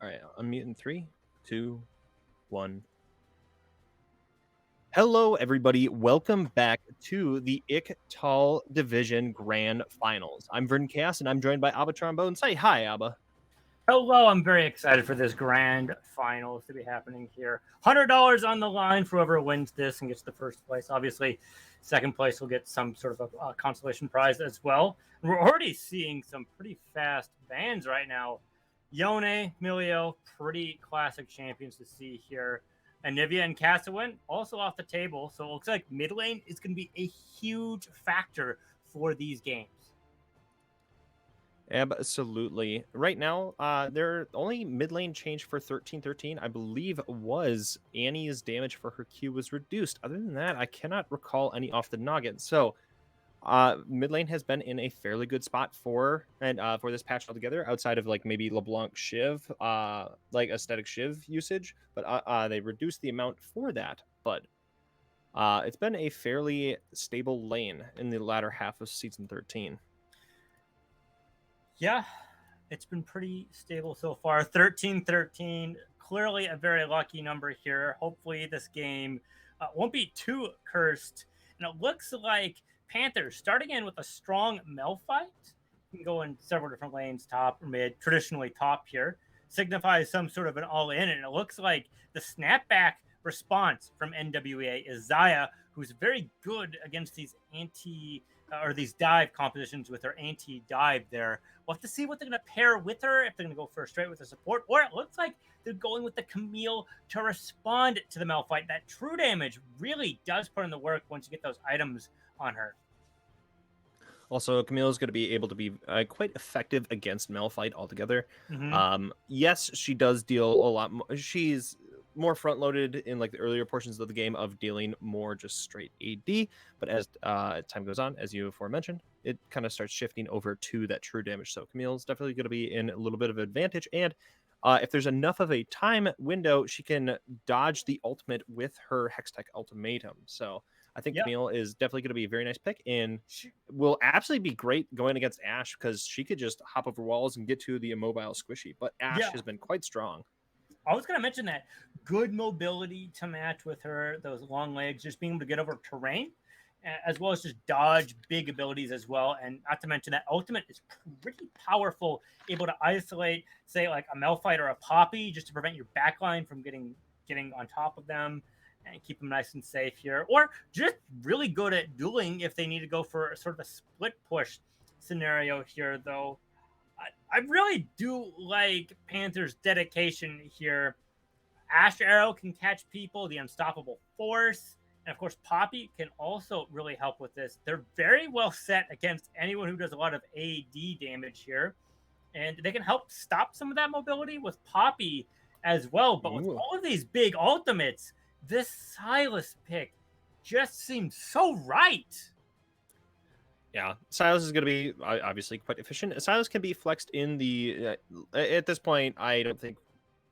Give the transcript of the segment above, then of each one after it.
All right, unmute in 3, 2, 1. Hello, everybody. Welcome back to the Ixtal Division Grand Finals. I'm Verdantchaos, and I'm joined by Abba Trombone. Say hi, Abba. Hello, I'm very excited for this grand finals to be happening here. $100 on the line for whoever wins this and gets the first place. Obviously, second place will get some sort of a consolation prize as well. And we're already seeing some pretty fast bans right now. Yone, Milio, pretty classic champions to see here. And Nivea and Cassawin also off the table. So it looks like mid lane is going to be a huge factor for these games. Absolutely. Right now, their only mid lane change for 13-13, I believe, was Annie's damage for her Q was reduced. Other than that, I cannot recall any off the noggin. So, mid lane has been in a fairly good spot for this patch altogether, outside of like maybe LeBlanc Shiv, like aesthetic Shiv usage, but they reduced the amount for that. But it's been a fairly stable lane in the latter half of season 13. Yeah, it's been pretty stable so far. 13-13, clearly a very lucky number here. Hopefully this game won't be too cursed. And it looks like Panthers starting in with a strong Mel fight. You can go in several different lanes, top or mid, traditionally top here. Signifies some sort of an all-in, and it looks like the snapback response from NWA is Zaya, who's very good against these these dive compositions with her anti-dive there. We'll have to see what they're going to pair with her, if they're going to go for straight with the support, or it looks like they're going with the Camille to respond to the Malphite. That true damage really does put in the work once you get those items on her. Also, Camille is going to be able to be quite effective against Malphite altogether. Mm-hmm. Yes, she does deal a lot more. She's more front-loaded in like the earlier portions of the game of dealing more just straight AD. But as time goes on, as you aforementioned, it kind of starts shifting over to that true damage. So Camille's definitely going to be in a little bit of advantage. And if there's enough of a time window, she can dodge the ultimate with her Hextech Ultimatum. So I think Yep. Camille is definitely going to be a very nice pick and will absolutely be great going against Ashe because she could just hop over walls and get to the immobile squishy. But Ashe has been quite strong. I was going to mention that good mobility to match with her, those long legs, just being able to get over terrain, as well as just dodge big abilities as well. And not to mention that ultimate is pretty powerful, able to isolate, say, like a Malphite or a Poppy, just to prevent your backline from getting on top of them and keep them nice and safe here. Or just really good at dueling if they need to go for sort of a split push scenario here, though. I really do like Panthers' dedication here. Ash Arrow can catch people, the Unstoppable Force, and of course, Poppy can also really help with this. They're very well set against anyone who does a lot of AD damage here, and they can help stop some of that mobility with Poppy as well. But with all of these big ultimates, this Silas pick just seems so right. Yeah, Silas is going to be obviously quite efficient. Silas can be flexed in the at this point. I don't think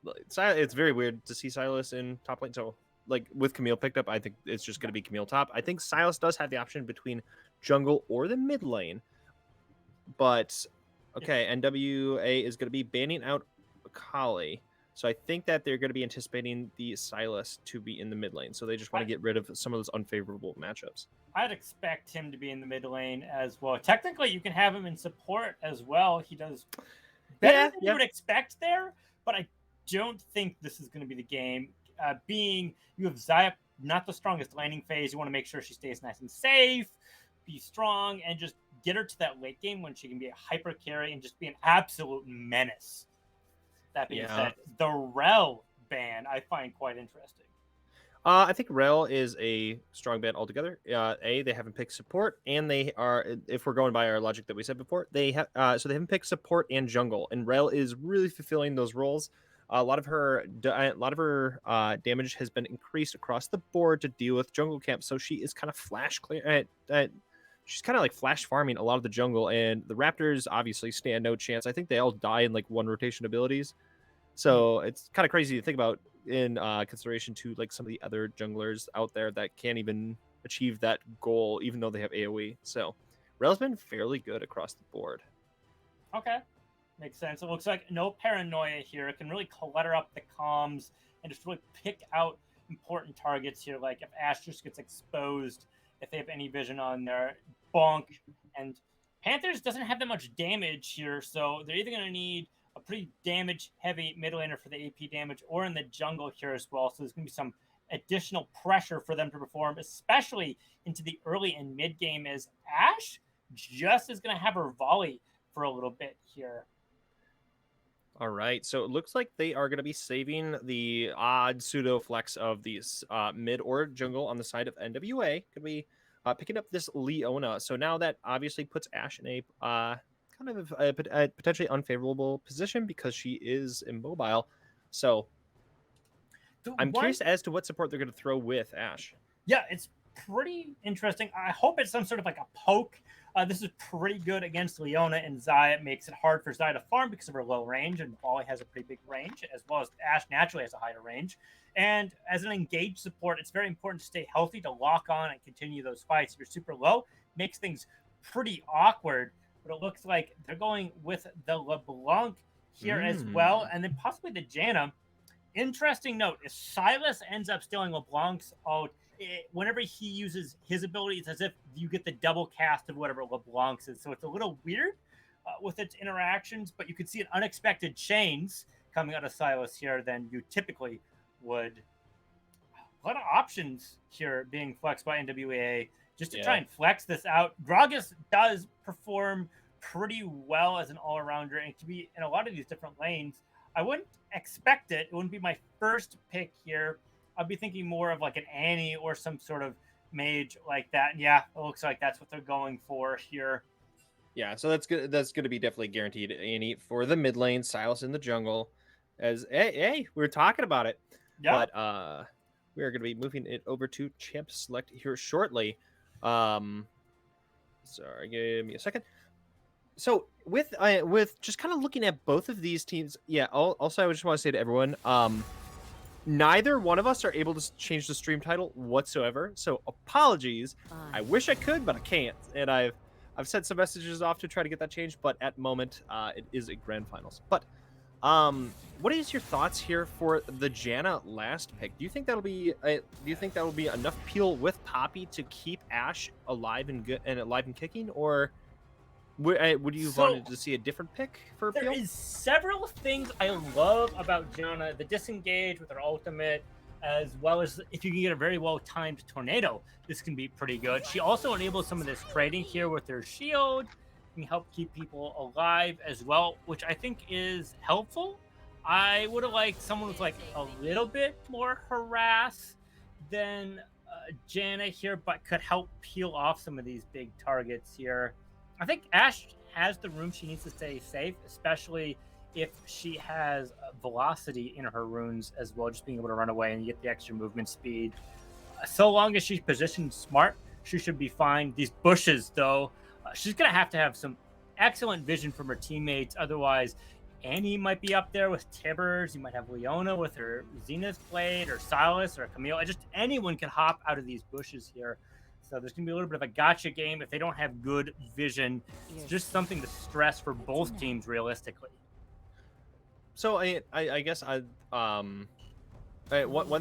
it's very weird to see Silas in top lane. So like with Camille picked up, I think it's just going to be Camille top. I think Silas does have the option between jungle or the mid lane, but okay, NWA is going to be banning out Akali. So I think that they're going to be anticipating the Silas to be in the mid lane. So they just want to get rid of some of those unfavorable matchups. I'd expect him to be in the mid lane as well. Technically, you can have him in support as well. He does better than you would expect there, but I don't think this is going to be the game. Being you have Zaya, not the strongest laning phase. You want to make sure she stays nice and safe, be strong, and just get her to that late game when she can be a hyper carry and just be an absolute menace. That being said, the Rel ban I find quite interesting. I think Rel is a strong ban altogether. They haven't picked support, and they are, if we're going by our logic that we said before, they have so they haven't picked support and jungle, and Rel is really fulfilling those roles. A lot of her damage has been increased across the board to deal with jungle camp, so she is kind of flash clear. She's kind of like flash farming a lot of the jungle, and the Raptors obviously stand no chance. I think they all die in like one rotation abilities. So it's kind of crazy to think about in consideration to like some of the other junglers out there that can't even achieve that goal, even though they have AoE. So Rel's been fairly good across the board. Okay. Makes sense. It looks like no paranoia here. It can really clutter up the comms and just really pick out important targets here. Like if Ash just gets exposed, if they have any vision on there, bonk. And Panthers doesn't have that much damage here, so they're either going to need a pretty damage-heavy mid laner for the AP damage or in the jungle here as well. So there's going to be some additional pressure for them to perform, especially into the early and mid game, as Ash just is going to have her volley for a little bit here. All right, so it looks like they are going to be saving the odd pseudo flex of these mid or jungle on the side of NWA. Could be picking up this Leona. So now that obviously puts Ash in a kind of a potentially unfavorable position because she is immobile. So I'm curious as to what support they're going to throw with Ash. Yeah, it's pretty interesting. I hope it's some sort of like a poke. This is pretty good against Leona and Xayah. It makes it hard for Xayah to farm because of her low range, and Volley has a pretty big range, as well as Ash naturally has a higher range. And as an engaged support, it's very important to stay healthy, to lock on and continue those fights. If you're super low, makes things pretty awkward. But it looks like they're going with the LeBlanc here as well, and then possibly the Janna. Interesting note, if Silas ends up stealing LeBlanc's ult, whenever he uses his ability, it's as if you get the double cast of whatever LeBlanc's is. So it's a little weird with its interactions, but you can see an unexpected chains coming out of Silas here than you typically would. A lot of options here being flexed by NWA just to try and flex this out. Gragas does perform pretty well as an all-arounder and can be in a lot of these different lanes. I wouldn't expect it. It wouldn't be my first pick here. I'd be thinking more of like an Annie or some sort of mage like that. And yeah, it looks like that's what they're going for here. Yeah, so that's good. That's going to be definitely guaranteed Annie for the mid lane. Silas in the jungle. As hey, we were talking about it. Yeah. But we are going to be moving it over to champ select here shortly. Sorry, give me a second. So with just kind of looking at both of these teams, yeah. Also, I just want to say to everyone, neither one of us are able to change the stream title whatsoever. So apologies. I wish I could, but I can't. And I've sent some messages off to try to get that changed, but at the moment, it is a grand finals. But what is your thoughts here for the Janna last pick? Do you think that'll be enough peel with Poppy to keep Ash alive and good and alive and kicking, or would you wanted to see a different pick for There is several things I love about Janna. The disengage with her ultimate, as well as if you can get a very well-timed tornado, this can be pretty good. She also enables some of this trading here with her shield. Can help keep people alive as well, which I think is helpful. I would have liked someone with like a little bit more harass than Janna here, but could help peel off some of these big targets here. I think Ash has the room she needs to stay safe, especially if she has velocity in her runes as well, just being able to run away and get the extra movement speed. So long as she's positioned smart, she should be fine. These bushes, though, she's going to have some excellent vision from her teammates. Otherwise, Annie might be up there with Tibbers. You might have Leona with her Zenith Blade, or Silas, or Camille. Just anyone can hop out of these bushes here. So there's going to be a little bit of a gotcha game if they don't have good vision. It's just something to stress for both teams realistically. So I guess one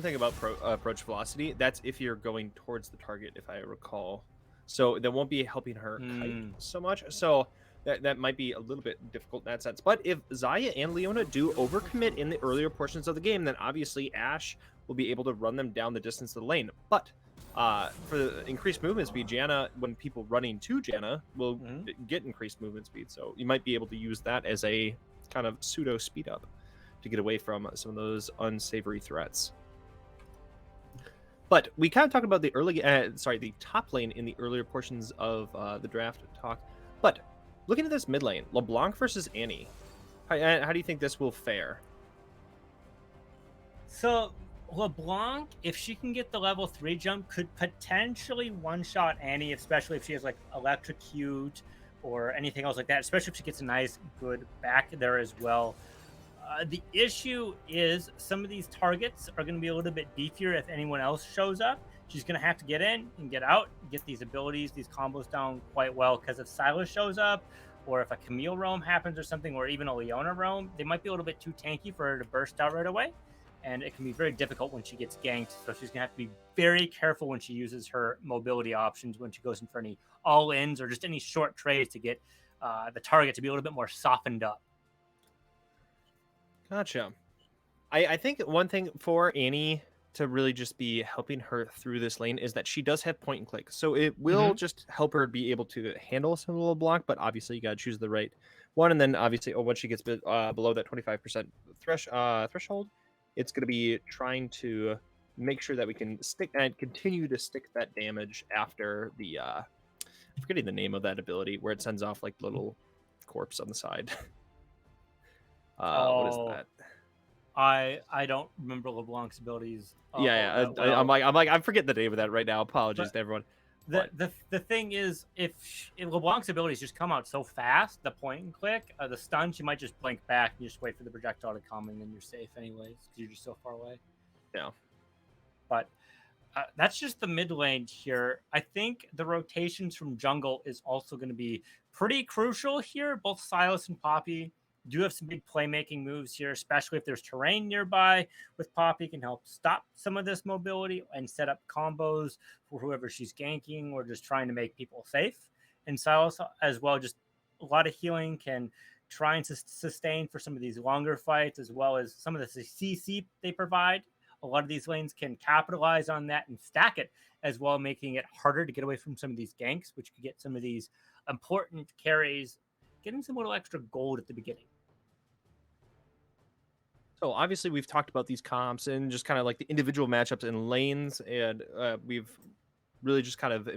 thing about approach velocity, that's if you're going towards the target, if I recall. So that won't be helping her kite so much. So that might be a little bit difficult in that sense. But if Xayah and Leona do overcommit in the earlier portions of the game, then obviously Ash will be able to run them down the distance of the lane. But for the increased movement speed, Janna, when people running to Janna, will get increased movement speed. So you might be able to use that as a kind of pseudo speed up to get away from some of those unsavory threats. But we kind of talked about the the top lane in the earlier portions of the draft talk. But looking at this mid lane, LeBlanc versus Annie, how do you think this will fare? So LeBlanc, if she can get the level 3 jump, could potentially one-shot Annie, especially if she has like Electrocute or anything else like that, especially if she gets a nice, good back there as well. The issue is some of these targets are going to be a little bit beefier if anyone else shows up. She's going to have to get in and get out, get these abilities, these combos down quite well, because if Silas shows up or if a Camille roam happens or something, or even a Leona roam, they might be a little bit too tanky for her to burst out right away. And it can be very difficult when she gets ganked. So she's gonna have to be very careful when she uses her mobility options when she goes in for any all-ins or just any short trades to get the target to be a little bit more softened up. Gotcha. I think one thing for Annie to really just be helping her through this lane is that she does have point and click. So it will Mm-hmm. just help her be able to handle some little block, but obviously you got to choose the right one. And then obviously, once she gets below that 25% threshold, it's going to be trying to make sure that we can stick and continue to stick that damage after the, I'm forgetting the name of that ability where it sends off like little corpse on the side. What is Oh, that? I don't remember LeBlanc's abilities all Yeah, that yeah. well, I'm like, I'm forgetting the name of that right now. Apologies but to everyone. the But the the thing is, if LeBlanc's abilities just come out so fast, the point and click, the stun, she might just blink back and you just wait for the projectile to come, and then you're safe anyways because you're just so far away. yeah, But that's just the mid lane here. I think the rotations from jungle is also going to be pretty crucial here. Both Silas and Poppy do have some big playmaking moves here, especially if there's terrain nearby. With Poppy, can help stop some of this mobility and set up combos for whoever she's ganking or just trying to make people safe. And Silas as well, just a lot of healing, can try and sustain for some of these longer fights, as well as some of the CC they provide. A lot of these lanes can capitalize on that and stack it as well, making it harder to get away from some of these ganks, which could get some of these important carries getting some little extra gold at the beginning. so obviously we've talked about these comps and just kind of like the individual matchups and lanes, and we've really just kind of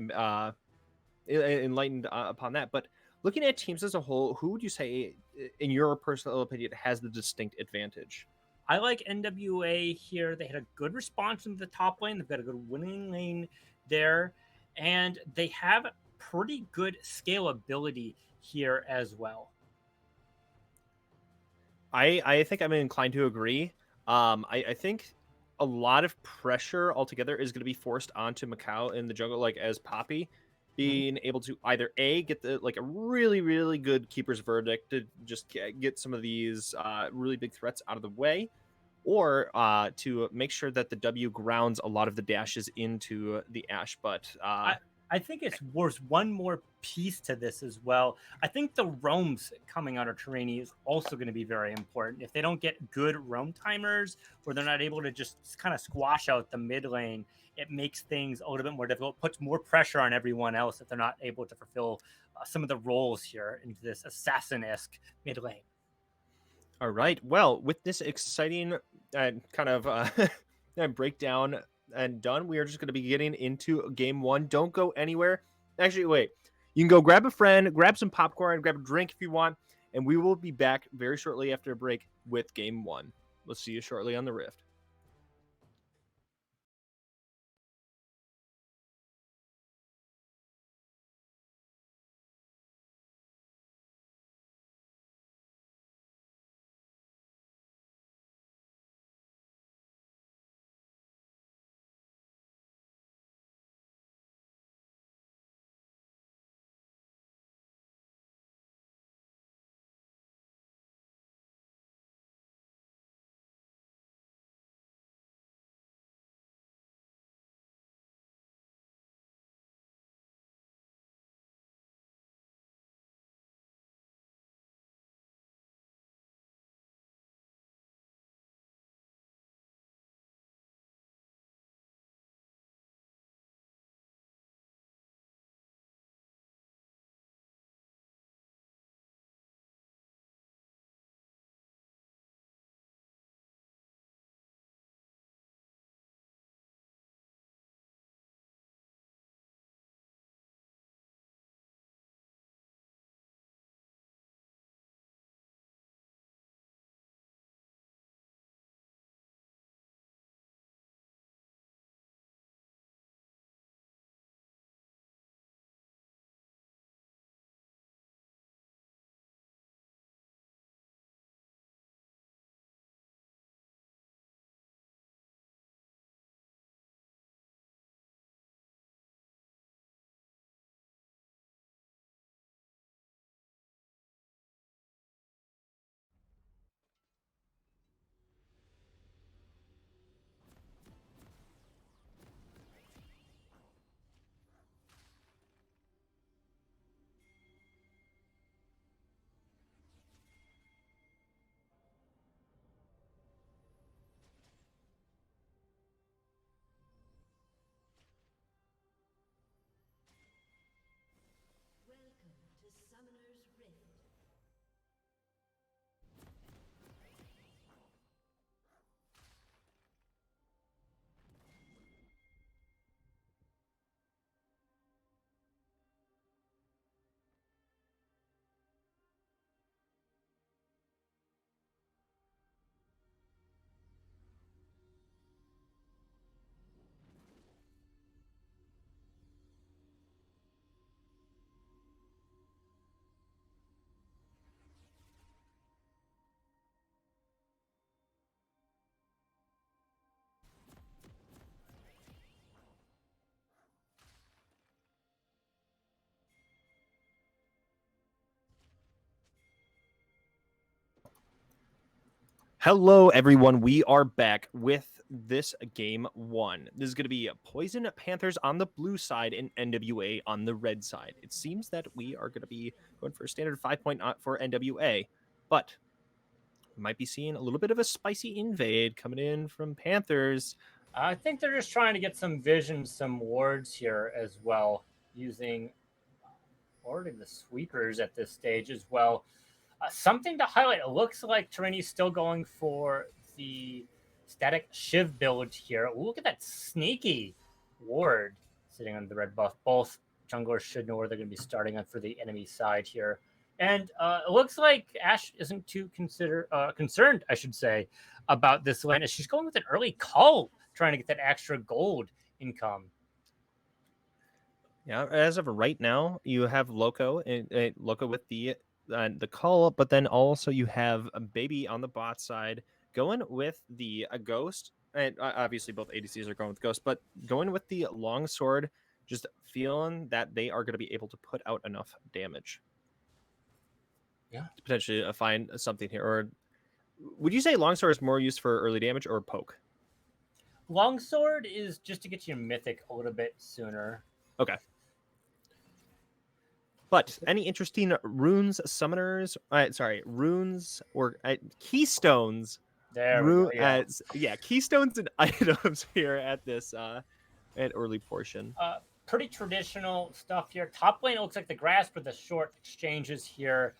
enlightened upon that. But looking at teams as a whole, who would you say, in your personal opinion, has the distinct advantage? I like NWA here. They had a good response in the top lane. They've got a good winning lane there, and they have pretty good scalability here as well. I think I'm inclined to agree. I think a lot of pressure altogether is going to be forced onto Macau in the jungle, like as Poppy Mm-hmm. being able to either a get the like a really good keeper's verdict to just get some of these really big threats out of the way, or to make sure that the W grounds a lot of the dashes into the Ash. But I I think it's worth one more piece to this as well. I think the roams coming out of Terrainy is also going to be very important. If they don't get good roam timers, or they're not able to just kind of squash out the mid lane, it makes things a little bit more difficult, puts more pressure on everyone else if they're not able to fulfill some of the roles here into this assassin-esque mid lane. all right. Well, with this exciting kind of breakdown and done, we are just going to be getting into game one. Don't go anywhere. Actually, wait. You can go grab a friend, grab some popcorn, grab a drink if you want, and we will be back very shortly after a break with game one. We'll see you shortly on the Rift. Hello, everyone. We are back with this game one. This is going to be Poison Panthers on the blue side and NWA on the red side. It seems that we are going to be going for a standard 5-point for NWA, but we might be seeing a little bit of a spicy invade coming in from Panthers. I think they're just trying to get some vision, some wards here as well, using already the sweepers at this stage as well. Something to highlight, it looks like Torini's still going for the static Shiv build here. Ooh, look at that sneaky ward sitting on the red buff. Both junglers should know where they're going to be starting on for the enemy side here. And it looks like Ashe isn't too concerned, I should say, about this lane. She's going with an early call, trying to get that extra gold income. Yeah, as of right now, you have Loco with the call, but then also you have a Baby on the bot side going with the Ghost. And obviously, both ADCs are going with Ghost, but going with the long sword, just feeling that they are going to be able to put out enough damage. Yeah, to potentially find something here. Or would you say longsword is more used for early damage or poke? Longsword is just to get your mythic a little bit sooner. Okay. But any interesting runes, summoners, runes or keystones? There we go. Yeah, keystones and items here at this at early portion. Pretty traditional stuff here. Top lane looks like the grass for the short exchanges here,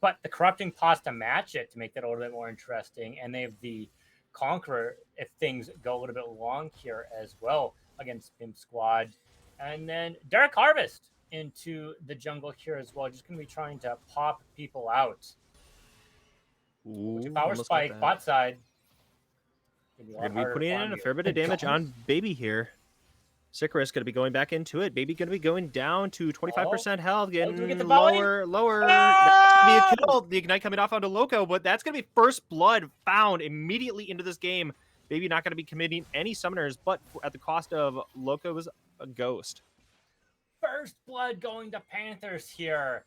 but the corrupting pasta match it to make that a little bit more interesting. And they have the Conqueror if things go a little bit long here as well against Pimp Squad. And then Derek Harvest into the jungle here as well. Just going to be trying to pop people out. Ooh, Power spike, bot side. We're going to be putting in a fair bit of damage on Baby here. Sycoris going to be going back into it. Baby going to be going down to 25% health, getting lower. That's going to be a kill. The Ignite coming off onto Loco, but that's going to be first blood found immediately into this game. Baby not going to be committing any summoners, but at the cost of Loco's Ghost. First blood going to Panthers here.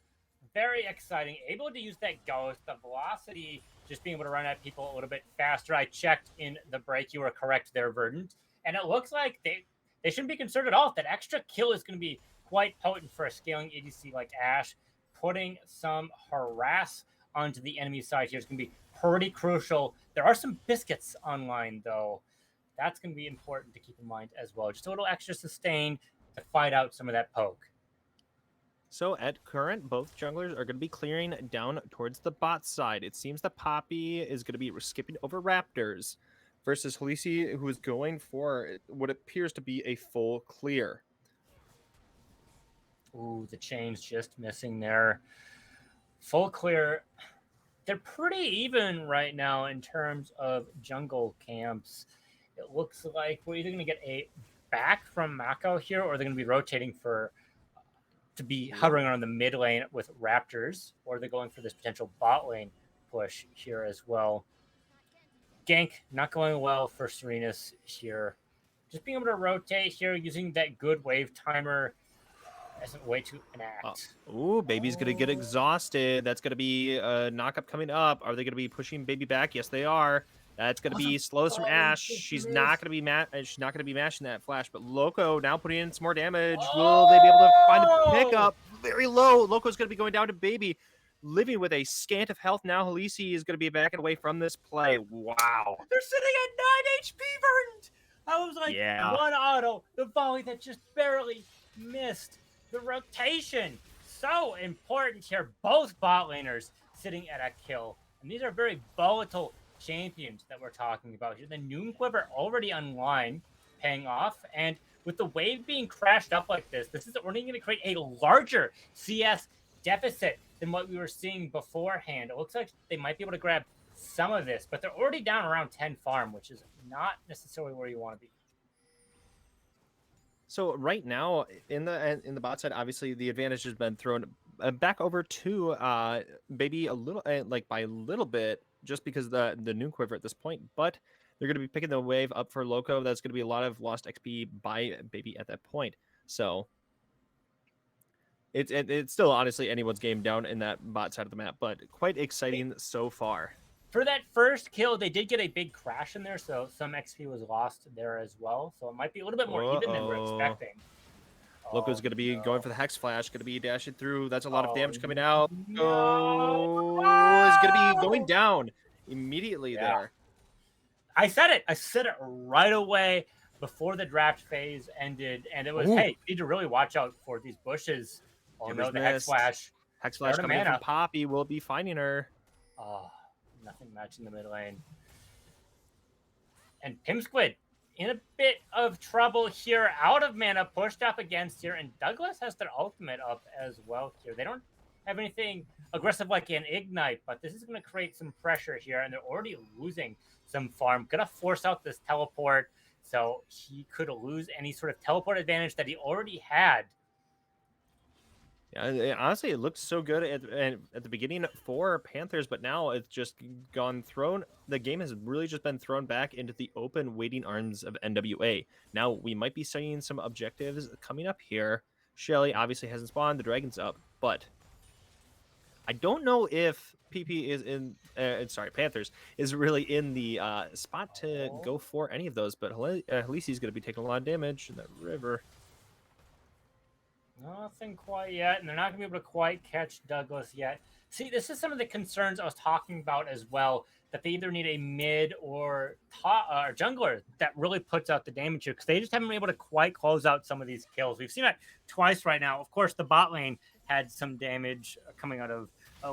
Very exciting. Able to use that Ghost. The velocity, just being able to run at people a little bit faster. I checked in the break. You were correct there, Verdant. And it looks like they shouldn't be concerned at all. That extra kill is going to be quite potent for a scaling ADC like Ashe. Putting some harass onto the enemy side here is going to be pretty crucial. There are some biscuits online, though. That's going to be important to keep in mind as well. Just a little extra sustain to fight out some of that poke. So at current, both junglers are going to be clearing down towards the bot side. It seems that Poppy is going to be skipping over Raptors versus Khaleesi, who is going for what appears to be a full clear. Ooh, the chain's just missing there. Full clear. They're pretty even right now in terms of jungle camps. It looks like we're either going to get a back from Mako here, or they're going to be rotating to be hovering around the mid lane with Raptors, or they're going for this potential bot lane push here as well. Gank not going well for Serenus here. Just being able to rotate here using that good wave timer as a way to enact. Baby's going to get exhausted. That's going to be a knock-up coming up. Are they going to be pushing Baby back? Yes, they are. That's going to be slows from Ashe. She's not going to be mashing that flash, but Loco now putting in some more damage. Will they be able to find the pickup? Very low. Loco's going to be going down to Baby, living with a scant of health now. Khaleesi is going to be backing away from this play. Wow. They're sitting at 9 HP, Verdant. I was like, one auto, the volley that just barely missed. The rotation, so important here. Both bot laners sitting at a kill. And these are very volatile champions that we're talking about here. The Noon Quiver already online, paying off. And with the wave being crashed up like this is only going to create a larger CS deficit than what we were seeing beforehand. It looks like they might be able to grab some of this, but they're already down around 10 farm, which is not necessarily where you want to be. So right now in the bot side, obviously the advantage has been thrown back over to Baby a little, by a little bit, just because the Noon Quiver at this point. But they're going to be picking the wave up for Loco. That's going to be a lot of lost XP by Baby at that point. So it's still honestly anyone's game down in that bot side of the map, but quite exciting so far. For that first kill, they did get a big crash in there, so some XP was lost there as well. So it might be a little bit more even than we're Uh-oh. expecting. Loco's Oh going to be going no! for the Hex Flash, going to be dashing through. That's a lot of Oh damage coming out. no! Loco is going to be going down immediately Yeah, there. I said it. I said it right away before the draft phase ended, and it was, Ooh, hey, you need to really watch out for these bushes. Oh Giver's no, the Hex missed. Flash. Hex They're Flash out of coming in from mana. Poppy will be finding her. Oh, nothing matching the mid lane. And Pimsquid in a bit of trouble here, out of mana, pushed up against here, and Douglas has their ultimate up as well here. They don't have anything aggressive like an Ignite, but this is going to create some pressure here, and they're already losing some farm. Going to force out this teleport, so he could lose any sort of teleport advantage that he already had. Yeah, honestly, it looked so good at the beginning for Panthers, but now it's just gone thrown. The game has really just been thrown back into the open waiting arms of NWA. Now we might be seeing some objectives coming up here. Shelly obviously hasn't spawned. The dragon's up, but I don't know if PP is in. Sorry, Panthers is really in the spot to go for any of those. But Halisi's going to be taking a lot of damage in that river. Nothing quite yet, and they're not going to be able to quite catch Douglas yet. See, this is some of the concerns I was talking about as well, that they either need a mid or jungler that really puts out the damage here, because they just haven't been able to quite close out some of these kills. We've seen it twice right now. Of course, the bot lane had some damage coming out of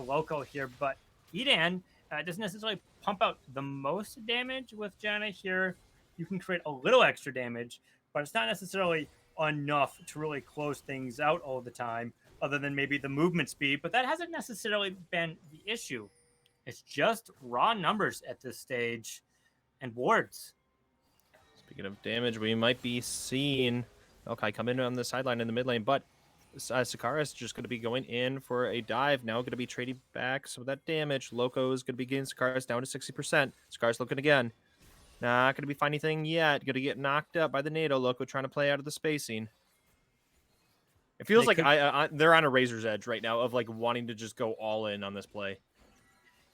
Loco here, but Edan doesn't necessarily pump out the most damage with Janna here. You can create a little extra damage, but it's not necessarily enough to really close things out all the time, other than maybe the movement speed, but that hasn't necessarily been the issue. It's just raw numbers at this stage and wards. Speaking of damage, we might be seeing Maokai come in on the sideline in the mid lane, but Sakara's just going to be going in for a dive. Now going to be trading back some of that damage. Loco is going to be getting Sakara's down to 60%. Sakara's looking again. Not going to be finding anything yet. Going to get knocked up by the NATO. Loco trying to play out of the spacing. It feels like they're on a razor's edge right now of like wanting to just go all in on this play.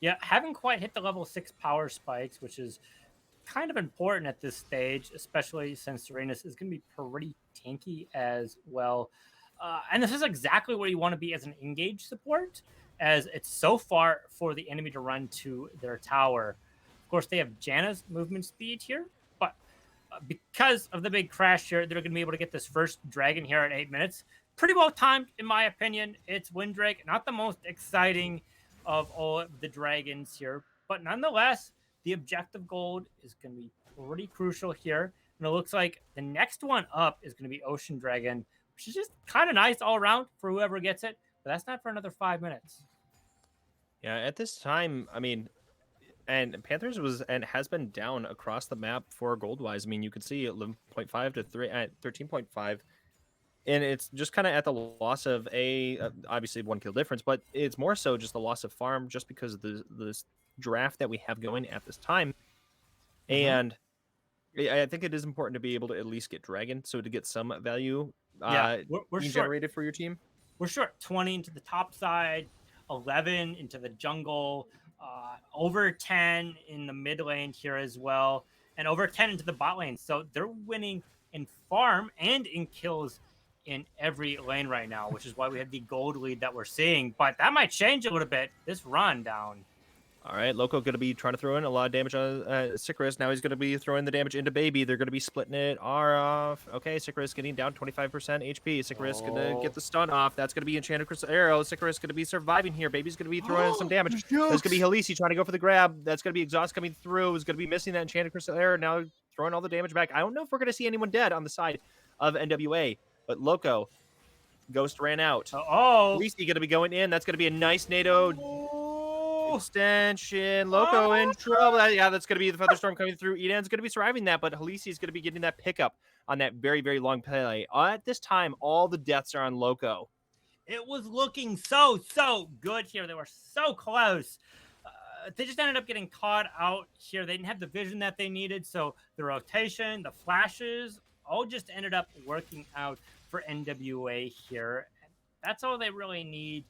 Yeah, haven't quite hit the level 6 power spikes, which is kind of important at this stage, especially since Serenus is going to be pretty tanky as well. And this is exactly where you want to be as an engage support, as it's so far for the enemy to run to their tower. Of course, they have Janna's movement speed here, but because of the big crash here, they're going to be able to get this first dragon here at 8 minutes. Pretty well timed, in my opinion. It's Windrake, not the most exciting of all of the dragons here, but nonetheless, the objective gold is going to be pretty crucial here. And it looks like the next one up is going to be Ocean Dragon, which is just kind of nice all around for whoever gets it, but that's not for another 5 minutes. Yeah, at this time, I mean, and Panthers was and has been down across the map for gold wise. I mean, you could see 11.5 to 13.5, and it's just kind of at the loss of obviously 1 kill difference, but it's more so just the loss of farm just because of this draft that we have going at this time. And I think it is important to be able to at least get dragon, so to get some value we're being short. generated for your team. We're short 20 into the top side, 11 into the jungle, over 10 in the mid lane here as well, and over 10 into the bot lane. So they're winning in farm and in kills in every lane right now, which is why we have the gold lead that we're seeing. But that might change a little bit this run down. All right, Loco going to be trying to throw in a lot of damage on Sicrus. Now he's going to be throwing the damage into Baby. They're going to be splitting it off. Okay, Sicrus getting down 25% HP. Sicrus going to get the stun off. That's going to be Enchanted Crystal Arrow. Sicrus going to be surviving here. Baby's going to be throwing in some damage. That's going to be Halisi trying to go for the grab. That's going to be Exhaust coming through. Is going to be missing that Enchanted Crystal Arrow. Now throwing all the damage back. I don't know if we're going to see anyone dead on the side of NWA, but Loco, Ghost ran out. Halisi going to be going in. That's going to be a nice NATO extension. Loco in trouble. Yeah, that's going to be the Featherstorm coming through. Eden's going to be surviving that, but Halisi is going to be getting that pickup on that very, very long play. At this time, all the deaths are on Loco. It was looking so good here. They were so close. They just ended up getting caught out here. They didn't have the vision that they needed, so the rotation, the flashes, all just ended up working out for NWA here. That's all they really need.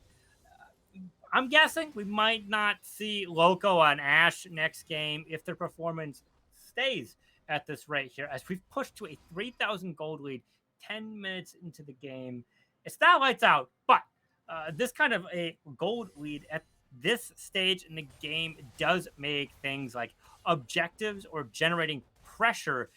I'm guessing we might not see Loco on Ash next game if their performance stays at this rate here, as we've pushed to a 3,000 gold lead 10 minutes into the game. It's not lights out, but this kind of a gold lead at this stage in the game does make things like objectives or generating pressure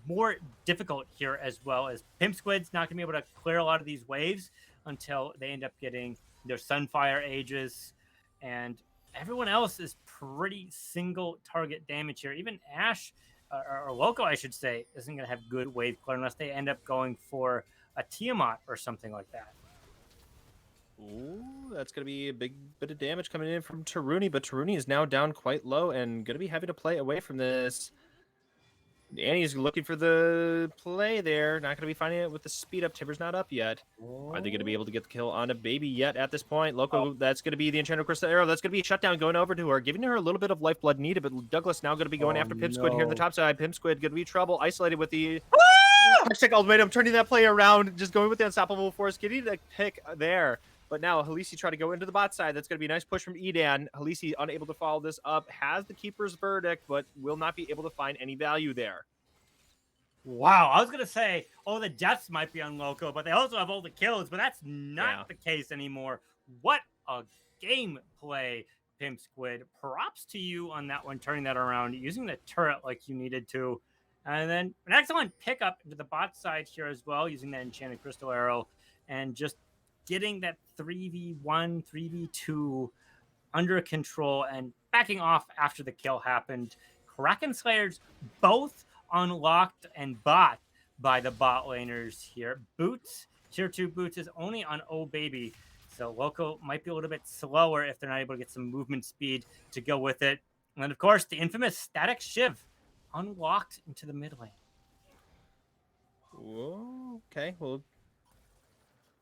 more difficult here, as well as Pimp Squid's not going to be able to clear a lot of these waves until they end up getting their Sunfire Aegis, and everyone else is pretty single target damage here. Even Ash, or Loco, I should say, isn't going to have good wave clear unless they end up going for a Tiamat or something like that. Ooh, that's going to be a big bit of damage coming in from Taruni, but Taruni is now down quite low and going to be having to play away from this. Annie's looking for the play there. Not going to be finding it with the speed up. Timber's not up yet. Are they going to be able to get the kill on a baby yet at this point? Loco, that's going to be the Enchanted Crystal Arrow. That's going to be a shutdown going over to her, giving her a little bit of lifeblood needed, but Douglas now going to be going after Pimp Squid here on the top side. Pimp Squid going to be trouble, isolated with the hashtag ultimatum, turning that play around, just going with the unstoppable force, getting the pick there. But now Halisi try to go into the bot side. That's going to be a nice push from Edan. Halisi unable to follow this up, has the Keeper's Verdict, but will not be able to find any value there. Wow, I was going to say, oh, the deaths might be on Loco, but they also have all the kills, but that's not the case anymore. What a gameplay, Pimp Squid. Props to you on that one, turning that around, using the turret like you needed to. And then an excellent pickup into the bot side here as well, using that Enchanted Crystal Arrow, and just getting that 3v1, 3v2 under control and backing off after the kill happened. Kraken Slayers both unlocked and bought by the bot laners here. Boots, tier 2 Boots is only on Oh Baby, so Loco might be a little bit slower if they're not able to get some movement speed to go with it. And then, of course, the infamous Static Shiv unlocked into the mid lane. Whoa, okay, well,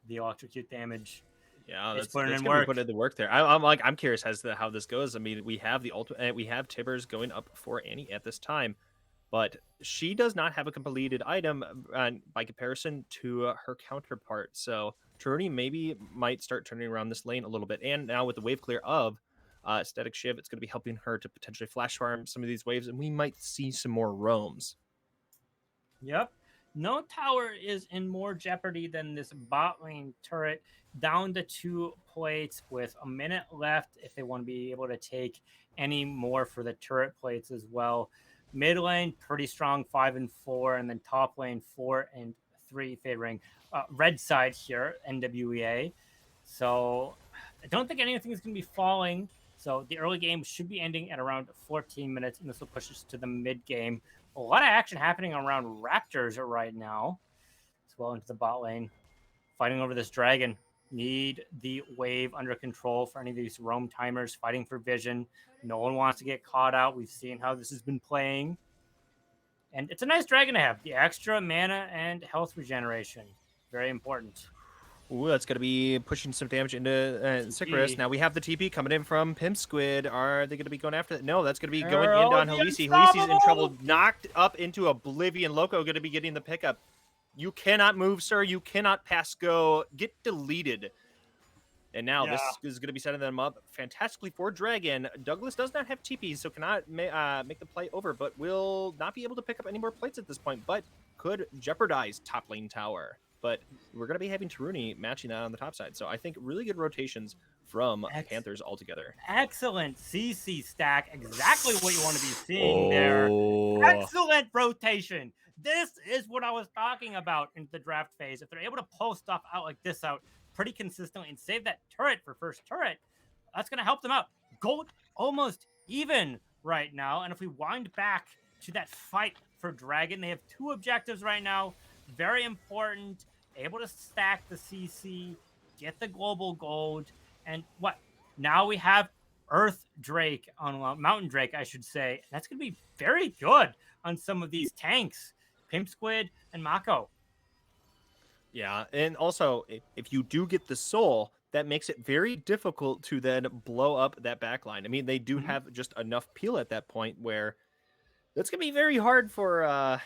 the electrocute damage. Yeah, that's gonna be put in the work there. I'm curious as to how this goes. I mean, we have the ultimate, we have Tibbers going up for Annie at this time, but she does not have a completed item by comparison to her counterpart. So Taruni maybe might start turning around this lane a little bit. And now with the wave clear of Static Shiv, it's going to be helping her to potentially flash farm some of these waves, and we might see some more roams. Yep. No tower is in more jeopardy than this bot lane turret. Down to 2 plates with a minute left if they want to be able to take any more for the turret plates as well. Mid lane, pretty strong, 5 and 4, and then top lane, 4 and 3, favoring red side here, NWA. So I don't think anything is going to be falling. So the early game should be ending at around 14 minutes, and this will push us to the mid game. A lot of action happening around Raptors right now, as well into the bot lane. Fighting over this dragon. Need the wave under control for any of these roam timers. Fighting for vision. No one wants to get caught out. We've seen how this has been playing. And it's a nice dragon to have. The extra mana and health regeneration. Very important. Ooh, that's going to be pushing some damage into Sickris. Now we have the TP coming in from Pimp Squid. Are they going to be going after it? No, that's going to be going in on Halisi. Halisi's in trouble. Knocked up into oblivion. Loco going to be getting the pickup. You cannot move, sir. You cannot pass go. Get deleted. And now this is going to be setting them up fantastically for Dragon. Douglas does not have TP, so cannot make the play over, but will not be able to pick up any more plates at this point, but could jeopardize top lane tower. But we're going to be having Taruni matching that on the top side. So I think really good rotations from Panthers altogether. Excellent CC stack. Exactly what you want to be seeing there. Excellent rotation. This is what I was talking about in the draft phase. If they're able to pull stuff out like this out pretty consistently and save that turret for first turret, that's going to help them out. Gold almost even right now. And if we wind back to that fight for Dragon, they have 2 objectives right now. Very important. Able to stack the CC, get the global gold, and what? Now we have Earth Drake on Mountain Drake, I should say. That's going to be very good on some of these tanks, Pimp Squid and Mako. Yeah, and also if you do get the soul, that makes it very difficult to then blow up that backline. I mean, they do have just enough peel at that point where that's going to be very hard for a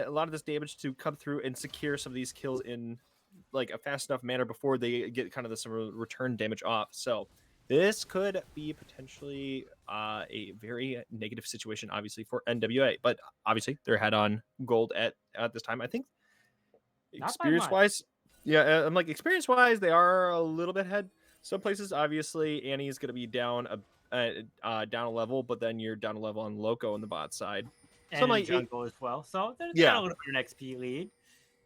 lot of this damage to come through and secure some of these kills in like a fast enough manner before they get kind of some return damage off. So This could be potentially a very negative situation, obviously, for NWA. But obviously, they're head on gold at this time. I think Not by experience much. wise, yeah, I'm like experience wise, they are a little bit ahead. Some places, obviously, Annie is going to be down down a level, but then you're down a level on Loco on the bot side. So I'm And in like, jungle as well. So they got a yeah, little bit of an XP lead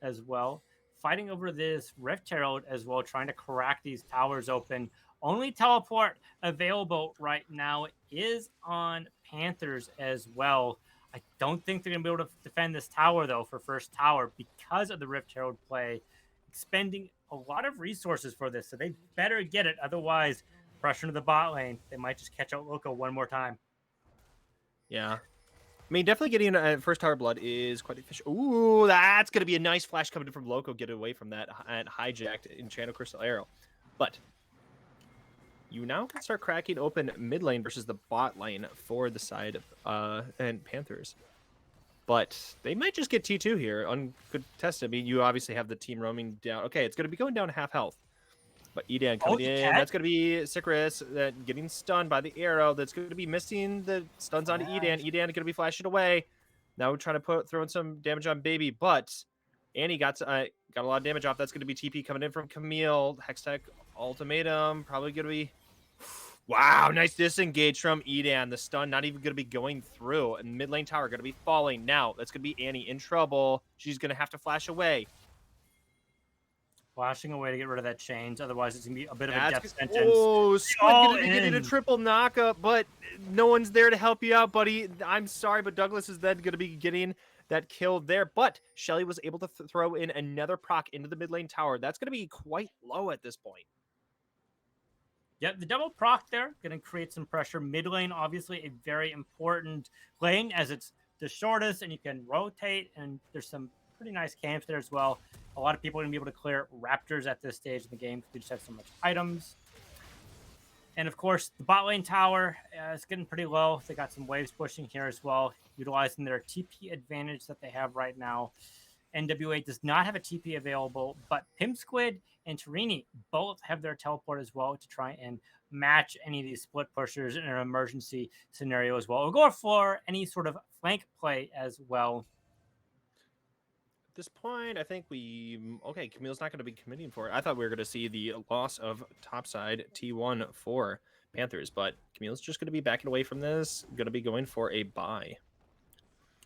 as well. Fighting over this Rift Herald as well, trying to crack these towers open. Only teleport available right now is on Panthers as well. I don't think they're going to be able to defend this tower, though, for first tower because of the Rift Herald play, expending a lot of resources for this. So they better get it. Otherwise, pressure to the bot lane. They might just catch out Loco one more time. yeah. I mean, definitely getting first tower blood is quite efficient. Ooh, that's going to be a nice flash coming in from Loco. Get away from that and hijacked Enchanted Crystal Arrow. But you now can start cracking open mid lane versus the bot lane for the side of and Panthers. But they might just get T2 here, uncontested. I mean, you obviously have the team roaming down. Okay, it's going to be going down to half health. But Edan Oh, coming the in. cat. That's going to be Sicarus getting stunned by the arrow. That's going to be missing the stuns onto Edan. Edan going to be flashing away. Now we're trying to throw in some damage on Baby, but Annie got a lot of damage off. That's going to be TP coming in from Camille. Hextech ultimatum probably going to be. Wow, nice disengage from Edan. The stun not even going to be going through. And mid lane tower going to be falling. Now that's going to be Annie in trouble. She's going to have to flash away. Flashing away to get rid of that chains. Otherwise, it's going to be a bit of a That's death good. sentence. Oh, Squid All going to be getting a in. triple knockup, but no one's there to help you out, buddy. I'm sorry, but Douglas is then going to be getting that kill there. But Shelly was able to throw in another proc into the mid lane tower. That's going to be quite low at this point. Yep, the double proc there going to create some pressure. Mid lane, obviously, a very important lane as it's the shortest, and you can rotate, and there's some pretty nice camps there as well. A lot of people are going to be able to clear Raptors at this stage in the game because they just have so much items. And of course, the bot lane tower is getting pretty low. They got some waves pushing here as well, utilizing their TP advantage that they have right now. NWA does not have a TP available, but Pimp Squid and Tarini both have their teleport as well to try and match any of these split pushers in an emergency scenario as well, or go for any sort of flank play as well. At this point, I think okay, Camille's not going to be committing for it. I thought we were going to see the loss of topside T1 for Panthers, but Camille's just going to be backing away from this, going to be going for a buy.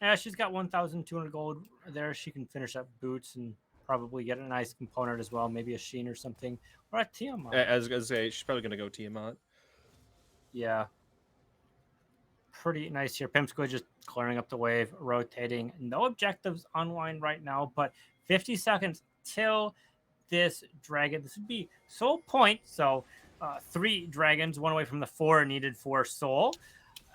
Yeah, she's got 1,200 gold there. She can finish up boots and probably get a nice component as well, maybe a Sheen or something, or a Tiamat. As I say, she's probably going to go Tiamat. Yeah. Pretty nice here. Pimp Squid just clearing up the wave, rotating. No objectives online right now, but 50 seconds till this dragon. This would be soul point. So 3 dragons, 1 away from the 4 needed for soul.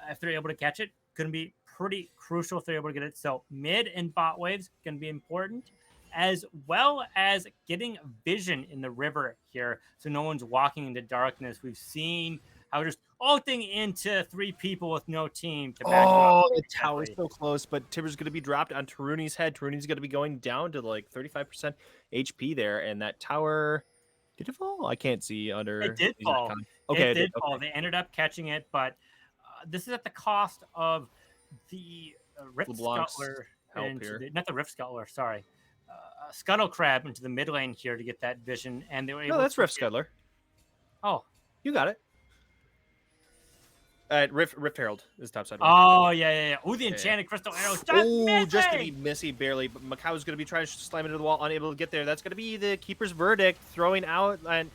If they're able to catch it, going to be pretty crucial if they're able to get it. So mid and bot waves going to be important, as well as getting vision in the river here, so no one's walking into darkness. We've seen how just ulting into 3 people with no team to back you up. Oh, the tower's so close, but Timber's going to be dropped on Taruni's head. Taruni's going to be going down to like 35% HP there, and that tower, did it fall? I can't see under. It did fall. Okay, It did fall. okay. They ended up catching it, but this is at the cost of the Rift LeBlanc's Scuttler. help here. Not the Rift Scuttler, sorry. Scuttle Crab into the mid lane here to get that vision, and they were able No, that's to Rift Scuttler. Oh. You got it. Rift Herald is topside. Oh, yeah. Oh, the Enchanted Crystal Arrows. Oh, just going to be missy barely. But Macau's going to be trying to slam into the wall, unable to get there. That's going to be the Keeper's Verdict, throwing out and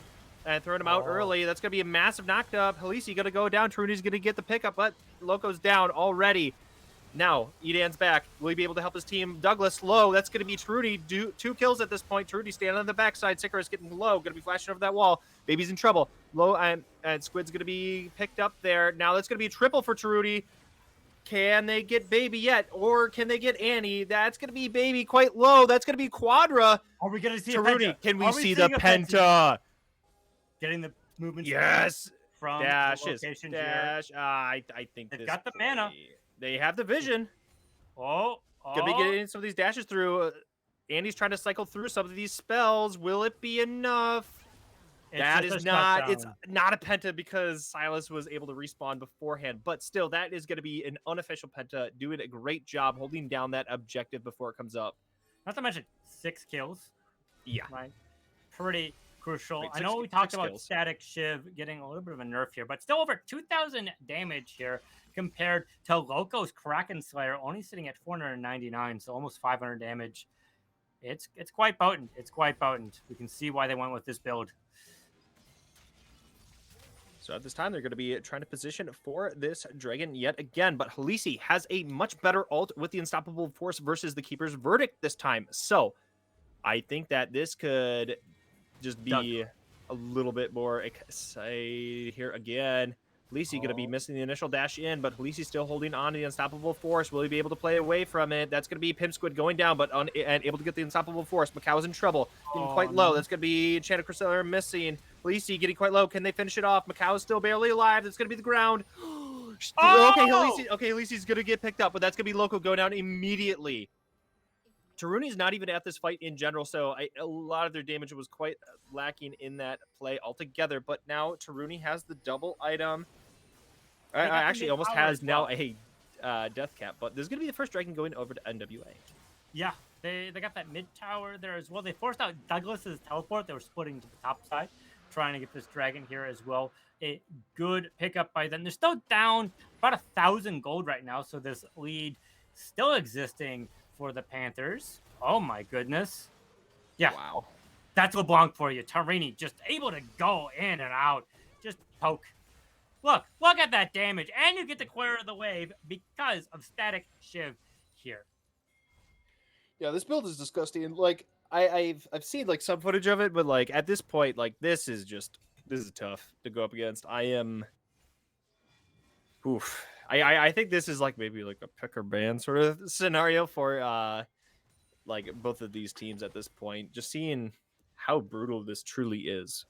throwing him out early. That's going to be a massive knocked up. Halisi going to go down. Truni's going to get the pickup, but Loco's down already. Now, Edan's back. Will he be able to help his team? Douglas low. That's going to be Trudy. 2 kills at this point. Trudy standing on the backside. Sicarus getting low. Going to be flashing over that wall. Baby's in trouble. Low and Squid's going to be picked up there. Now that's going to be a triple for Trudy. Can they get Baby yet? Or can they get Annie? That's going to be Baby quite low. That's going to be Quadra. Are we going to see Trudy? a Penta? Can we see the Penta? Getting the movement. Yes. From Dashes. location Dash. I think they've got the mana. They have the vision. Gonna be getting some of these dashes through. Andy's trying to cycle through some of these spells. Will it be enough? It's That just is a not, it's shutdown. not a penta because Silas was able to respawn beforehand, but still, that is going to be an unofficial penta, doing a great job holding down that objective before it comes up. Not to mention 6 kills, Yeah. right? Pretty crucial. Right, I six, know we talked six about kills. Static Shiv getting a little bit of a nerf here, but still over 2,000 damage here compared to Loco's Kraken Slayer only sitting at 499, so almost 500 damage. It's quite potent. It's quite potent. We can see why they went with this build. So at this time, they're going to be trying to position for this dragon yet again. But Halisi has a much better ult with the Unstoppable Force versus the Keeper's Verdict this time. So I think that this could just Doug. be a little bit more exciting here again. Halisi going to be missing the initial dash in, but Halisi still holding on to the Unstoppable Force. Will he be able to play away from it? That's going to be Pimp Squid going down, but and able to get the Unstoppable Force. Macau's in trouble, getting quite low. That's going to be Enchanted Crusader missing. Halisi getting quite low. Can they finish it off? Macau is still barely alive. That's going to be the ground. Okay, Halisi's going to get picked up, but that's going to be Loco go down immediately. Taruni's not even at this fight in general, so a lot of their damage was quite lacking in that play altogether. But now Taruni has the double item. I actually almost has now a death cap, but this is going to be the first dragon going over to NWA. Yeah, they got that mid tower there as well. They forced out Douglas's teleport. They were splitting to the top side, trying to get this dragon here as well. A good pickup by them. They're still down about 1,000 gold right now, so this lead still existing for the Panthers. Oh my goodness. Yeah. Wow. That's LeBlanc for you. Tarini just able to go in and out. Just poke. Look at that damage. And you get the clear of the wave because of Static Shiv here. Yeah, this build is disgusting. Like I've seen like some footage of it, but like at this point, like this is tough to go up against. I think this is like maybe like a pick or ban sort of scenario for like both of these teams at this point. Just seeing how brutal this truly is.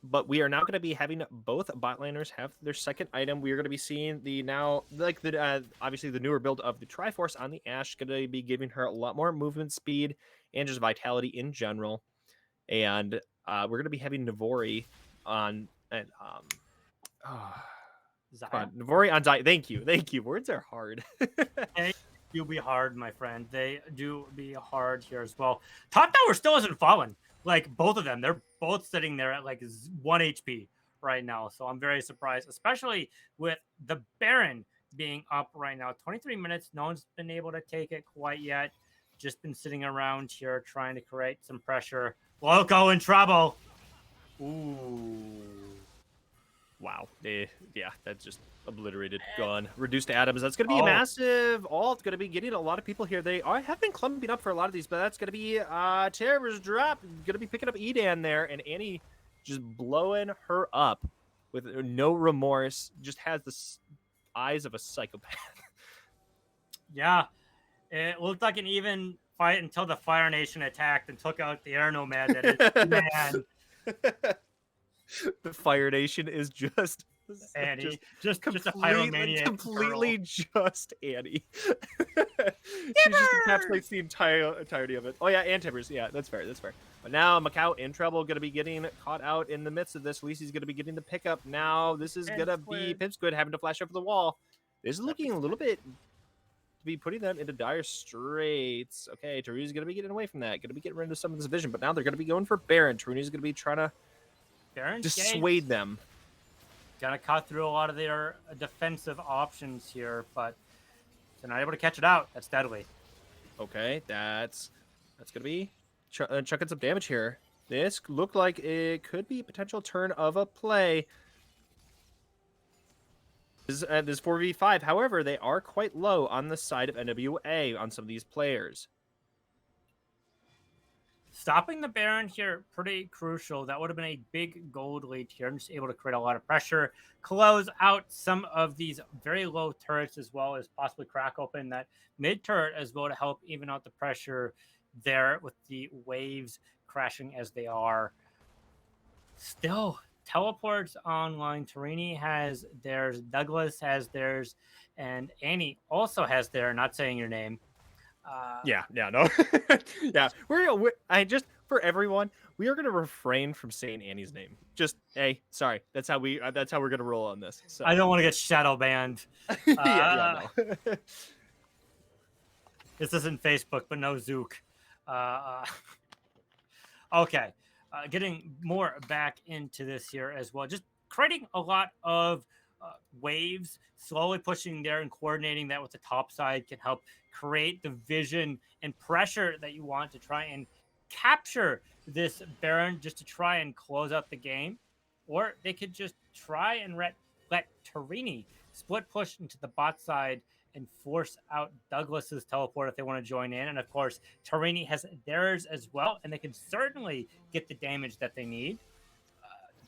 But we are now going to be having both bot laners have their second item. We are going to be seeing the now, like the obviously the newer build of the Triforce on the Ashe, going to be giving her a lot more movement speed and just vitality in general. And we're going to be having Navori on and Navori on Zaya. Thank you. Words are hard. They do be hard, my friend. They do be hard here as well. Top tower still hasn't fallen. Like both of them, they're both sitting there at like 1 HP right now. So I'm very surprised, especially with the Baron being up right now. 23 minutes. No one's been able to take it quite yet. Just been sitting around here trying to create some pressure. Loco in trouble. Ooh. Wow. Yeah, that's just obliterated. Gone. Reduced to atoms. That's going to be a massive ult. Going to be getting a lot of people here. They have been clumping up for a lot of these, but that's going to be Terror's drop. Going to be picking up Edan there, and Annie just blowing her up with no remorse. Just has the eyes of a psychopath. Yeah. It looked like an even fight until the Fire Nation attacked and took out the Air Nomad. Man. The Fire Nation is just Annie, just a pyromaniac. Completely just Annie. She just encapsulates the entirety of it. Oh yeah, and Timbers. Yeah, that's fair. But now Macau in trouble, going to be getting caught out in the midst of this. Lisi's going to be getting the pickup. Now this is going to be Pimp Squid having to flash over the wall. This is looking a little bit to be putting them into dire straits. Okay, Taruni's going to be getting away from that. Going to be getting rid of some of this vision, but now they're going to be going for Baron. Taruni's going to be trying to dissuade them. Gonna cut through a lot of their defensive options here, but they're not able to catch it out. That's deadly. Okay, that's gonna be chucking some damage here. This looked like it could be a potential turn of a play. This 4v5. However, they are quite low on the side of NWA on some of these players. Stopping the Baron here, pretty crucial. That would have been a big gold lead here. I'm just able to create a lot of pressure, close out some of these very low turrets, as well as possibly crack open that mid turret as well to help even out the pressure there with the waves crashing as they are. Still, teleports online. Tarini has theirs, Douglas has theirs, and Annie also has theirs. Not saying your name. No. Yeah, we're for everyone, we are going to refrain from saying Annie's name. Just hey, sorry. That's how we're going to roll on this. So I don't want to get shadow banned. yeah, no. This isn't Facebook, but no Zook. Okay, getting more back into this here as well. Just creating a lot of waves, slowly pushing there and coordinating that with the top side can help create the vision and pressure that you want to try and capture this Baron just to try and close out the game. Or they could just try and let Torini split push into the bot side and force out Douglas's teleport if they want to join in. And of course, Torini has theirs as well, and they can certainly get the damage that they need.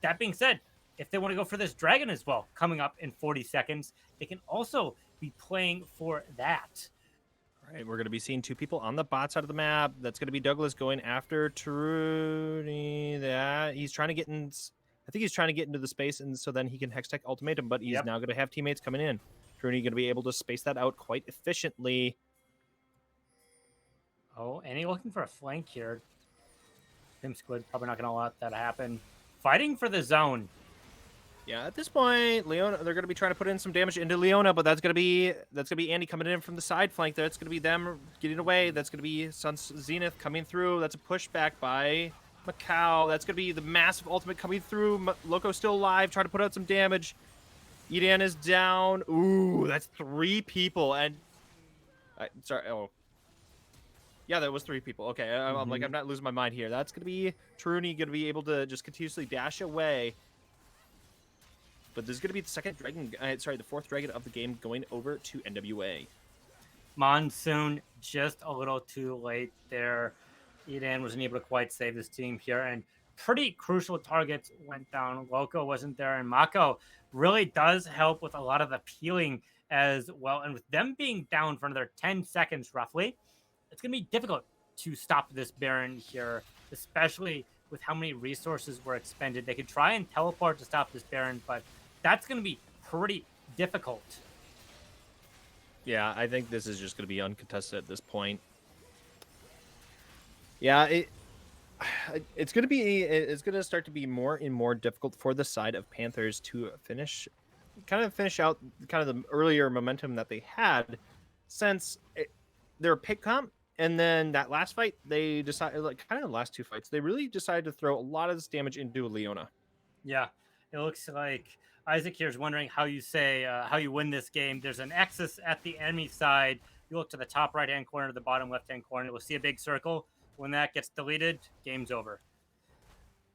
That being said, if they want to go for this dragon as well, coming up in 40 seconds, they can also be playing for that. All right, we're going to be seeing 2 people on the bot side of the map. That's going to be Douglas going after Trudy. That he's trying to get in. I think he's trying to get into the space, and so then he can Hextech ultimatum. But he's now going to have teammates coming in. Trudy going to be able to space that out quite efficiently. Oh, and he's looking for a flank here. Tim Squid probably not going to let that happen. Fighting for the zone. Yeah, at this point, Leona, they're going to be trying to put in some damage into Leona, but that's going to be Andy coming in from the side flank. That's going to be them getting away. That's going to be Sun's Zenith coming through. That's a pushback by Macau. That's going to be the massive ultimate coming through. Loco's still alive, trying to put out some damage. Edan is down. Ooh, that's 3 people. And sorry, oh. Yeah, that was 3 people. Okay, I'm like, I'm not losing my mind here. That's going to be Truny going to be able to just continuously dash away. But this is going to be the second dragon, the 4th dragon of the game going over to NWA. Monsoon just a little too late there. Edan wasn't able to quite save this team here, and pretty crucial targets went down. Loco wasn't there, and Mako really does help with a lot of the peeling as well. And with them being down for another 10 seconds roughly, it's going to be difficult to stop this Baron here, especially with how many resources were expended. They could try and teleport to stop this Baron, but that's going to be pretty difficult. Yeah, I think this is just going to be uncontested at this point. Yeah, it's going to start to be more and more difficult for the side of Panthers to finish out kind of the earlier momentum that they had, since their pick comp, and then that last fight they decided, like kind of the last 2 fights, they really decided to throw a lot of this damage into Leona. Yeah, it looks like Isaac here is wondering how you win this game. There's an Axis at the enemy side. You look to the top right-hand corner, the bottom left-hand corner. We'll see a big circle. When that gets deleted, game's over.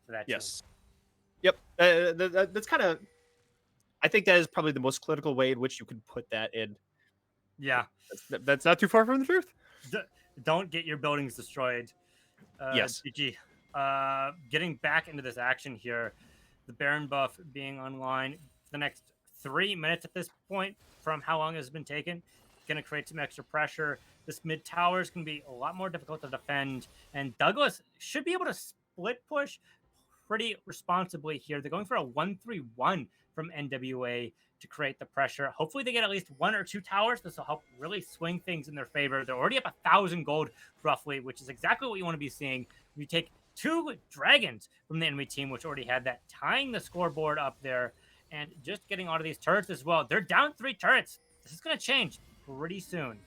For that yes. Team. Yep. That's kind of. I think that is probably the most clinical way in which you could put that in. Yeah. That's not too far from the truth. Don't get your buildings destroyed. Yes. GG. Getting back into this action here. The Baron buff being online for the next 3 minutes at this point from how long it has been taken. Going to create some extra pressure. This mid tower is going to be a lot more difficult to defend. And Douglas should be able to split push pretty responsibly here. They're going for a 1-3-1 from NWA to create the pressure. Hopefully they get at least 1 or 2 towers. This will help really swing things in their favor. They're already up 1,000 gold roughly, which is exactly what you want to be seeing. You take 2 dragons from the enemy team, which already had that, tying the scoreboard up there, and just getting out of these turrets as well. They're down 3 turrets. This is going to change pretty soon.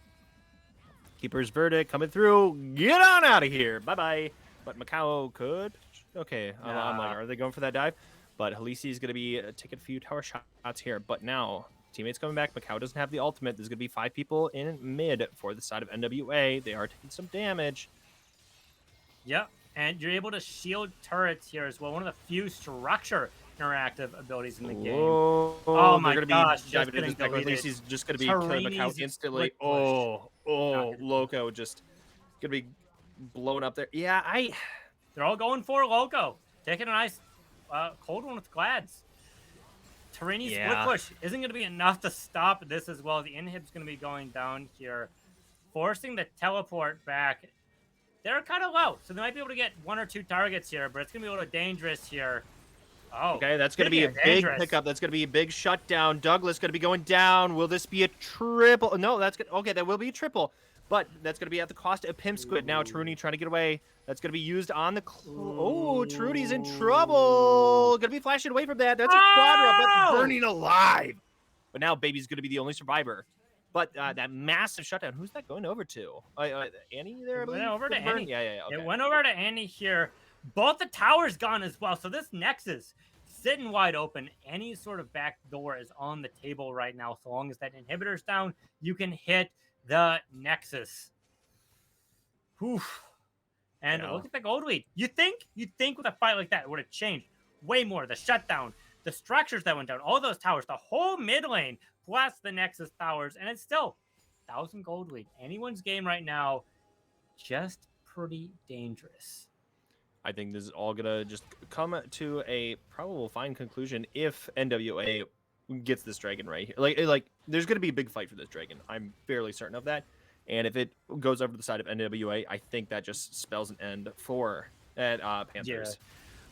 Keeper's verdict coming through. Get on out of here. Bye-bye. But Macau could. Okay. I'm like, are they going for that dive? But Halisi is going to be taking a few tower shots here. But now, teammates coming back. Macau doesn't have the ultimate. There's going to be 5 people in mid for the side of NWA. They are taking some damage. Yep. And you're able to shield turrets here as well. One of the few structure interactive abilities in the game. Oh my gosh. Halisi's just going to be killing Macau instantly. Loco just going to be blown up there. Yeah, They're all going for Loco. Taking a nice cold one with Glads. Torini's split push isn't going to be enough to stop this as well. The inhib's going to be going down here, forcing the teleport back. They're kind of low, so they might be able to get 1 or 2 targets here, but it's going to be a little dangerous here. Oh, Okay, that's going to be a big dangerous. pickup. That's going to be a big shutdown. Douglas going to be going down. Will this be a triple? No, that's good. Okay, that will be a triple, but that's going to be at the cost of Pimp Squid. Now Trudy trying to get away. That's going to be used on the. Oh, Trudy's in trouble. Going to be flashing away from that. That's a quadra, but burning alive. But now Baby's going to be the only survivor. But that massive shutdown. Who's that going over to? Annie there, I believe. Went over to Annie. Yeah. Okay. It went over to Annie here. Both the towers gone as well. So this Nexus sitting wide open. Any sort of back door is on the table right now. So long as that inhibitor's down, you can hit the Nexus. Oof. And look at the gold lead. You'd think with a fight like that, it would have changed way more. The shutdown, the structures that went down, all those towers, the whole mid lane, plus the Nexus towers, and it's still 1,000 gold lead. Anyone's game right now, just pretty dangerous. I think this is all gonna just come to a probable fine conclusion if NWA gets this dragon right here. Like there's gonna be a big fight for this dragon. I'm fairly certain of that. And if it goes over to the side of NWA, I think that just spells an end for Panthers. Yeah.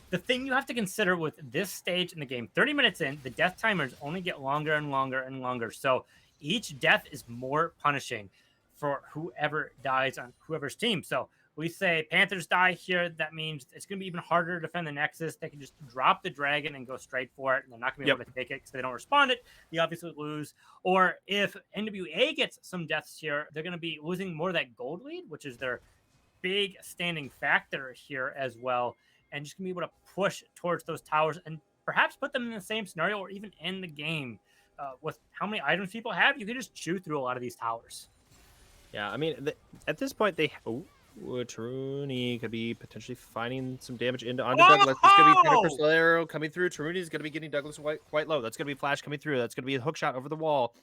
The thing you have to consider with this stage in the game, 30 minutes in, the death timers only get longer and longer and longer. So each death is more punishing for whoever dies on whoever's team. So we say Panthers die here. That means it's going to be even harder to defend the Nexus. They can just drop the dragon and go straight for it. And they're not going to be able to take it because they don't respond it. They obviously lose. Or if NWA gets some deaths here, they're going to be losing more of that gold lead, which is their big standing factor here as well. And just going to be able to push towards those towers and perhaps put them in the same scenario or even end the game. With how many items people have, you can just chew through a lot of these towers. Yeah, I mean, at this point, they... Taruni could be potentially finding some damage onto Douglas. It's going to be Crystal Arrow coming through. Taruni is going to be getting Douglas quite low. That's going to be Flash coming through. That's going to be a hook shot over the wall.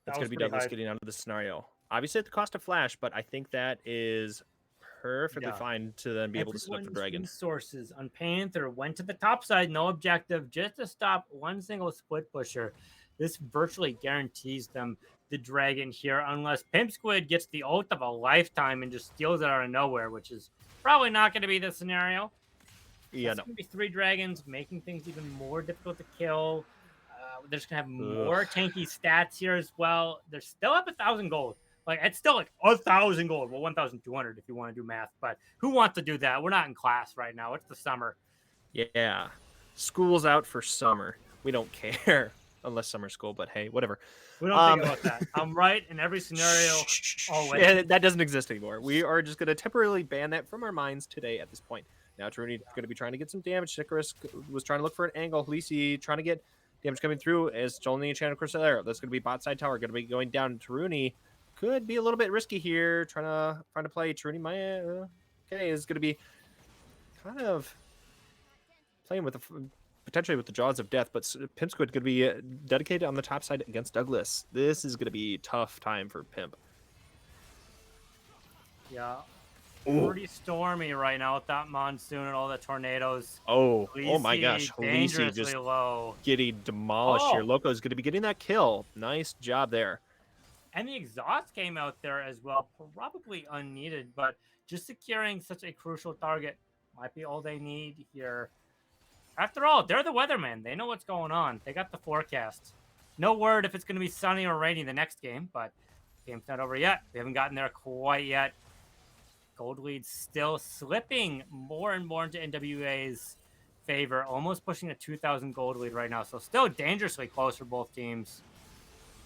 That's going to be Douglas getting out of the scenario. Obviously at the cost of Flash, but I think that is perfectly fine to then be able to stop the dragon. Resources on Panther went to the top side, no objective, just to stop one single split pusher. This virtually guarantees them the dragon here, unless Pimp Squid gets the ult of a lifetime and just steals it out of nowhere, which is probably not going to be the scenario. Yeah, It's going to be 3 dragons, making things even more difficult to kill. They're just going to have more tanky stats here as well. They're still up 1,000 gold. Like, it's still like 1,000 gold. Well, 1,200 if you want to do math. But who wants to do that? We're not in class right now. It's the summer. Yeah. School's out for summer. We don't care. Unless summer school, but hey, whatever. We don't think about that. I'm right in every scenario. Always. Yeah, that doesn't exist anymore. We are just going to temporarily ban that from our minds today at this point. Now, Taruni going to be trying to get some damage. Sycaris was trying to look for an angle. Lisi trying to get damage coming through as Jolene Enchanted Crystal Arrow. That's going to be bot side tower. Going to be going down. Taruni could be a little bit risky here. Trying to play. Taruni, okay, is going to be kind of playing with potentially with the jaws of death, but Pimp Squid could be dedicated on the top side against Douglas. This is going to be a tough time for Pimp. Yeah. Pretty stormy right now with that monsoon and all the tornadoes. Oh my gosh. Dangerously just low. Getting demolished here. Loco is going to be getting that kill. Nice job there. And the exhaust came out there as well. Probably unneeded, but just securing such a crucial target might be all they need here. After all, they're the weatherman. They know what's going on. They got the forecast. No word if it's going to be sunny or rainy the next game, but the game's not over yet. We haven't gotten there quite yet. Gold lead still slipping more and more into NWA's favor, almost pushing a 2,000 gold lead right now. So still dangerously close for both teams.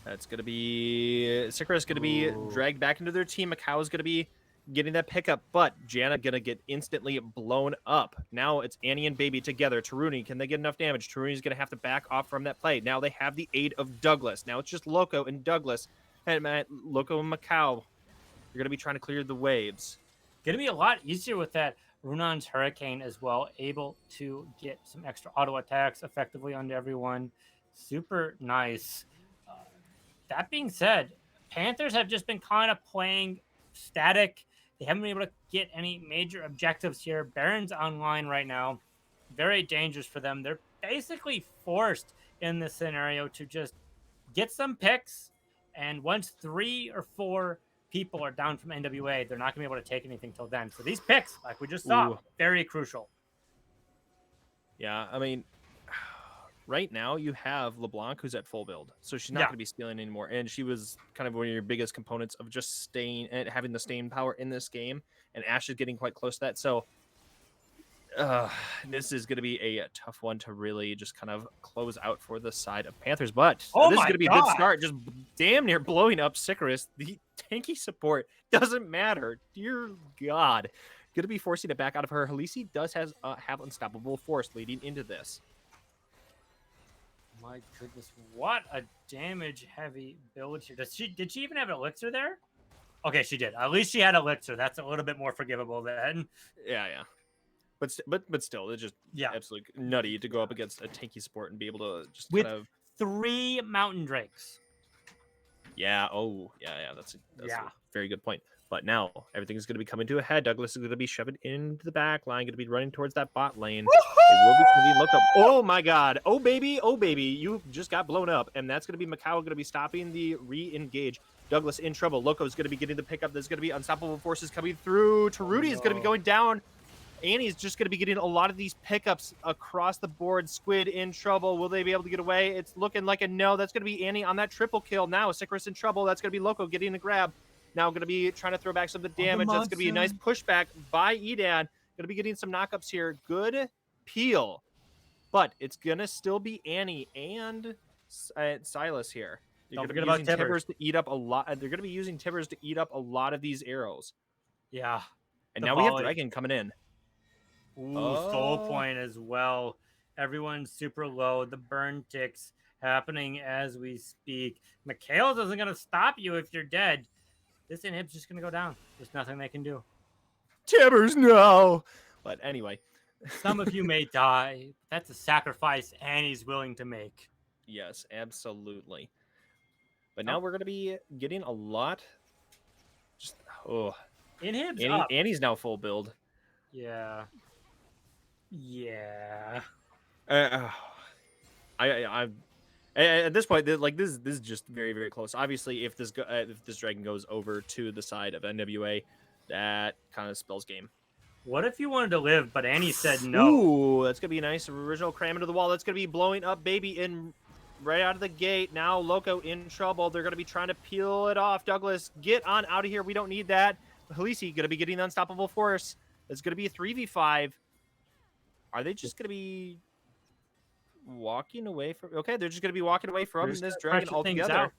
That's going to be... Sycaris is going to be dragged back into their team. Macau is going to be getting that pickup, but Janna gonna get instantly blown up. Now it's Annie and Baby together. Taruni, can they get enough damage? Taruni's gonna have to back off from that play. Now they have the aid of Douglas. Now it's just Loco and Douglas. And Loco and Macau, you're gonna be trying to clear the waves. Gonna be a lot easier with that Runan's Hurricane as well, able to get some extra auto attacks effectively onto everyone. Super nice. That being said, Panthers have just been kind of playing static. They haven't been able to get any major objectives here. Baron's online right now. Very dangerous for them. They're basically forced in this scenario to just get some picks. And once 3 or 4 people are down from NWA, they're not going to be able to take anything till then. So these picks, like we just saw, very crucial. Yeah, I mean, right now you have LeBlanc who's at full build, so she's not Yeah. going to be stealing anymore. And she was kind of one of your biggest components of just staying and having the staying power in this game. And Ash is getting quite close to that. So this is going to be a tough one to really just kind of close out for the side of Panthers. But Oh this is my going to be a good God. start. Just damn near blowing up Sycaris. The tanky support doesn't matter. Dear God. Going to be forcing it back out of her. Halisi does have unstoppable force leading into this. My goodness, what a damage heavy build here. Did she even have an elixir there? Okay, she did. At least she had elixir. That's a little bit more forgivable then. Yeah. But still, it's just absolutely nutty to go up against a tanky support and be able to just with kind of 3 mountain drakes. Yeah. Oh, yeah. That's a very good point. But now everything is going to be coming to a head. Douglas is going to be shoving into the back line, going to be running towards that bot lane. It will be moving. Look up. Oh my God. Oh baby. You just got blown up, and that's going to be Macau going to be stopping the re-engage. Douglas in trouble. Loco is going to be getting the pickup. There's going to be unstoppable forces coming through. Taruti is going to be going down. Annie's just going to be getting a lot of these pickups across the board. Squid in trouble. Will they be able to get away? It's looking like a no. That's going to be Annie on that triple kill now. Sycaris in trouble. That's going to be Loco getting the grab. Now going to be trying to throw back some of the damage. That's going to be a nice pushback by Edan. Going to be getting some knockups here. Good peel. But it's going to still be Annie and Silas here. They're going to be using Tibbers to eat up a lot. They're going to be using Tibbers to eat up a lot of these arrows. Yeah. And now we have Dragon coming in. Ooh, soul point as well. Everyone's super low. The burn ticks happening as we speak. Mikhail isn't going to stop you if you're dead. This inhib's just going to go down. There's nothing they can do. Tibbers, no. But anyway. Some of you may die. But that's a sacrifice Annie's willing to make. Yes, absolutely. But now we're going to be getting a lot. Just, inhib's up. Annie's now full build. Yeah. I at this point, like this is just very, very close. Obviously, if this dragon goes over to the side of NWA, that kind of spells game. What if you wanted to live, but Annie said no? Ooh, that's gonna be a nice original cram into the wall. That's gonna be blowing up baby in right out of the gate. Now Loco in trouble. They're gonna be trying to peel it off. Douglas, get on out of here. We don't need that. Halisi gonna be getting the unstoppable force. It's gonna be a 3v5. Are they just going to be walking away from... Okay, they're just going to be walking away from this dragon altogether.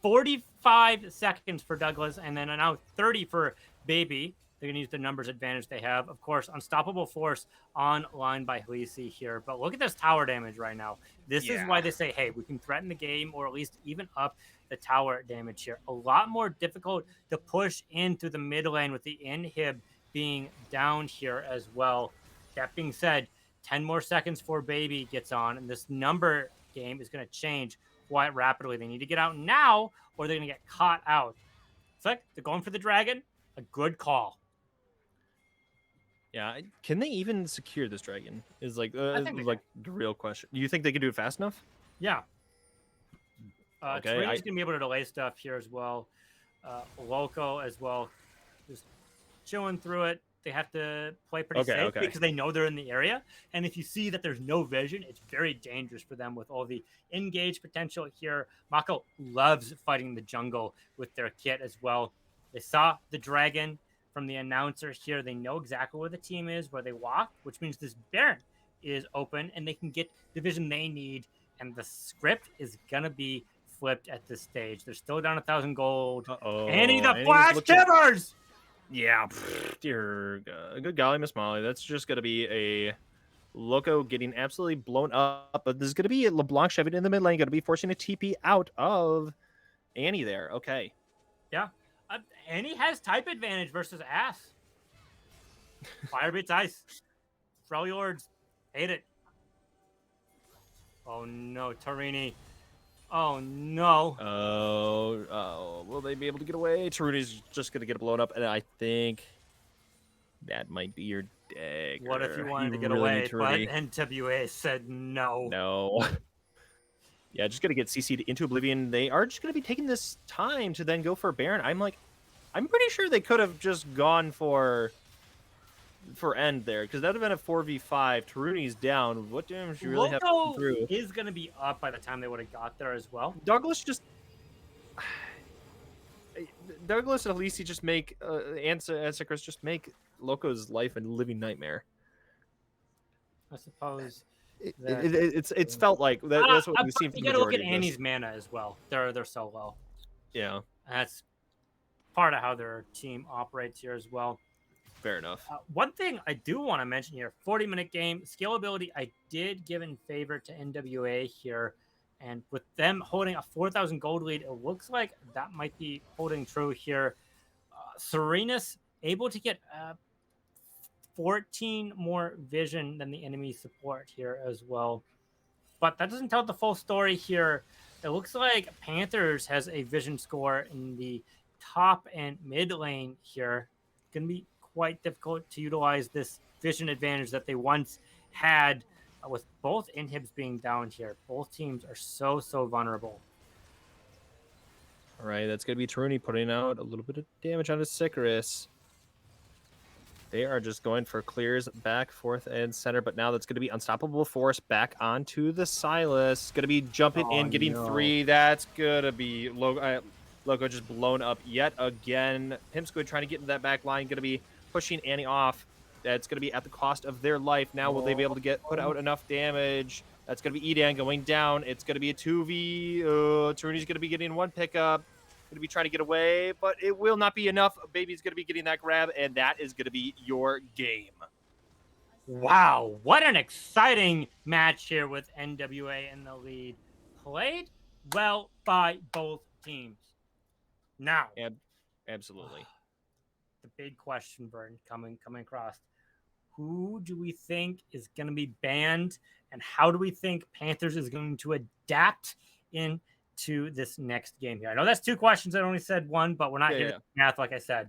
45 seconds for Douglas, and then now 30 for Baby. They're going to use the numbers advantage they have. Of course, unstoppable force online by Halisi here. But look at this tower damage right now. This is why they say, hey, we can threaten the game or at least even up the tower damage here. A lot more difficult to push into the mid lane with the inhib being down here as well. That being said, 10 more seconds before Baby gets on, and this number game is going to change quite rapidly. They need to get out now, or they're going to get caught out. It's like they're going for the dragon. A good call. Yeah, can they even secure this dragon? Is like the real question. Do you think they can do it fast enough? Yeah. Okay, Trina's going to be able to delay stuff here as well. Loco as well, just chilling through it. They have to play pretty safe because they know they're in the area. And if you see that there's no vision, it's very dangerous for them with all the engage potential here. Mako loves fighting the jungle with their kit as well. They saw the dragon from the announcer here. They know exactly where the team is, where they walk, which means this Baron is open and they can get the vision they need. And the script is going to be flipped at this stage. They're still down 1,000 gold. Annie the Flash Tibbers! Yeah, dear good golly, Miss Molly. That's just going to be a Loco getting absolutely blown up. But there's going to be LeBlanc shoving in the mid lane, going to be forcing a TP out of Annie there. Okay. Yeah. Annie has type advantage versus Ass. Fire beats ice. Freljords. Hate it. Oh, no. Tarini. Oh, no. Oh, will they be able to get away? Taruni's just going to get blown up, and I think that might be your dagger. What if you wanted to get away, but NWA said no? No. Yeah, just going to get CC'd into oblivion. They are just going to be taking this time to then go for Baron. I'm pretty sure they could have just gone for for end there, because that would have been a 4v5. Taruni's down. What damage do you really have to come Loco through? is going to be up by the time they would have got there as well. Douglas just Douglas and Alisi just make Chris just make Loco's life a living nightmare. I suppose. It's felt like that's what we've seen for You the got to look majority at of this. Annie's mana as well. They're so low. Yeah, That's part of how their team operates here as well. fair enough. One thing I do want to mention here, 40-minute game, scalability, I did give in favor to NWA here. And with them holding a 4,000 gold lead, it looks like that might be holding true here. Serenus able to get 14 more vision than the enemy support here as well. But that doesn't tell the full story here. It looks like Panthers has a vision score in the top and mid lane here. Going to be quite difficult to utilize this vision advantage that they once had with both inhibs being down here. Both teams are so vulnerable. All right, that's going to be Taruni putting out a little bit of damage on his Sicarus. They are just going for clears back, forth, and center, but now that's going to be Unstoppable Force back onto the Silas. Going to be jumping in, getting 3. That's going to be Loco just blown up yet again. Pimp Squid trying to get into that back line, going to be pushing Annie off. That's going to be at the cost of their life. Now will they be able to put out enough damage? That's going to be Edan going down. It's going to be a 2v. Taruni's going to be getting 1 pickup. Going to be trying to get away, but it will not be enough. Baby's going to be getting that grab, and that is going to be your game. Wow, what an exciting match here with NWA in the lead. Played well by both teams. Now, absolutely. The big question, Vern, coming across. Who do we think is going to be banned, and how do we think Panthers is going to adapt into this next game here? I know that's 2 questions. I only said 1, but we're not here to math, like I said.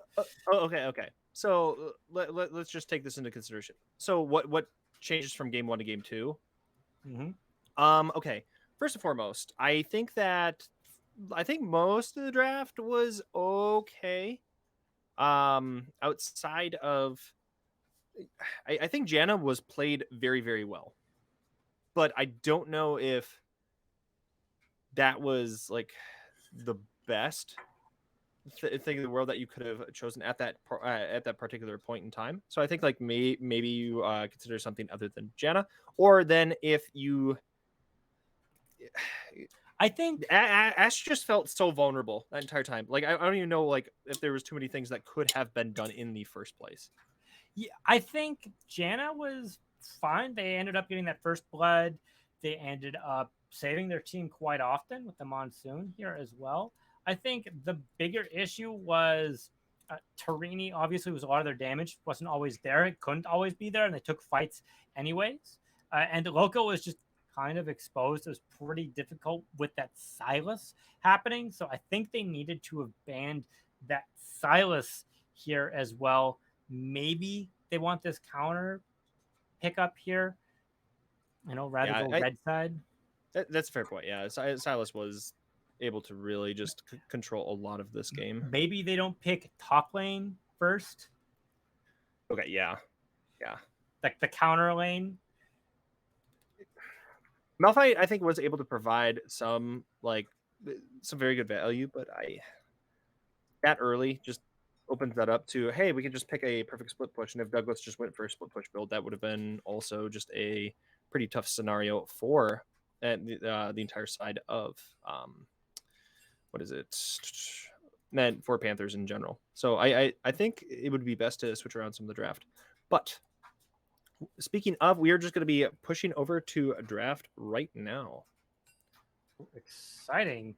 Okay. So let's just take this into consideration. So what changes from game 1 to game 2? Mm-hmm. Okay. First and foremost, I think most of the draft was okay. Outside of, I think Janna was played very, very well, but I don't know if that was like the best thing in the world that you could have chosen at that particular point in time. So I think like maybe you consider something other than Janna, or then if you. I think Ash just felt so vulnerable that entire time. Like I don't even know like if there was too many things that could have been done in the first place. Yeah, I think Janna was fine. They ended up getting that first blood. They ended up saving their team quite often with the monsoon here as well. I think the bigger issue was Tarini obviously was a lot of their damage wasn't always there. It couldn't always be there, and they took fights anyways. And Loco was just kind of exposed. It was pretty difficult with that Silas happening. So I think they needed to have banned that Silas here as well. Maybe they want this counter pickup here, rather go red side. That's a fair point. Yeah, Silas was able to really just control a lot of this game. Maybe they don't pick top lane first. Okay, yeah. Like the counter lane. Malphite, I think, was able to provide some very good value, but that early just opens that up to, hey, we can just pick a perfect split push, and if Douglas just went for a split push build, that would have been also just a pretty tough scenario for the entire side of for Panthers in general. So I think it would be best to switch around some of the draft. But speaking of, we are just going to be pushing over to a draft right now. Exciting.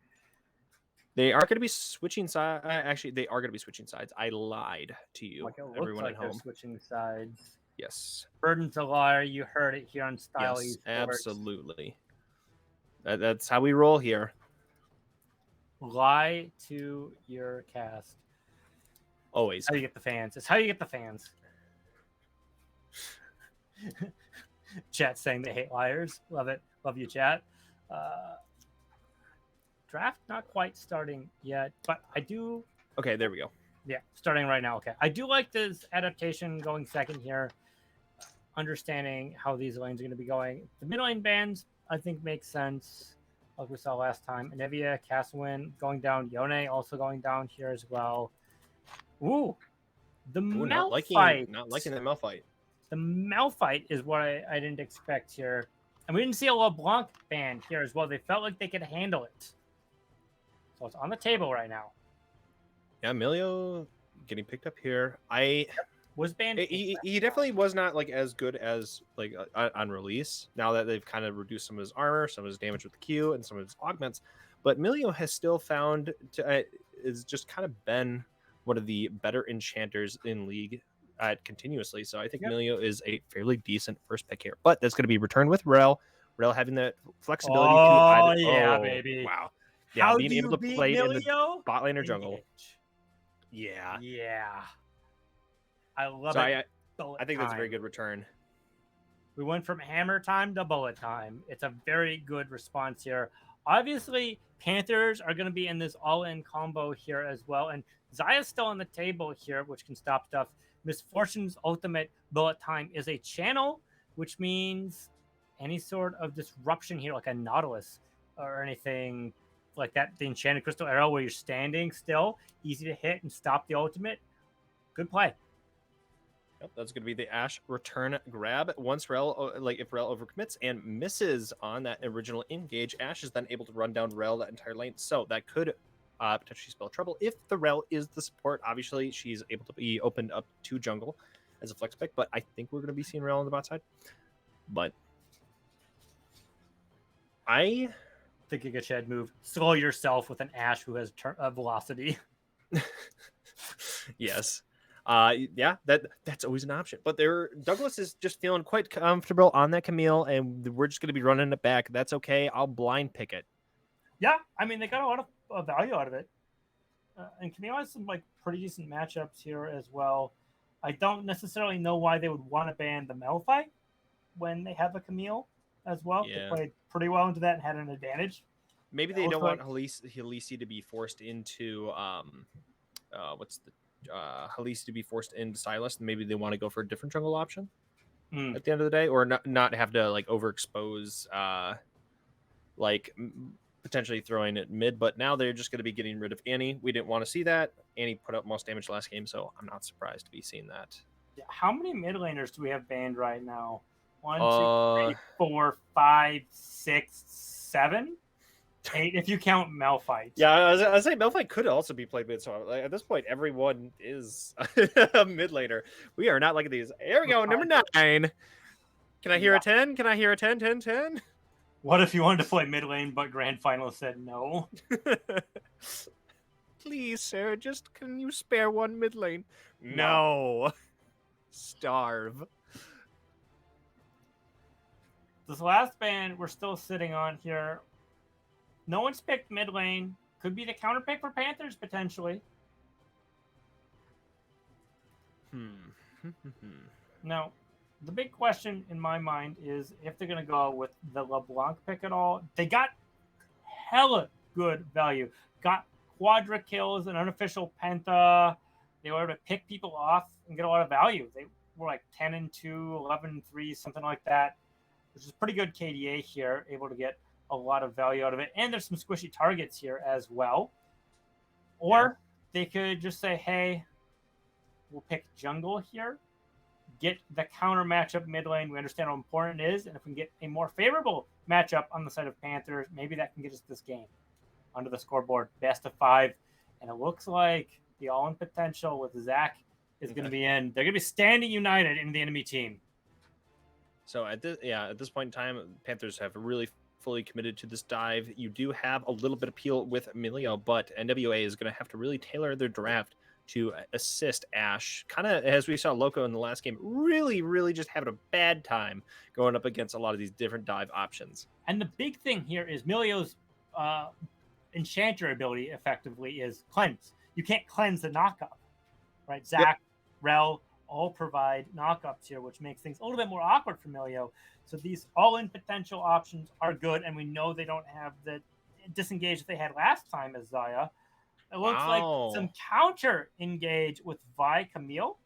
They are going to be switching sides. Actually, they are going to be switching sides. I lied to you, everyone at home. Switching sides. Yes. Burden's a liar. You heard it here on Style Yes, Esports. absolutely. That's how we roll here. Lie to your cast. Always. How you get the fans. It's how you get the fans. Chat saying they hate liars. Love it. Love you, chat. Draft not quite starting yet, but I do. Okay, there we go. Yeah, starting right now. Okay. I do like this adaptation going second here, understanding how these lanes are going to be going. The mid lane bans, I think, makes sense, like we saw last time. Anivia, Castlewin going down, Yone also going down here as well. Ooh, the Ooh, not liking Malphite. that Malphite. The Malphite is what I didn't expect here. And we didn't see a LeBlanc ban here as well. They felt like they could handle it. So it's on the table right now. Yeah, Emilio getting picked up here. Was banned. He definitely was not like as good as like on release. Now that they've kind of reduced some of his armor, some of his damage with the Q, and some of his augments, but Emilio has still found to is just kind of been one of the better enchanters in league continuously. So I think Emilio is a fairly decent first pick here, but that's going to be returned with Rel. Rel having that flexibility to either. Yeah, Oh baby. wow, yeah, How being do able you to beat play in the Milio? bot lane or jungle. Engage. Yeah. Yeah. I love So it. I think that's a very good return. We went from hammer time to bullet time. It's a very good response here. Obviously, Panthers are going to be in this all-in combo here as well. And Zaya's still on the table here, which can stop stuff. Misfortune's ultimate bullet time is a channel, which means any sort of disruption here, like a Nautilus or anything like that, the Enchanted Crystal Arrow where you're standing still, easy to hit and stop the ultimate. Good play. Yep, that's going to be the Ashe return grab. Once Rel, if Rel overcommits and misses on that original engage, Ashe is then able to run down Rel that entire lane. So that could potentially spell trouble. If the Rel is the support, obviously she's able to be opened up to jungle as a flex pick, but I think we're going to be seeing Rel on the bot side. But I think Giga Shed move. Slow yourself with an Ashe who has velocity. Yes. Yeah, that's always an option. But Douglas is just feeling quite comfortable on that Camille, and we're just going to be running it back. That's okay. I'll blind pick it. Yeah, I mean they got a lot of value out of it, and Camille has some like pretty decent matchups here as well. I don't necessarily know why they would want to ban the Malphite when they have a Camille as well. Yeah. They played pretty well into that and had an advantage. Maybe they don't want Halisi to be forced into Halisi to be forced into Silas, and maybe they want to go for a different jungle option at the end of the day, or not have to like overexpose potentially throwing it mid. But now they're just going to be getting rid of Annie. We didn't want to see that. Annie put up most damage last game, so I'm not surprised to be seeing that. Yeah, how many mid laners do we have banned right now? 1, 2, 3, 4, 5, 6, 7, 8 if you count Malphite. Yeah, I was saying Malphite could also be played mid. So like, at this point, everyone is a mid laner. We are not like these. Here we go, number 9. Can I hear a 10? Can I hear a 10, 10, 10? What if you wanted to play mid lane, but Grand Final said no? Please, sir, just can you spare one mid lane? No. Starve. This last ban we're still sitting on here. No one's picked mid lane. Could be the counter pick for Panthers potentially. Now, the big question in my mind is if they're going to go with the LeBlanc pick at all. They got hella good value. Got quadra kills, an unofficial penta. They were able to pick people off and get a lot of value. They were like 10-2, 11-3, something like that, which is pretty good KDA here, able to get a lot of value out of it. And there's some squishy targets here as well. Or they could just say, hey, we'll pick jungle here, get the counter matchup mid lane. We understand how important it is. And if we can get a more favorable matchup on the side of Panthers, maybe that can get us this game under the scoreboard. Best of 5. And it looks like the all-in potential with Zach is going to be in. They're going to be standing united in the enemy team. So at this point in time, Panthers have really fully committed to this dive. You do have a little bit of appeal with Emilio, but NWA is going to have to really tailor their draft to assist Ashe. Kind of as we saw Loco in the last game, really just having a bad time going up against a lot of these different dive options. And the big thing here is Emilio's enchanter ability effectively is cleanse. You can't cleanse the knockup, right? Zach, Rel, all provide knockups here, which makes things a little bit more awkward for Emilio. So these all-in potential options are good, and we know they don't have the disengage that they had last time as Zaya. It looks like some Wow. counter engage with Vi Camille.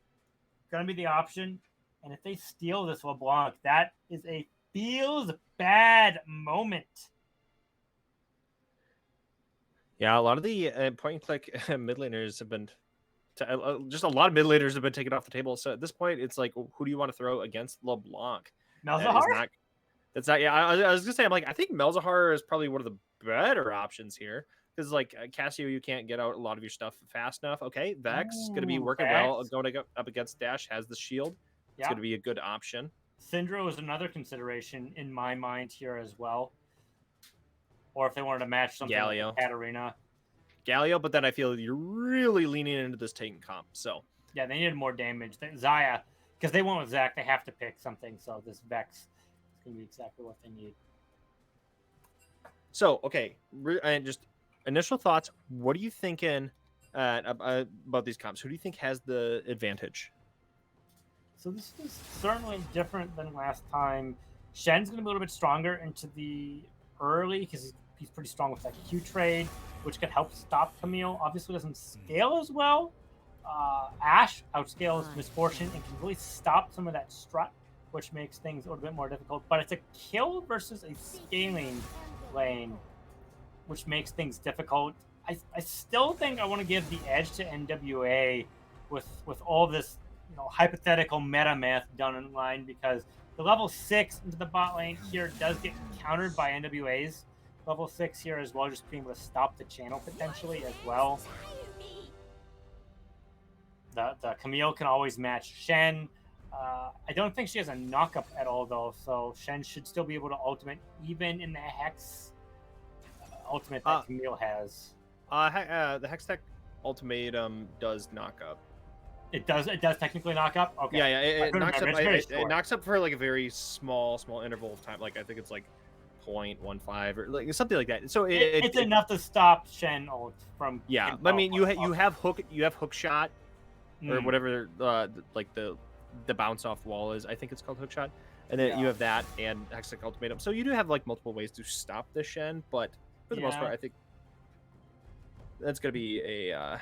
Going to be the option. And if they steal this LeBlanc, that is a feels bad moment. Yeah, a lot of the point and click mid laners have been just a lot of mid laners have been taken off the table. So at this point, it's like, who do you want to throw against LeBlanc? That is Malzahar? not. That's not. Yeah, I was gonna say. I'm like, I think Melzahar is probably one of the better options here because like Cassio, you can't get out a lot of your stuff fast enough. Okay, Vex gonna be Ooh, working well Vex. going up against Dash. Has the shield. It's Yeah. gonna be a good option. Syndra is another consideration in my mind here as well. Or if they wanted to match something like Galio, a Katarina. Galio, but then I feel you're really leaning into this Titan comp. So Yeah, they needed more damage. Zaya, because they went with Zac, they have to pick something. So this Vex is going to be exactly what they need. So okay, and just initial thoughts. What are you thinking about these comps? Who do you think has the advantage? So this is certainly different than last time. Shen's going to be a little bit stronger into the early because he's pretty strong with that Q trade, which could help stop Camille. Obviously, doesn't scale as well. Ash outscales Misfortune and can really stop some of that strut, which makes things a little bit more difficult. But it's a kill versus a scaling lane, which makes things difficult. I still think I want to give the edge to NWA with all this hypothetical meta math done in line because the level 6 into the bot lane here does get countered by NWA's level 6 here as well, just being able to stop the channel potentially as well. The Camille can always match Shen. I don't think she has a knockup at all though, so Shen should still be able to ultimate even in the Hex ultimate that Camille has. The Hextech ultimatum does knock up. It does technically knock up. Okay. Yeah. It knocks up. It knocks up for like a very small interval of time. Like I think it's like 0.15 or like something like that. So it's enough to stop Shen ult from. Yeah, I mean you have hook shot or whatever like the bounce off wall is. I think it's called hook shot, and then you have that and Hextech ultimatum. So you do have like multiple ways to stop the Shen, but for the most part, I think that's gonna be a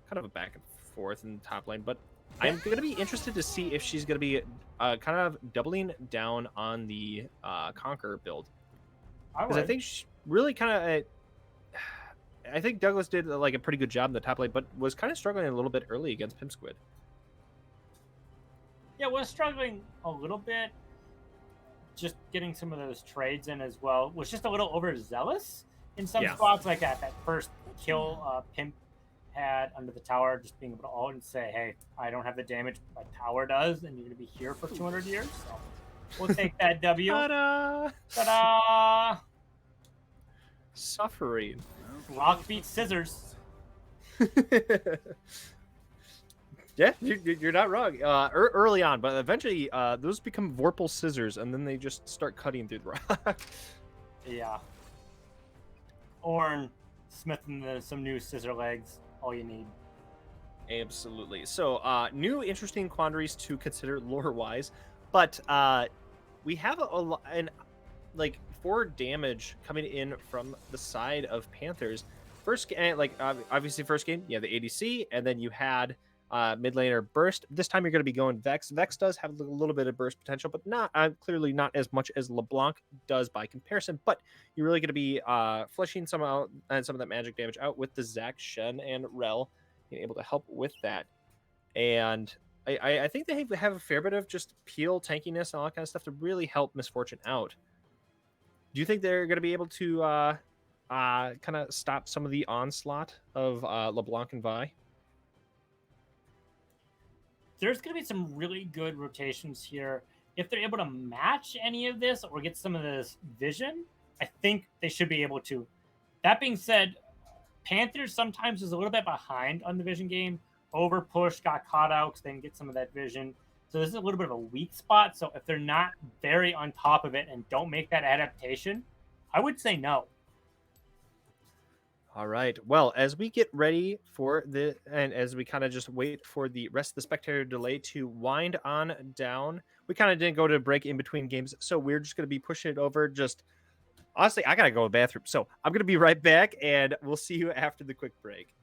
kind of a back and forth in the top lane. But I'm gonna be interested to see if she's gonna be kind of doubling down on the Conquer build, because I think she really kind of. I think Douglas did like a pretty good job in the top lane, but was kind of struggling a little bit early against Pimp Squid. Yeah, was struggling a little bit. Just getting some of those trades in as well. Was just a little overzealous in some spots like that. That first kill Pimp had under the tower, just being able to ult and say, hey, I don't have the damage my tower does, and you're going to be here for 200 years. So we'll take that W. Ta-da! Ta-da! Suffering. Rock beats scissors. Yeah, you're not wrong. Early on, but eventually those become Vorpal scissors, and then they just start cutting through the rock. Yeah. Ornn smithing some new scissor legs. All you need. Absolutely. So new interesting quandaries to consider lore-wise, but we have and like 4 damage coming in from the side of Panthers. First, like obviously first game, you have the ADC, and then you had mid laner burst. This time you're going to be going Vex. Vex does have a little bit of burst potential, but not clearly not as much as LeBlanc does by comparison. But you're really going to be fleshing some out and some of that magic damage out with the Zac, Shen, and Rel being able to help with that. And I think they have a fair bit of just peel, tankiness, and all that kind of stuff to really help Misfortune out. Do you think they're going to be able to kind of stop some of the onslaught of LeBlanc and Vi? There's going to be some really good rotations here. If they're able to match any of this or get some of this vision, I think they should be able to. That being said, Panthers sometimes is a little bit behind on the vision game. Over push, got caught out because they didn't get some of that vision. So this is a little bit of a weak spot. So if they're not very on top of it and don't make that adaptation, I would say no. All right. Well, as we get ready for and as we kind of just wait for the rest of the spectator delay to wind on down, we kind of didn't go to a break in between games. So we're just going to be pushing it over. Just honestly, I got to go to the bathroom. So I'm going to be right back, and we'll see you after the quick break.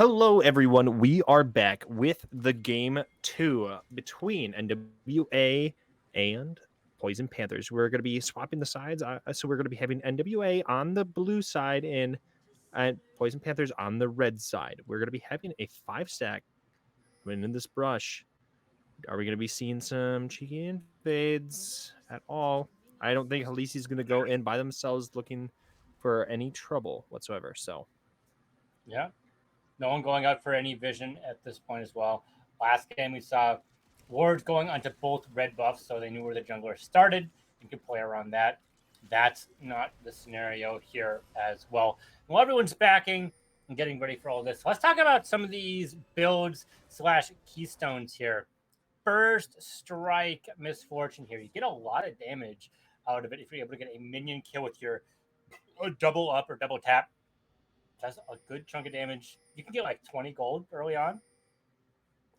Hello, everyone. We are back with the game 2 between NWA and Poison Panthers. We're going to be swapping the sides. So we're going to be having NWA on the blue side and Poison Panthers on the red side. We're going to be having a 5-stack win in this brush. Are we going to be seeing some cheeky invades at all? I don't think Halisi's going to go in by themselves looking for any trouble whatsoever. So, Yeah. No one going out for any vision at this point as well. Last game we saw wards going onto both red buffs, so they knew where the jungler started and could play around that. That's not the scenario here as well. Well, everyone's backing and getting ready for all this. Let's talk about some of these builds / keystones here. First strike misfortune here. You get a lot of damage out of it if you're able to get a minion kill with your double up or double tap. That's a good chunk of damage. You can get like 20 gold early on.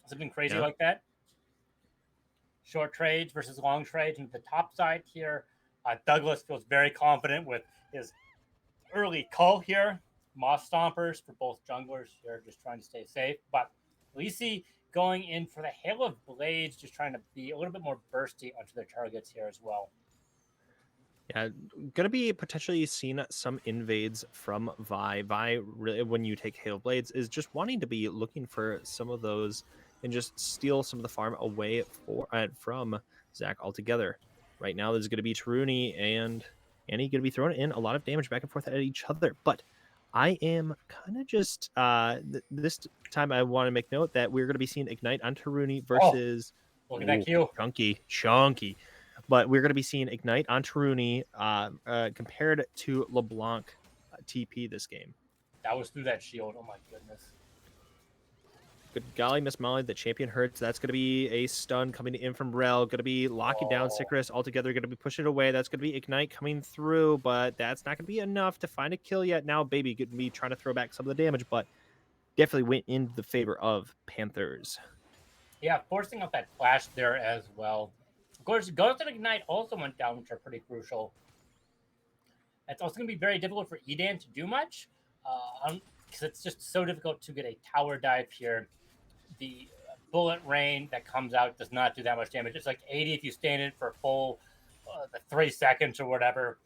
Something crazy yeah. like that. Short trades versus long trades. And the top side here, Douglas feels very confident with his early cull here. Moss Stompers for both junglers here, just trying to stay safe. But Lisi going in for the Hail of Blades, just trying to be a little bit more bursty onto their targets here as well. Yeah, gonna be potentially seeing some invades from Vi. Vi, really, when you take Hail Blades, is just wanting to be looking for some of those and just steal some of the farm away from Zach altogether. Right now, there's gonna be Taruni and Annie gonna be throwing in a lot of damage back and forth at each other. But I am kind of just this time I want to make note that we're gonna be seeing Ignite on Taruni versus Look at that Q. chunky. But we're going to be seeing Ignite on Taruni compared to LeBlanc TP this game. That was through that shield. Oh my goodness. Good golly, Miss Molly, the champion hurts. That's going to be a stun coming in from Rel. Going to be locking down Sycris altogether. Going to be pushing it away. That's going to be Ignite coming through, but that's not going to be enough to find a kill yet. Now, Baby going to be trying to throw back some of the damage, but definitely went in the favor of Panthers. Yeah, forcing up that flash there as well. Of course, Ghost and Ignite also went down, which are pretty crucial. It's also going to be very difficult for Edan to do much because it's just so difficult to get a tower dive here. The bullet rain that comes out does not do that much damage. It's like 80 if you stand in for full the 3 seconds or whatever,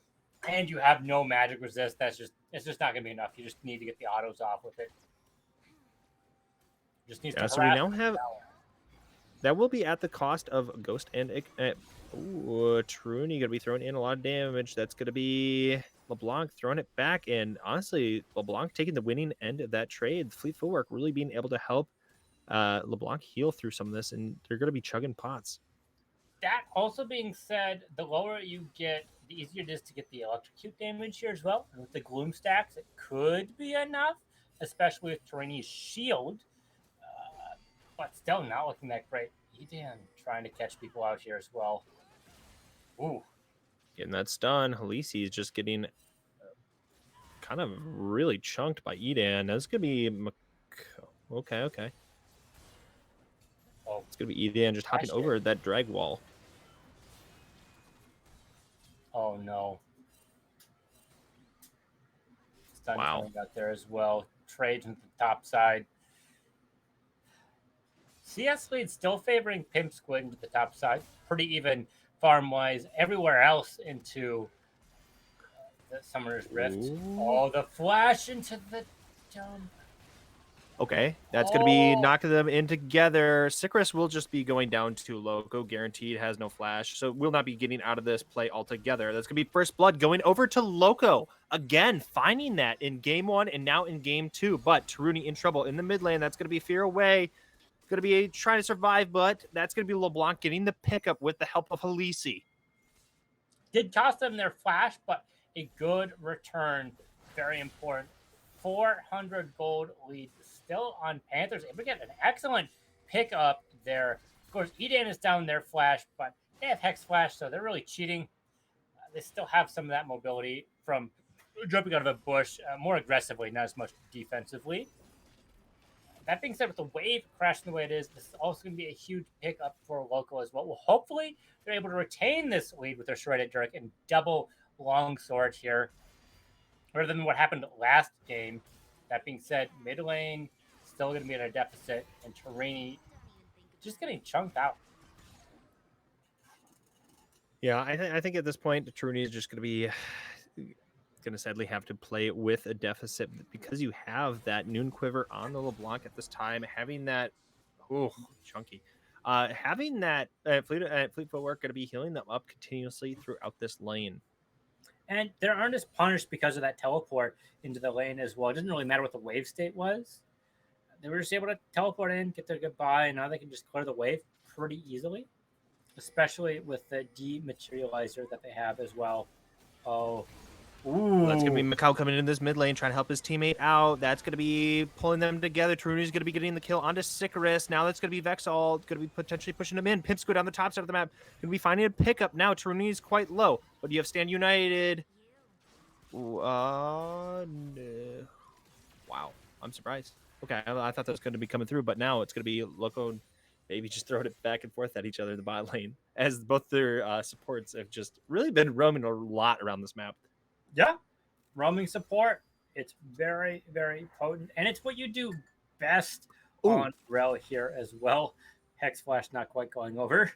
and you have no magic resist. It's just not going to be enough. You just need to get the autos off with it. Just needs to so we now have that will be at the cost of Ghost and Taruni going to be throwing in a lot of damage. That's going to be LeBlanc throwing it back. And honestly, LeBlanc taking the winning end of that trade. Fleet Footwork really being able to help LeBlanc heal through some of this. And they're going to be chugging pots. That also being said, the lower you get, the easier it is to get the electrocute damage here as well. And with the Gloom stacks, it could be enough, especially with Tarini's shield. But still not looking that great. Edan trying to catch people out here as well. Ooh. Getting that done. Halisi is just getting kind of really chunked by Edan. That's going to be... Okay. Oh. It's going to be Edan just hopping over that drag wall. Oh, no. Stun wow. Out there as well. Trades into the top side. CS lead still favoring Pimp Squid into the top side. Pretty even farm-wise. Everywhere else into the Summoner's Rift. Ooh. Oh, the flash into the jump. Okay, that's going to be knocking them in together. Sycris will just be going down to Loco, guaranteed, has no flash, so will not be getting out of this play altogether. That's going to be First Blood going over to Loco. Again, finding that in Game 1 and now in Game 2, but Taruni in trouble in the mid lane. That's going to be Fear away. Going to be trying to survive, but that's going to be LeBlanc getting the pickup with the help of Halisi. Did cost them their flash, but a good return. Very important. 400 gold lead still on Panthers. Able to get an excellent pickup there. Of course, Edan is down their flash, but they have Hex Flash, so they're really cheating. They still have some of that mobility from jumping out of a bush more aggressively, not as much defensively. That being said, with the wave crashing the way it is, this is also going to be a huge pickup for Loco as well. Well, hopefully they're able to retain this lead with their Shredded Dirk and double longsword here, rather than what happened last game. That being said, mid lane still going to be at a deficit, and Torini just getting chunked out. Yeah, I think at this point, Trudy is just going to be going to sadly have to play with a deficit because you have that Noon Quiver on the LeBlanc at this time, having that, chunky, having that fleet footwork going to be healing them up continuously throughout this lane. And they aren't as punished because of that teleport into the lane as well. It doesn't really matter what the wave state was. They were just able to teleport in, get their goodbye, and now they can just clear the wave pretty easily, especially with the dematerializer that they have as well. Oh, ooh. That's going to be Macau coming in this mid lane, trying to help his teammate out. That's going to be pulling them together. Truni's going to be getting the kill onto Sicarus. Now that's going to be Vexal. It's going to be potentially pushing him in. Pimp Squid on the top side of the map. Going to be finding a pickup now. Truni's quite low, but you have Stand United. No. Wow, I'm surprised. Okay, I thought that was going to be coming through, but now it's going to be Loco and Baby just throwing it back and forth at each other in the bot lane, as both their supports have just really been roaming a lot around this map. Yeah, roaming support. It's very, very potent, and it's what you do best on Rel here as well. Hex Flash not quite going over.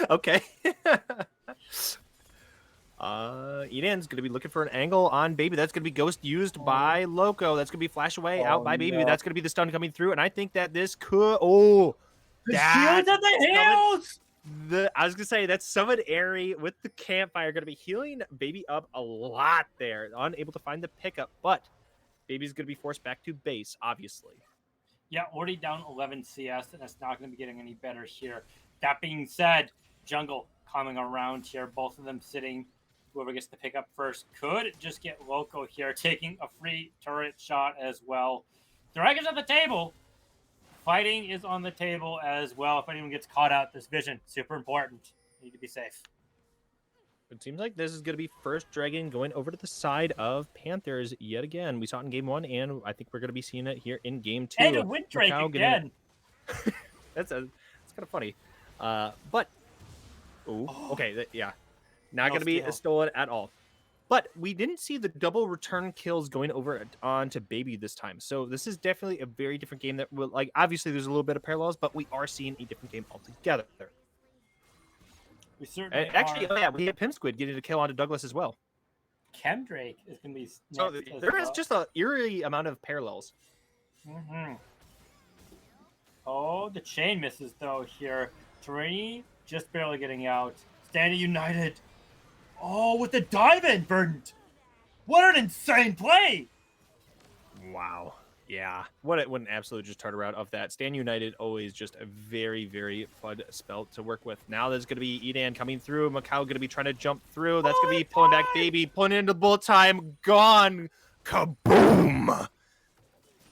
Okay. Edan's going to be looking for an angle on Baby. That's going to be Ghost used by Loco. That's going to be Flash away out by Baby. No. That's going to be the stun coming through, and I think that this could... The shields at the hills! I was going to say, that Summon Airy with the campfire going to be healing Baby up a lot there. Unable to find the pickup, but Baby's going to be forced back to base, obviously. Yeah, already down 11 CS, and that's not going to be getting any better here. That being said, jungle coming around here, both of them sitting. Whoever gets the pickup first could just get Loco here, taking a free turret shot as well. Dragon's at the table. Fighting is on the table as well. If anyone gets caught out, this vision, super important. Need to be safe. It seems like this is going to be first Dragon going over to the side of Panthers yet again. We saw it in game 1, and I think we're going to be seeing it here in game 2. And a Wind Drake again. That's kind of funny. Okay, yeah. Not going to be stolen at all. But we didn't see the double return kills going over onto Baby this time. So this is definitely a very different game that will, like, obviously there's a little bit of parallels, but we are seeing a different game altogether. We certainly actually, we have Pimp Squid getting a kill onto Douglas as well. Chemdrake is going to be... So there is just an eerie amount of parallels. Mm-hmm. Oh, the chain misses, though, here. Torini just barely getting out. Standing United. Oh, with the diamond, Verdant. What an insane play. Wow. Yeah. What an absolute just turnaround of that. Stand United, always just a very, very fun spell to work with. Now there's going to be Edan coming through. Macau going to be trying to jump through. That's going to be pulling back Baby. Pulling into bullet time. Gone. Kaboom.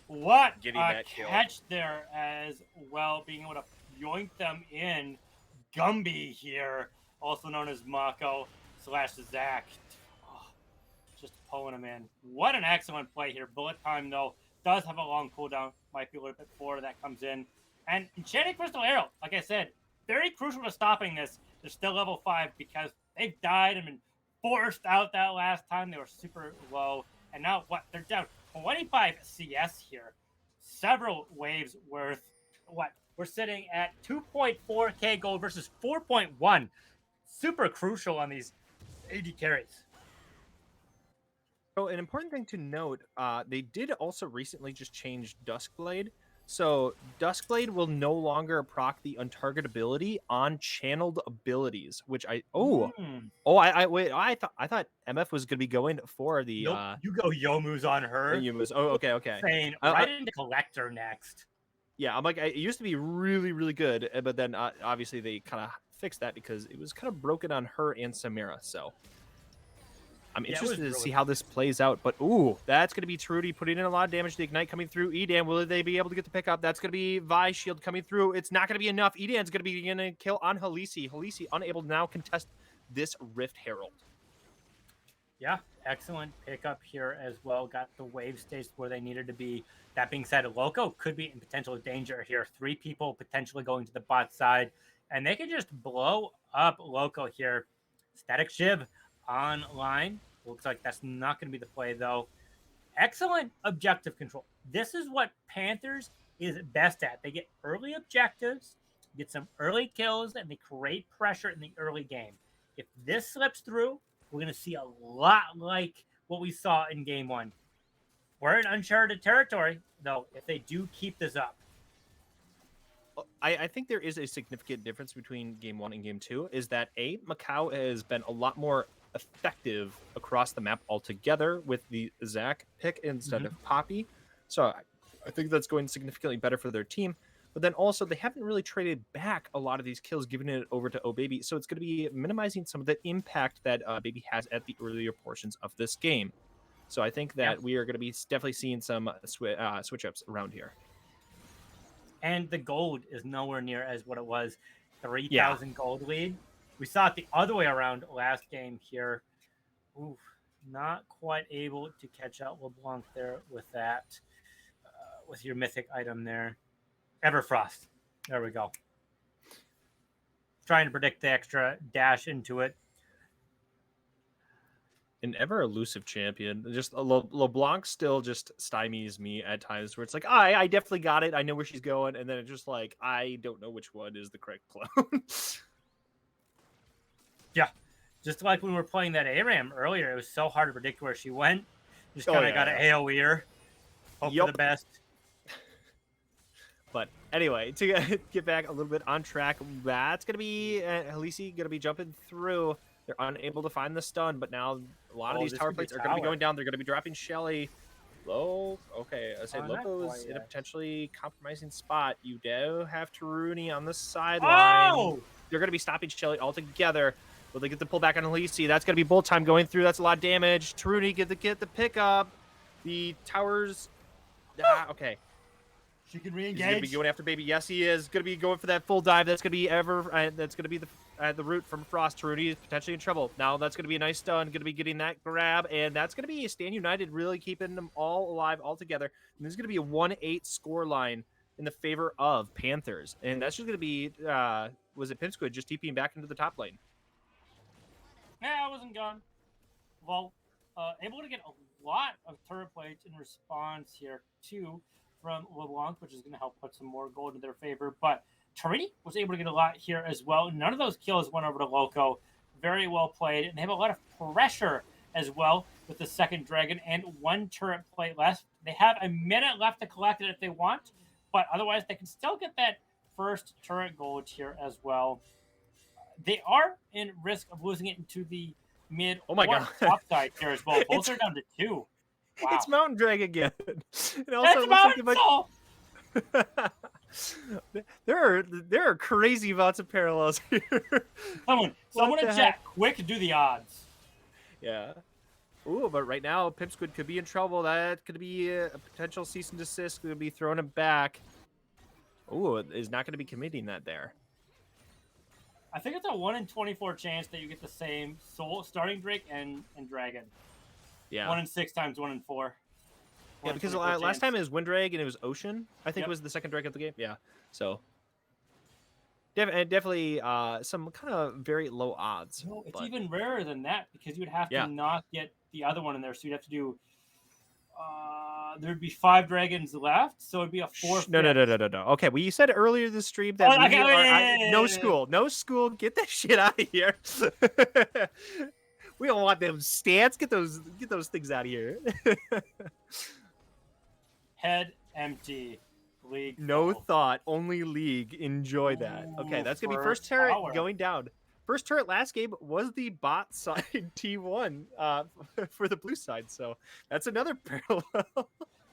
What a catch there as well. Being able to yoink them in. Gumby here, also known as Mako / Zach. Oh, just pulling him in. What an excellent play here. Bullet time, though, does have a long cooldown. Might be a little bit before that comes in. And Enchanted Crystal Arrow, like I said, very crucial to stopping this. They're still level 5 because they've died and been forced out that last time. They were super low. And now, they're down 25 CS here. Several waves worth. We're sitting at 2.4k gold versus 4.1. Super crucial on these AD carries. So an important thing to note, they did also recently just change Duskblade. So Duskblade will no longer proc the untarget ability on channeled abilities, which I thought MF was going to be going for the. Nope, you go Yomu's on her. Yomu's. Oh, okay. Saying right into Collector next. Yeah, I'm like, it used to be really, really good, but then obviously they kind of fixed that because it was kind of broken on her and Samira. So I'm interested to see how this plays out. But that's going to be Trudy putting in a lot of damage. The Ignite coming through. Edan, will they be able to get the pickup? That's going to be Vi Shield coming through. It's not going to be enough. Edan's going to be getting a kill on Halisi. Halisi unable to now contest this Rift Herald. Yeah, excellent pickup here as well. Got the wave states where they needed to be. That being said, Loco could be in potential danger here. 3 people potentially going to the bot side, and they can just blow up Loco here. Static Shiv online. Looks like that's not going to be the play, though. Excellent objective control. This is what Panthers is best at. They get early objectives, get some early kills, and they create pressure in the early game. If this slips through, we're going to see a lot like what we saw in game 1. We're in uncharted territory, though, if they do keep this up. I think there is a significant difference between game 1 and game 2, is that Macau has been a lot more effective across the map altogether with the Zach pick instead of Poppy. So I think that's going significantly better for their team. But then also they haven't really traded back a lot of these kills, giving it over to Baby. So it's going to be minimizing some of the impact that Baby has at the earlier portions of this game. So I think that we are going to be definitely seeing some switch ups around here. And the gold is nowhere near as what it was. 3,000 gold lead. We saw it the other way around last game here. Oof, not quite able to catch out LeBlanc there with that, with your mythic item there. Everfrost. There we go. Trying to predict the extra dash into it. An ever elusive champion. Just LeBlanc still just stymies me at times where it's like, I definitely got it. I know where she's going. And then it's just like, I don't know which one is the correct clone. Yeah. Just like when we were playing that ARAM earlier, it was so hard to predict where she went. Just kind of got to AoE her. Hope for the best. But anyway, to get back a little bit on track, that's going to be Halisi going to be jumping through. They're unable to find the stun, but now a lot of these tower plates are going to be going down. They're going to be dropping Shelly. Low. Okay, I say Loco's in a potentially compromising spot. You do have Taruni on the sideline. Oh! They're going to be stopping Shelly altogether. Will they get the pull back on Halisi? That's going to be bolt time going through. That's a lot of damage. Taruni get the pickup. The towers. Okay. She can re-engage. He's going to be going after Baby. Yes, he is. Going to be going for that full dive. That's going to be that's going to be the route from Frost. Taruni is potentially in trouble. Now that's going to be a nice stun. Going to be getting that grab. And that's going to be Stand United really keeping them all alive all together. And this is going to be a 1-8 score line in the favor of Panthers. And that's just going to be, was it Pimsquid just TPing back into the top lane? Yeah, I wasn't gone. Well, able to get a lot of turret plates in response here, too, from LeBlanc, which is going to help put some more gold in their favor. But Tarini was able to get a lot here as well. None of those kills went over to Loco. Very well played. And they have a lot of pressure as well with the second dragon and 1 turret plate left. They have a minute left to collect it if they want. But otherwise, they can still get that first turret gold here as well. They are in risk of losing it into the mid or top side here as well. Both are down to 2. Wow. It's Mountain Drag again. It also looks like there are crazy amounts of parallels here. Someone in chat, quick, do the odds. Yeah. Ooh, but right now, Pipsquid could be in trouble. That could be a potential cease and desist. Could be throwing him back. Ooh, is not going to be committing that there. I think it's a 1 in 24 chance that you get the same soul starting Drake and Dragon. Yeah. 1 in 6 times 1 in 4. Yeah, because last time it was Windrag and it was Ocean. I think it was the second Drake of the game. Yeah. So definitely some kind of very low odds. No, it's even rarer than that because you would have to not get the other one in there. So you'd have to do. There'd be 5 dragons left, so it'd be a 4. No. Okay, well, you said earlier this stream that no school. Get that shit out of here. We don't want them stats. Get those things out of here. Head empty. League. No thought, only league. Enjoy that. Okay, that's gonna be first turret going down. First turret last game was the bot side T1 for the blue side, so that's another parallel.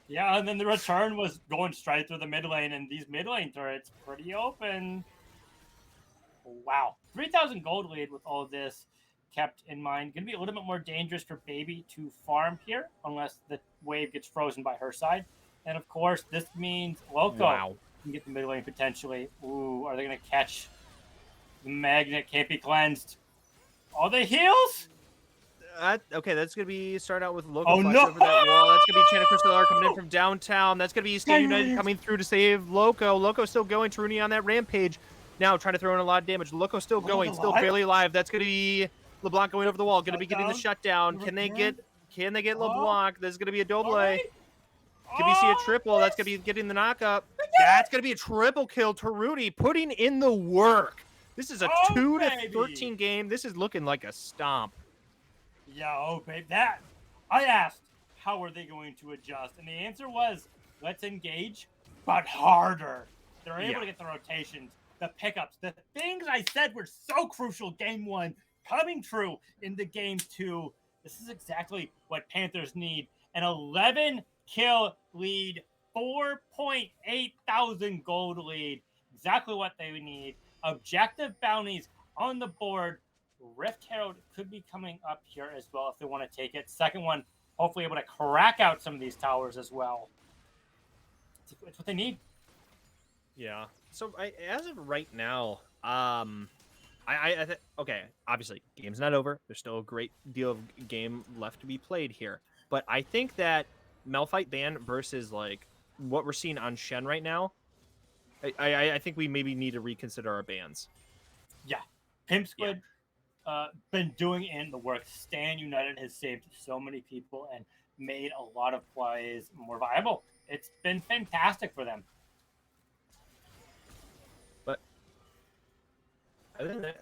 Yeah, and then the return was going straight through the mid lane, and these mid lane turrets pretty open. Wow, 3,000 gold lead with all of this kept in mind. Going to be a little bit more dangerous for Baby to farm here, unless the wave gets frozen by her side. And of course, this means Loco can get the mid lane potentially. Ooh, are they going to catch? The magnet can't be cleansed. All the heals? Okay, that's going to be start out with Loco over that wall. That's going to be Chana Crystal coming in from downtown. That's going to be Stand United coming through to save Loco. Loco's still going. Taruni on that rampage. Now trying to throw in a lot of damage. Loco's still going, still barely alive. That's going to be LeBlanc going over the wall. Going to be getting the shutdown. Can they get LeBlanc? There's going to be a double. Could we see a triple? That's going to be getting the knock up. That's going to be a triple kill. Taruti putting in the work. This is a 2-13 game. This is looking like a stomp. Yeah, oh, babe, that. I asked, how are they going to adjust? And the answer was, let's engage, but harder. They're able to get the rotations, the pickups, the things I said were so crucial game 1 coming true into game 2. This is exactly what Panthers need. An 11-kill lead, 4.8 thousand gold lead. Exactly what they need. Objective bounties on the board. Rift Herald could be coming up here as well if they want to take it. Second one, hopefully able to crack out some of these towers as well. It's what they need. Yeah. So as of right now, okay, obviously, game's not over. There's still a great deal of game left to be played here. But I think that Malphite ban versus, like, what we're seeing on Shen right now, I think we maybe need to reconsider our bans. Yeah. Pimp Squid been doing in the work. Stan United has saved so many people and made a lot of plays more viable. It's been fantastic for them. But other than that,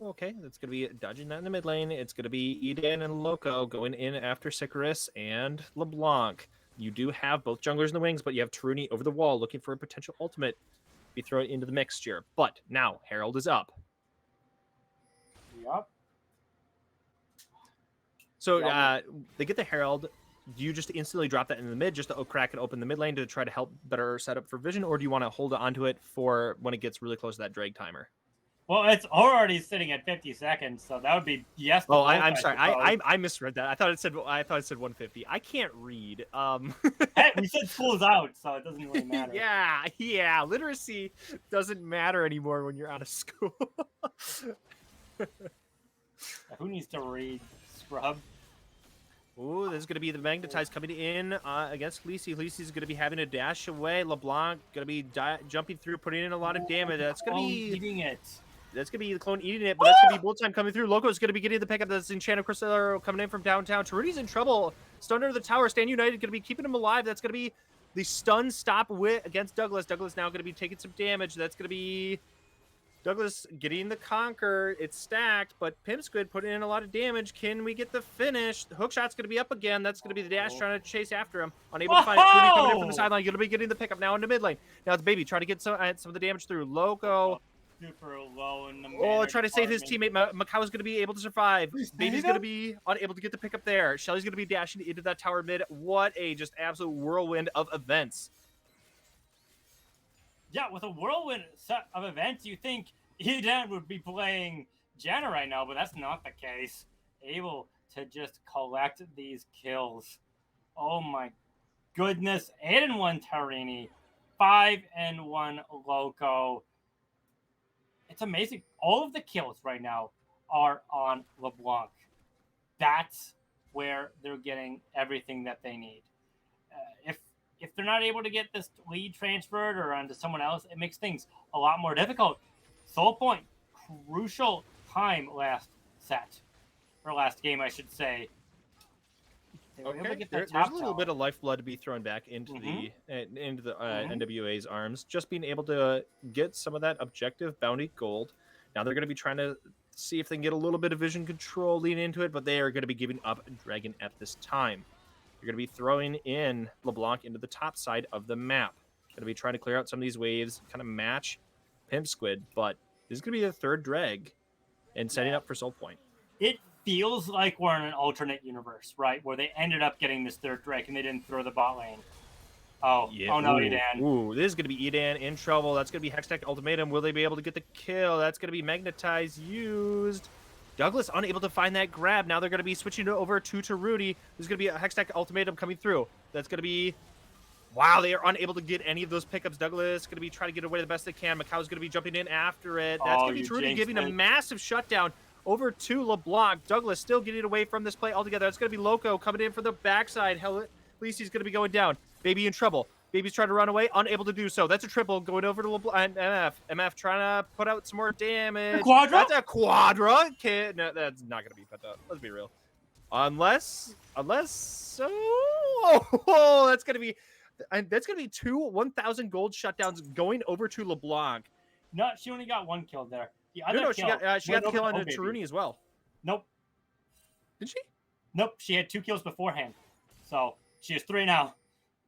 okay, that's going to be dodging that in the mid lane. It's going to be Eden and Loco going in after Sikaris and LeBlanc. You do have both junglers in the wings, but you have Taruni over the wall looking for a potential ultimate. Be thrown into the mixture. But now Herald is up. Yep. So they get the Herald. Do you just instantly drop that in the mid just to crack and open the mid lane to try to help better set up for vision, or do you want to hold onto it for when it gets really close to that drag timer? Well, it's already sitting at 50 seconds, so that would be yes. Oh, I'm sorry. I misread that. I thought it said 150. I can't read. Hey, we said school's out, so it doesn't really matter. Yeah. Literacy doesn't matter anymore when you're out of school. Who needs to read, scrub? Ooh, this is going to be the Magnetize coming in against Khaleesi. Khaleesi's going to be having to dash away. LeBlanc going to be jumping through, putting in a lot of damage. That's going to be eating it. That's going to be the clone eating it, but that's going to be Bull Time coming through. Loco's going to be getting the pickup. That's Enchanted Crystal coming in from downtown. Taruni's in trouble. Stunned under the tower. Stan United going to be keeping him alive. That's going to be the stun stop wit against Douglas. Douglas now going to be taking some damage. That's going to be Douglas getting the conquer. It's stacked, but Pimp Squid putting in a lot of damage. Can we get the finish? The hook shot's going to be up again. That's going to be the dash trying to chase after him. Unable to find it. Taruni coming in from the sideline. Going to be getting the pickup now into mid lane. Now it's Baby trying to get some of the damage through. Loco. Super low in the trying to save his teammate. Macau is going to be able to survive. Baby's going to be unable to get the pickup there. Shelly's going to be dashing into that tower mid. What a just absolute whirlwind of events. Yeah, with a whirlwind set of events, you think Eden would be playing Janna right now, but that's not the case. Able to just collect these kills. Oh my goodness. 8-1 Tarini. 5-1 Loco. It's amazing. All of the kills right now are on LeBlanc. That's where they're getting everything that they need. If they're not able to get this lead transferred or onto someone else, it makes things a lot more difficult. Soul Point, crucial time last game, I should say. Okay, there's a little bit of lifeblood to be thrown back into the NWA's arms. Just being able to get some of that objective bounty gold. Now they're going to be trying to see if they can get a little bit of vision control lean into it, but they are going to be giving up Dragon at this time. You're going to be throwing in LeBlanc into the top side of the map. Going to be trying to clear out some of these waves, kind of match Pimp Squid, but this is going to be the third drag and setting up for Soul Point. It feels like we're in an alternate universe, right? Where they ended up getting this third drag and they didn't throw the bot lane. Oh no, Eden. Ooh, this is going to be Eden in trouble. That's going to be Hextech Ultimatum. Will they be able to get the kill? That's going to be Magnetize used. Douglas unable to find that grab. Now they're going to be switching it over to Rudy. There's going to be a Hextech Ultimatum coming through. That's going to be... Wow, they are unable to get any of those pickups. Douglas going to be trying to get away the best they can. Macau's going to be jumping in after it. That's going to be Rudy giving a massive shutdown over to LeBlanc. Douglas still getting away from this play altogether. It's going to be Loco coming in for the backside. Khaleesi's going to be going down. Baby in trouble. Baby's trying to run away, unable to do so. That's a triple going over to LeBlanc. MF trying to put out some more damage. A quadra? That's a quadra. No, that's not going to be put up. Let's be real. Unless so. Oh, that's going to be... That's going to be 2 1,000 gold shutdowns going over to LeBlanc. No, she only got 1 kill there. The other No, kill she got the went kill over on to Taruni as well. Nope. Did she? Nope. She had 2 kills beforehand. So she has 3 now.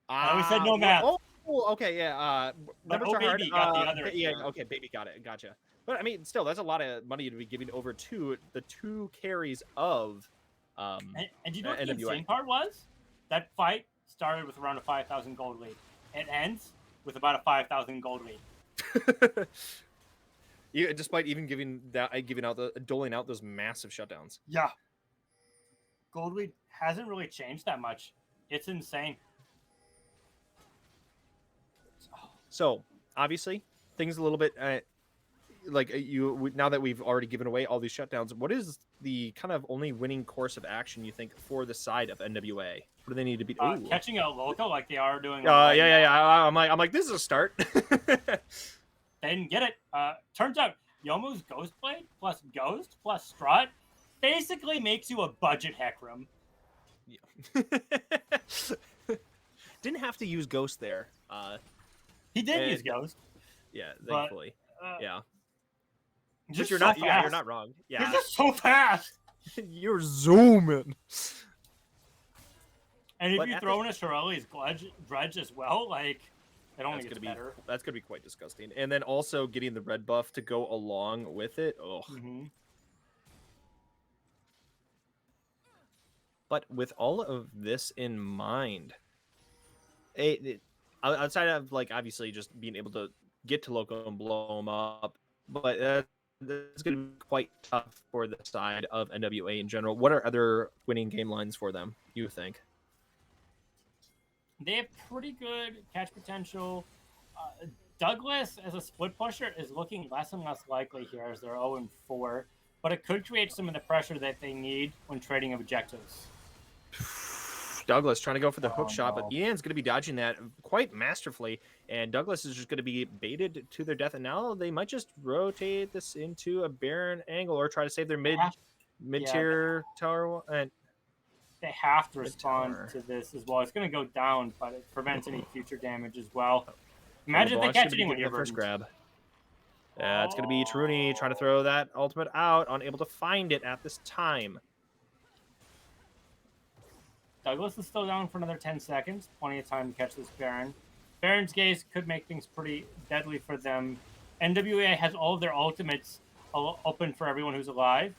We said no Well, math. Okay, yeah. But Numbers are hard. Baby got the other. Yeah, okay, Baby got it. Gotcha. But I mean, still, that's a lot of money to be giving over to the 2 carries of And you know what the NWA. insane part was? That fight started with around a 5,000 gold lead. It ends with about a 5,000 gold lead. Despite even doling out those massive shutdowns. Yeah. Gold lead hasn't really changed that much. It's insane. So obviously, things a little bit now that we've already given away all these shutdowns. What is the kind of only winning course of action you think for the side of NWA? What do they need to be? Catching a local like they are doing. Yeah. I'm like, this is a start. They didn't get it. Turns out Yomu's Ghostblade plus Ghost plus Strut basically makes you a budget heck room. Yeah. Didn't have to use Ghost there. He did use Ghost. Yeah, thankfully. Yeah. Just you're so not. fast. Yeah, you're not wrong. Yeah. You're just so fast. You're zooming. And if you throw in a Shirley's Dredge as well, like it only gets better. That's gonna be quite disgusting. And then also getting the red buff to go along with it. Oh. Mm-hmm. But with all of this in mind, outside of like obviously just being able to get to Loco and blow them up, but that's going to be quite tough for the side of NWA in general. What are other winning game lines for them, you think? They have pretty good catch potential. Douglas as a split pusher is looking less and less likely here as they're 0-4, but it could create some of the pressure that they need when trading objectives. Douglas trying to go for the hook shot, but Ian's going to be dodging that quite masterfully, and Douglas is just going to be baited to their death, and now they might just rotate this into a Baron angle or try to save their mid-tier tower. And they have to respond to this as well. It's going to go down, but it prevents any future damage as well. Imagine if they catch anyone here. First grab. Yeah, it's going to be Taruni trying to throw that ultimate out, unable to find it at this time. Douglas is still down for another 10 seconds. Plenty of time to catch this Baron. Baron's gaze could make things pretty deadly for them. NWA has all of their ultimates open for everyone who's alive.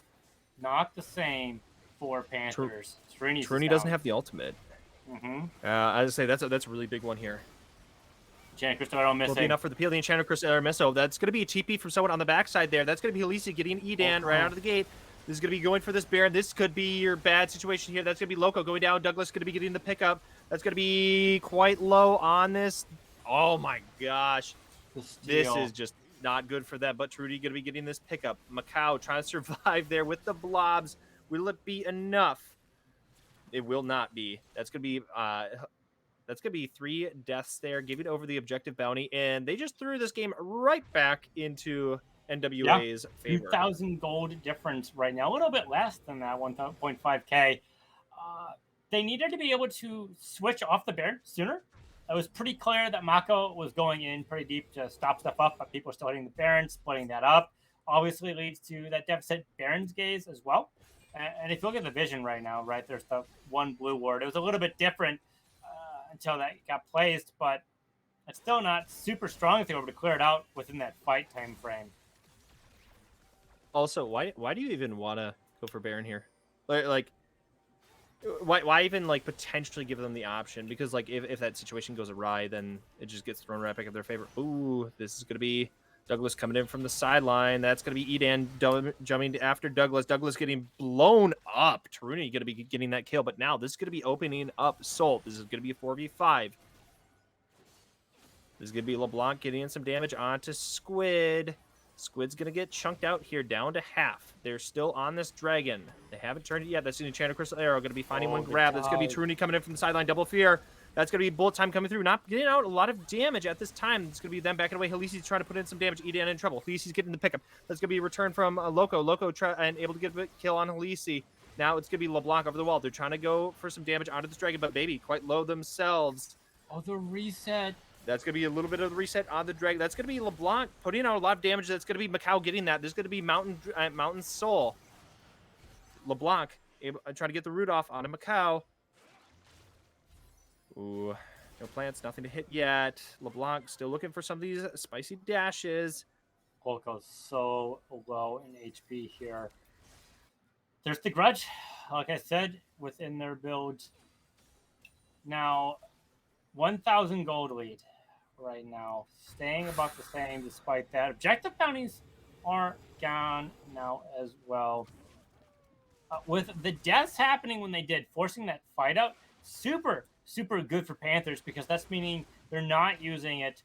Not the same for Panthers. Taruni doesn't have the ultimate. Mm-hmm. As I say, that's a really big one here. Enchanted Crystal missing. Will be enough for the peel. The Enchanted Crystal Misso. That's going to be a TP from someone on the backside there. That's going to be Halisi getting Edan right out of the gate. This is going to be going for this Baron. This could be your bad situation here. That's going to be Loco going down. Douglas going to be getting the pickup. That's going to be quite low on this. Oh, my gosh. This is just not good for them. But Trudy going to be getting this pickup. Macau trying to survive there with the blobs. Will it be enough? It will not be. That's going to be 3 deaths there, giving over the objective bounty. And they just threw this game right back into NWA's favor. 2,000 gold difference right now. A little bit less than that 1.5k. They needed to be able to switch off the Baron sooner. It was pretty clear that Mako was going in pretty deep to stop stuff up, but people still hitting the Baron, splitting that up. Obviously leads to that deficit Baron's gaze as well. And if you look at the vision right now, right, there's the one blue ward. It was a little bit different until that got placed, but it's still not super strong if they were able to clear it out within that fight time frame. Also, why do you even want to go for Baron here? Like why even like potentially give them the option? Because like if that situation goes awry, then it just gets thrown right back in their favor. Ooh, this is gonna be Douglas coming in from the sideline. That's gonna be Edan jumping after Douglas. Douglas getting blown up. Taruni gonna be getting that kill, but now this is gonna be opening up Salt. This is gonna be a 4v5. This is gonna be LeBlanc getting in some damage onto Squid. Squid's going to get chunked out here down to half. They're still on this dragon. They haven't turned it yet. That's an Enchanted Crystal Arrow. Going to be finding one grab. That's going to be Taruni coming in from the sideline. Double fear. That's going to be Bullet Time coming through. Not getting out a lot of damage at this time. It's going to be them backing away. Halisi's trying to put in some damage. Edan in trouble. Halisi's getting the pickup. That's going to be a return from Loco. Loco and able to get a kill on Halisi. Now it's going to be LeBlanc over the wall. They're trying to go for some damage onto this dragon, but baby, quite low themselves. Oh, the reset. That's going to be a little bit of the reset on the Dragon. That's going to be LeBlanc putting out a lot of damage. That's going to be Macau getting that. There's going to be Mountain Soul. LeBlanc trying to get the root off onto Macau. Ooh, no plants, nothing to hit yet. LeBlanc still looking for some of these spicy dashes. Loco's so low in HP here. There's the Grudge, like I said, within their build. Now, 1,000 gold lead right now, staying about the same despite that. Objective bounties are gone now as well. With the deaths happening when they did, forcing that fight out, super good for Panthers, because that's meaning they're not using it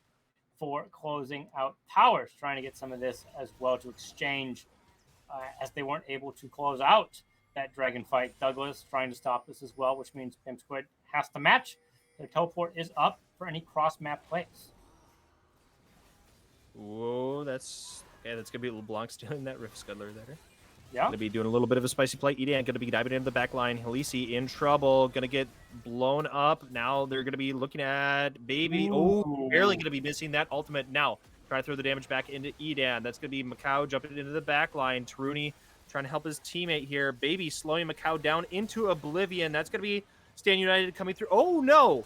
for closing out towers, trying to get some of this as well to exchange, as they weren't able to close out that dragon fight. Douglas trying to stop this as well, which means Pimp Squid has to match. Their teleport is up for any cross-map plays. Whoa, that's going to be LeBlanc stealing that Rift Scuttler there. Yeah. Going to be doing a little bit of a spicy play. Edan going to be diving into the back line. Halisi in trouble. Going to get blown up. Now they're going to be looking at Baby. Ooh. Oh, barely going to be missing that ultimate. Now, trying to throw the damage back into Edan. That's going to be Macau jumping into the back line. Taruni trying to help his teammate here. Baby slowing Macau down into oblivion. That's going to be Stand United coming through. Oh, no.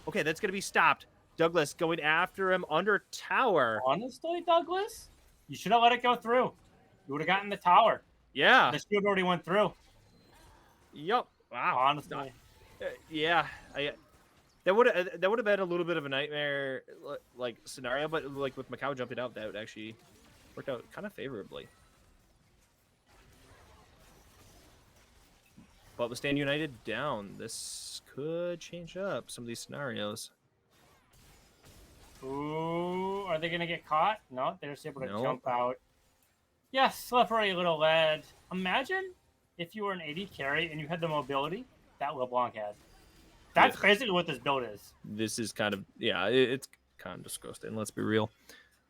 Okay, that's going to be stopped. Douglas going after him under tower. Honestly, Douglas, you should have let it go through. You would have gotten the tower. Yeah. The shield already went through. Yep. Wow. Honestly. Yeah. That would have been a little bit of a nightmare like scenario, but like with Macau jumping out, that would actually worked out kind of favorably. But with Stand United down, this could change up some of these scenarios. Ooh, are they going to get caught? No, they're just able to jump out. Yes, slippery little lad. Imagine if you were an AD carry and you had the mobility that LeBlanc had. That's basically what this build is. This is kind of, yeah, it's kind of disgusting, let's be real.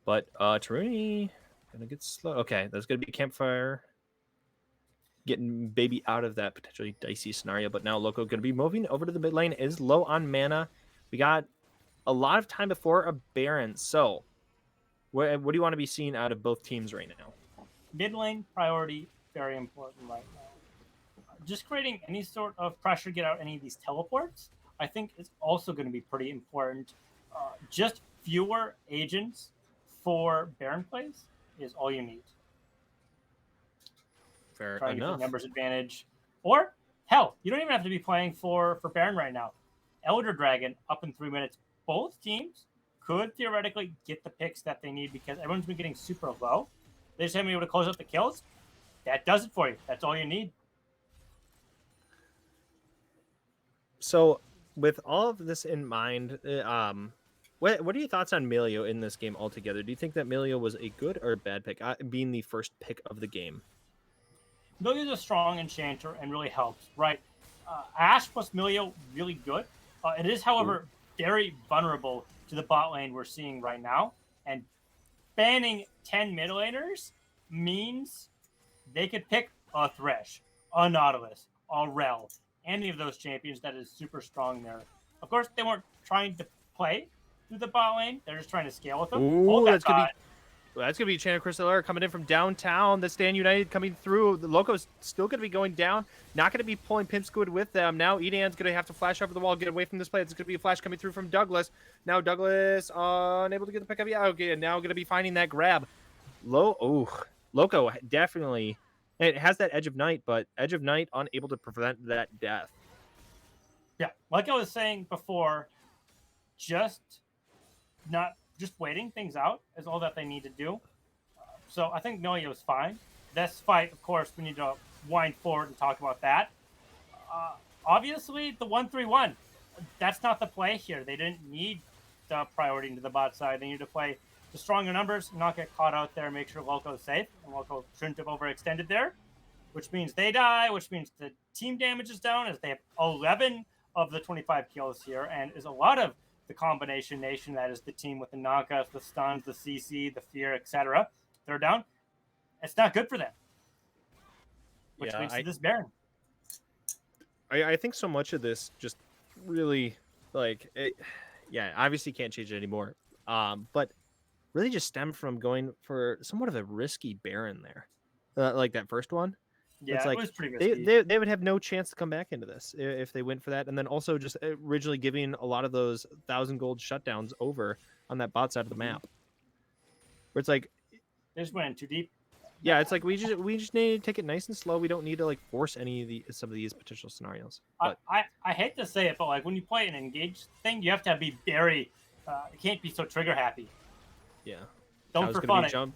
But Taruni gonna get slow. Okay, that's gonna be a campfire. Getting Baby out of that potentially dicey scenario, but now Loco gonna be moving over to the mid lane, is low on mana. We got a lot of time before a Baron. So what do you want to be seeing out of both teams right now? Mid lane priority, very important right now. Just creating any sort of pressure, get out any of these teleports, I think is also going to be pretty important. Just fewer agents for Baron plays is all you need. Fair Try to get enough. the numbers advantage. Or, hell, you don't even have to be playing for Baron right now. Elder Dragon up in 3 minutes. Both teams could theoretically get the picks that they need because everyone's been getting super low. They just haven't been able to close out the kills. That does it for you. That's all you need. So, with all of this in mind, what are your thoughts on Melio in this game altogether? Do you think that Melio was a good or a bad pick, being the first pick of the game? Melio's a strong enchanter and really helps, right? Ashe plus Melio, really good. It is, however, very vulnerable to the bot lane we're seeing right now. And banning 10 mid laners means they could pick a Thresh, a Nautilus, a Rel, any of those champions that is super strong there. Of course, they weren't trying to play through the bot lane. They're just trying to scale with them. Ooh, that's gonna be Channel Crystal coming in from downtown. The Stand United coming through. The Loco's still going to be going down. Not going to be pulling Pimp Squid with them. Now Edan's going to have to flash over the wall, get away from this play. It's going to be a flash coming through from Douglas. Now Douglas unable to get the pick up. Yeah, okay, and now going to be finding that grab. Loco definitely. It has that Edge of Night, but Edge of Night unable to prevent that death. Yeah, like I was saying before, just waiting things out is all that they need to do. So I think Melio is fine. This fight, of course, we need to wind forward and talk about that. Obviously, the 1-3-1, that's not the play here. They didn't need the priority into the bot side. They need to play the stronger numbers, not get caught out there, make sure Loco's safe. And Loco shouldn't have overextended there, which means they die, which means the team damage is down as they have 11 of the 25 kills here, and is a lot of the combination nation that is the team with the knockouts, the stuns, the CC, the fear, etc. They're down. It's not good for them, which leads to this Baron. I think so much of this just really Yeah, obviously can't change it anymore. But really just stemmed from going for somewhat of a risky Baron there, like that first one. It's Yeah, it like was pretty they, risky. they they would have no chance to come back into this if they went for that, and then also just originally giving a lot of those 1,000 gold shutdowns over on that bot side of the Mhm. map, where it's like, They just went in too deep. yeah, it's like we just need to take it nice and slow. We don't need to like force any of some of these potential scenarios. I, But I, I hate to say it, but like when you play an engaged thing, you have to be very. You can't be so trigger happy. yeah, Don't Macau's for gonna be fun it. jump.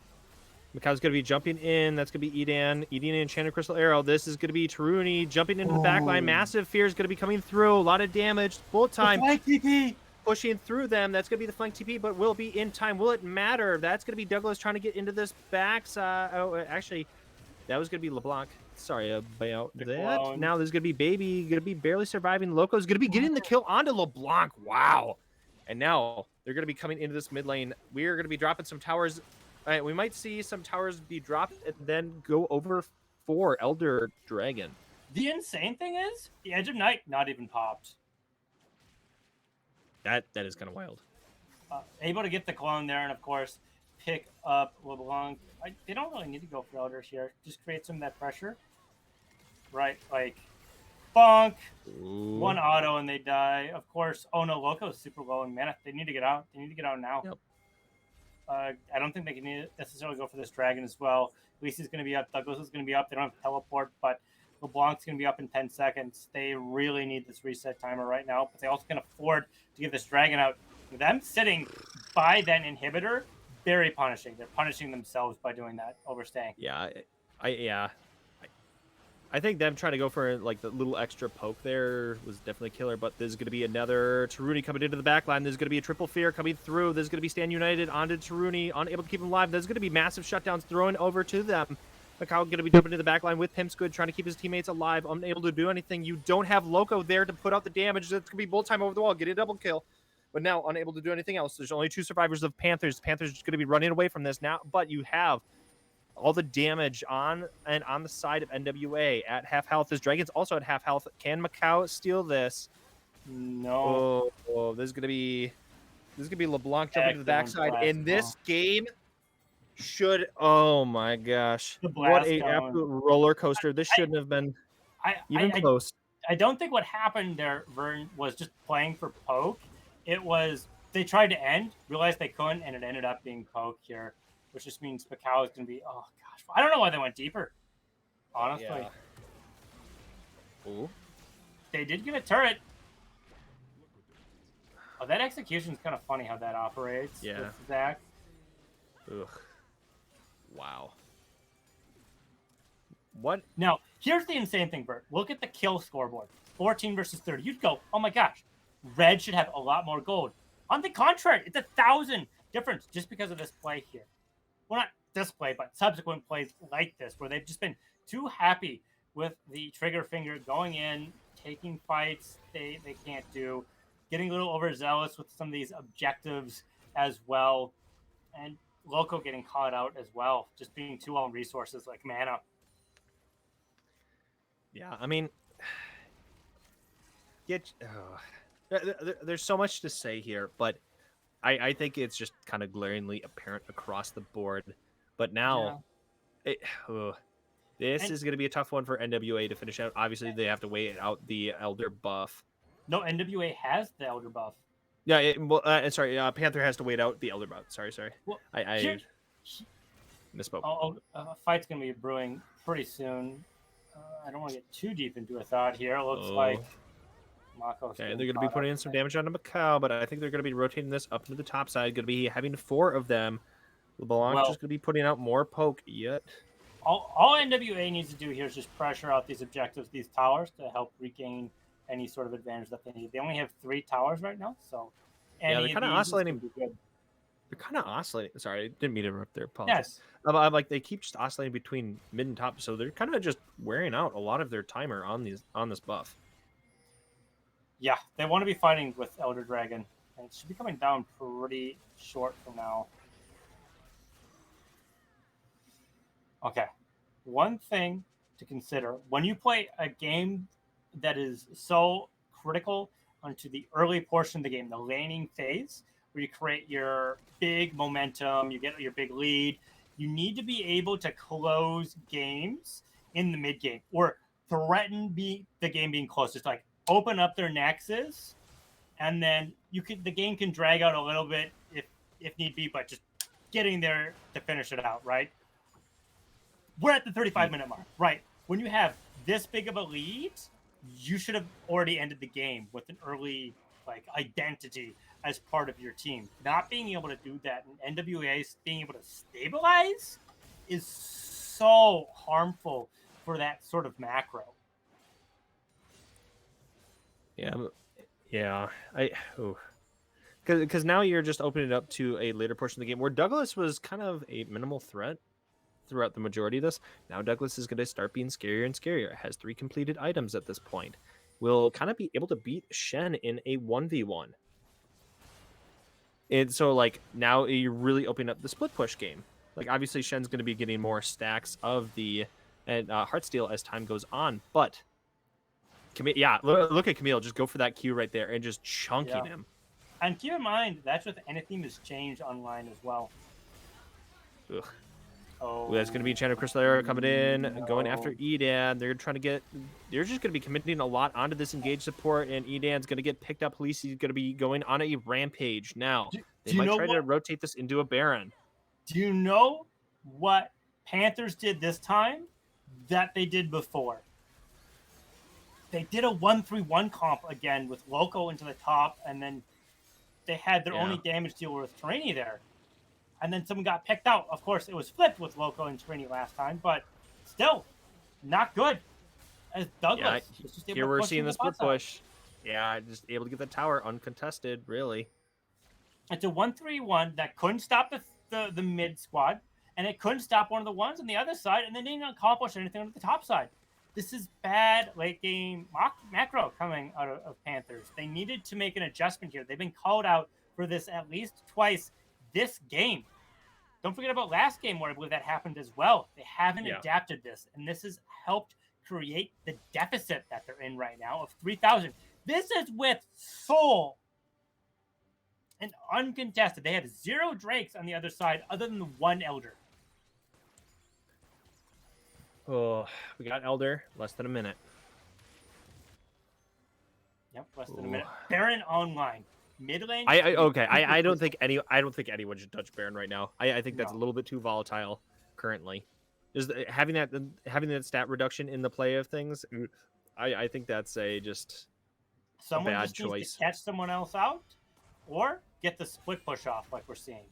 Macau's going to be jumping in. That's going to be Edan. Eating an Enchanted Crystal Arrow. This is going to be Taruni jumping into the back line. Ooh. Massive Fear is going to be coming through. A lot of damage. Full The time flank TP. pushing through them. That's going to be the flank TP, but will it be in time? Will it matter? That's going to be Douglas trying to get into this backside. Oh, actually, that was going to be LeBlanc. Sorry about The that. clone. Now there's going to be Baby. Going to be barely surviving. Loco's going to be getting the kill onto LeBlanc. Wow. And now they're going to be coming into this mid lane. We're going to be dropping some towers. All right, we might see some towers be dropped and then go over for Elder Dragon. The insane thing is, the Edge of Night not even popped. That is kind of wild. Able to get the clone there, and of course, pick up LeBlanc. They don't really need to go for Elders here. Just create some of that pressure. Right, like, bonk. Ooh. One auto and they die. Of course, oh no, Loco's super low in mana. They need to get out. They need to get out now. Yep. I don't think they can necessarily go for this dragon as well. Lisa's going to be up. Douglas is going to be up. They don't have teleport, but LeBlanc's going to be up in 10 seconds. They really need this reset timer right now, but they also can afford to get this dragon out. Them sitting by that inhibitor, very punishing. They're punishing themselves by doing that, overstaying. Yeah, I think them trying to go for like the little extra poke there was definitely killer, but there's going to be another Taruni coming into the backline. There's going to be a triple fear coming through. There's going to be Stand United onto Taruni, unable to keep him alive. There's going to be massive shutdowns thrown over to them. Macau going to be jumping into the backline with Pimpsgood, trying to keep his teammates alive, unable to do anything. You don't have Loco there to put out the damage. That's going to be bolt time over the wall, get a double kill. But now unable to do anything else. There's only 2 survivors of Panthers. Panthers are going to be running away from this now, but you have all the damage on the side of NWA at half health. This Dragon's also at half health. Can Macau steal this? No. Oh, this is gonna be LeBlanc jumping to the backside. And this game should, oh my gosh, what a absolute roller coaster. This shouldn't have been even close. I don't think what happened there, Vern, was just playing for poke. It was they tried to end, realized they couldn't, and it ended up being poke here, which just means Macau is going to be, oh gosh, I don't know why they went deeper, honestly. Yeah. Ooh. They did get a turret. Oh, that execution is kind of funny how that operates. Yeah. With Zach. Ugh. Wow. What? Now, here's the insane thing, Bert. Look at the kill scoreboard. 14 versus 30. You'd go, oh my gosh, red should have a lot more gold. On the contrary, it's 1,000 difference just because of this play here. Well, not this play, but subsequent plays like this, where they've just been too happy with the trigger finger going in, taking fights they can't do, getting a little overzealous with some of these objectives as well, and Loco getting caught out as well, just being too on resources like mana. Yeah, I mean, there's so much to say here, but I think it's just kind of glaringly apparent across the board. But now, this is going to be a tough one for NWA to finish out. Obviously, they have to wait out the Elder buff. No, NWA has the Elder buff. Yeah, Panther has to wait out the Elder buff. Sorry. Well, I misspoke. Fight's going to be brewing pretty soon. I don't want to get too deep into a thought here. It looks like Mako's okay, they're going to be putting in some damage onto Macau, but I think they're going to be rotating this up to the top side. Going to be having 4 of them. LeBlanc just going to be putting out more poke yet. All NWA needs to do here is just pressure out these objectives, these towers, to help regain any sort of advantage that they need. They only have 3 towers right now, so yeah, they're kind of oscillating. They're kind of oscillating. Sorry, I didn't mean to interrupt there. Yes. I'm like, they keep just oscillating between mid and top, so they're kind of just wearing out a lot of their timer on this buff. Yeah, they want to be fighting with Elder Dragon, and it should be coming down pretty short from now. Okay, one thing to consider when you play a game that is so critical onto the early portion of the game, the laning phase, where you create your big momentum, you get your big lead. You need to be able to close games in the mid game or threaten the game being close. Just like open up their nexus, and then the game can drag out a little bit if need be, but just getting there to finish it out, right? We're at the 35-minute mark, right? When you have this big of a lead, you should have already ended the game with an early identity as part of your team. Not being able to do that, and NWA being able to stabilize is so harmful for that sort of macro. Yeah. Because now you're just opening it up to a later portion of the game where Douglas was kind of a minimal threat throughout the majority of this. Now Douglas is going to start being scarier and scarier. It has 3 completed items at this point. Will kind of be able to beat Shen in a 1v1. And so, like, now you're really opening up the split push game. Like, obviously, Shen's going to be getting more stacks of the Heartsteel as time goes on. But, look at Camille. Just go for that Q right there and just chunking him. And keep in mind, that's with anything that's changed online as well. Ugh. Oh, that's going to be Enchanted Crystal Arrow coming in, going after Edan. They're just going to be committing a lot onto this engaged support, and Edan's going to get picked up. Khaleesi's going to be going on a rampage. Now, they might try to rotate this into a Baron. Do you know what Panthers did this time that they did before? They did a 1-3-1 comp again with Loco into the top, and then they had their only damage dealer with Terrainy there. And then someone got picked out. Of course, it was flipped with Loco and Trini last time, but still, not good. As Douglas. Yeah, here we're seeing the split push. Yeah, just able to get the tower uncontested, really. It's a 1-3-1 that couldn't stop the mid squad, and it couldn't stop one of the ones on the other side, and they didn't accomplish anything on the top side. This is bad late game macro coming out of Panthers. They needed to make an adjustment here. They've been called out for this at least twice this game. Don't forget about last game where I believe that happened as well. They haven't adapted this, and this has helped create the deficit that they're in right now of 3,000. This is with Soul and uncontested. They have 0 Drakes on the other side other than the 1 Elder. Oh, we got Elder. Less than a minute. Yep, less than a minute. Baron online. Mid lane. I don't think anyone should touch Baron right now. I think that's a little bit too volatile currently. Just having that stat reduction in the play of things, I think that's a bad choice. Needs to catch someone else out, or get the split push off like we're seeing.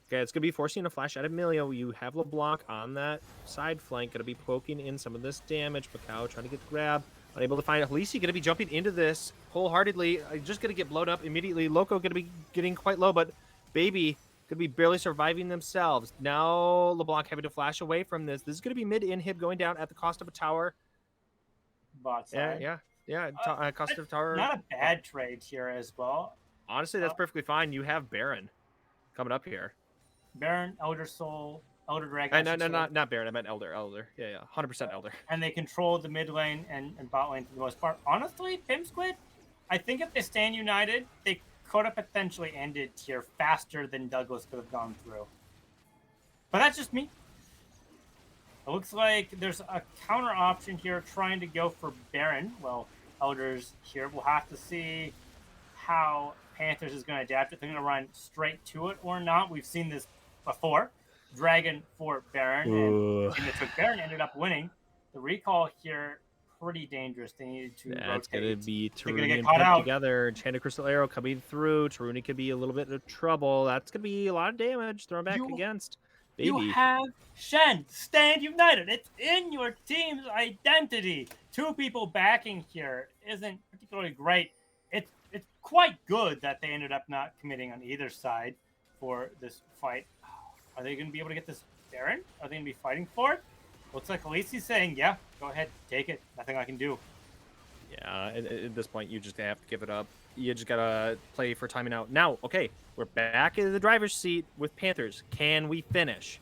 Okay, it's gonna be forcing a flash out of Emilio. You have LeBlanc on that side flank, gonna be poking in some of this damage. Macau trying to get the grab. Unable to find it. Khaleesi going to be jumping into this wholeheartedly. Just going to get blown up immediately. Loco going to be getting quite low, but Baby going to be barely surviving themselves. Now LeBlanc having to flash away from this. This is going to be mid-inhib going down at the cost of a tower. Bot side. Cost of tower. Not a bad trade here as well. Honestly, that's perfectly fine. You have Baron coming up here. Baron, Elder Soul, Elder Dragon. No, not Baron. I meant Elder. Yeah, 100% Elder. And they control the mid lane and bot lane for the most part. Honestly, Pim Squid, I think if they stand united, they could have potentially ended here faster than Douglas could have gone through. But that's just me. It looks like there's a counter option here trying to go for Baron. Well, Elder's here. We'll have to see how Panthers is going to adapt. If they're going to run straight to it or not. We've seen this before. Dragon for Baron, and the team that took Baron ended up winning. The recall here, pretty dangerous. They needed to rotate. It's going to be Taruni and Pip together. Enchanted Crystal Arrow coming through. Taruni could be a little bit of trouble. That's going to be a lot of damage thrown back against Baby. You have Shen. Stand united. It's in your team's identity. 2 people backing here isn't particularly great. It's quite good that they ended up not committing on either side for this fight. Are they going to be able to get this Baron? Are they going to be fighting for it? Looks like Khaleesi's saying, yeah, go ahead, take it. Nothing I can do. Yeah, at this point, you just have to give it up. You just got to play for timing out. Now, okay, we're back in the driver's seat with Panthers. Can we finish?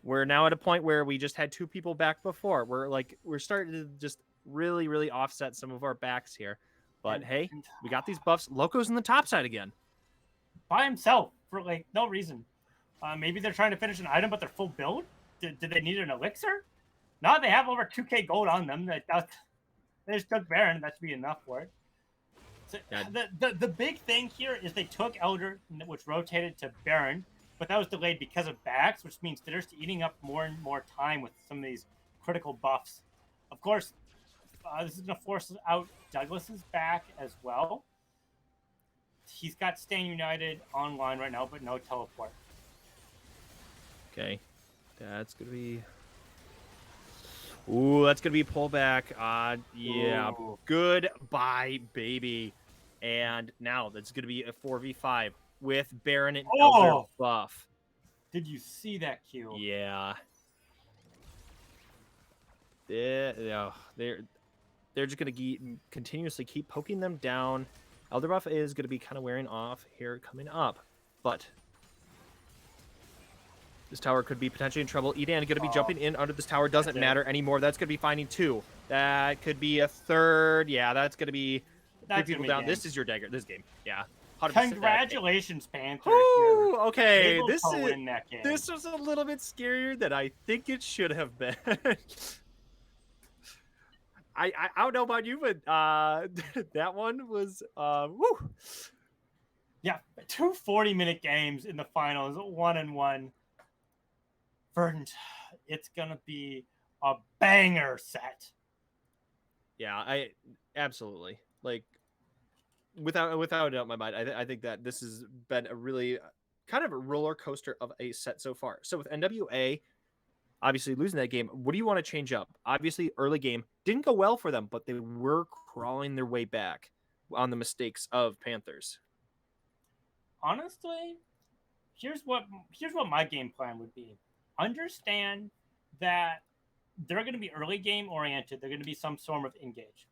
We're now at a point where we just had 2 people back before. We're starting to just really, really offset some of our backs here. But hey, we got these buffs. Loco's in the top side again. By himself for like no reason. Maybe they're trying to finish an item, but they're full build. Did they need an elixir? No, they have over 2k gold on them. They just took Baron. That should be enough for it. So the big thing here is they took Elder, which rotated to Baron, but that was delayed because of backs, which means they're just eating up more and more time with some of these critical buffs. Of course, this is going to force out Douglas's back as well. He's got Stand United online right now, but no teleport. Okay. That's going to be... Ooh, that's going to be pullback. Yeah. Ooh. Goodbye, baby. And now that's going to be a 4v5 with Baron and Elder buff. Did you see that, Q? Yeah. They're just going to continuously keep poking them down. Elder buff is going to be kind of wearing off here coming up. But this tower could be potentially in trouble. Edan going to be jumping in under this tower. Doesn't matter anymore. That's going to be finding 2. That could be a 3rd. Yeah, that's going to to be people down. This is your dagger. This game. Yeah. 100%. Congratulations, Panthers. Ooh, okay. This was a little bit scarier than I think it should have been. I don't know about you, but that one was woo. Yeah, 2 40-minute games in the finals, 1-1. Verdant, it's gonna be a banger set. Yeah, I absolutely like without a doubt in my mind. I think that this has been a really kind of a roller coaster of a set so far. So with NWA. Obviously, losing that game, what do you want to change up? Obviously, early game didn't go well for them, but they were crawling their way back on the mistakes of Panthers. Honestly, here's what my game plan would be. Understand that they're going to be early game oriented. They're going to be some form of engage.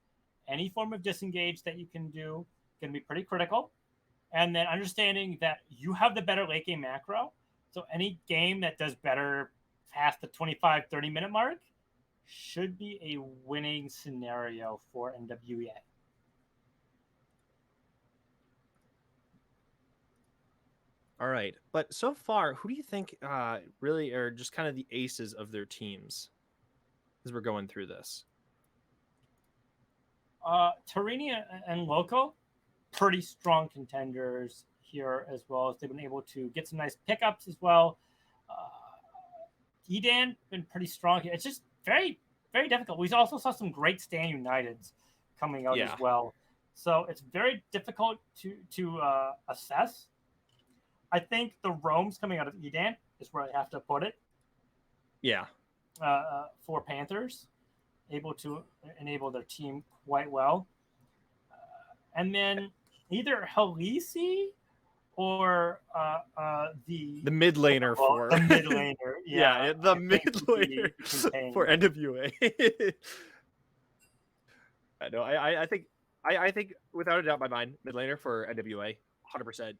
Any form of disengage that you can do can be pretty critical. And then understanding that you have the better late game macro. So any game that does better past the 25-30 minute mark should be a winning scenario for NWA. All right, but so far, who do you think really are just kind of the aces of their teams as we're going through this? Tarini and Loco, pretty strong contenders here, as well as they've been able to get some nice pickups as well. Edan been pretty strong here. It's just very, very difficult. We also saw some great Stand Uniteds coming out as well. So it's very difficult to assess. I think the roams coming out of Edan is where I have to put it. Yeah. For Panthers, able to enable their team quite well. And then either Halisi or the mid laner for the mid laner, the mid laner for NWA. I think without a doubt, in my mind, mid laner for NWA, 100%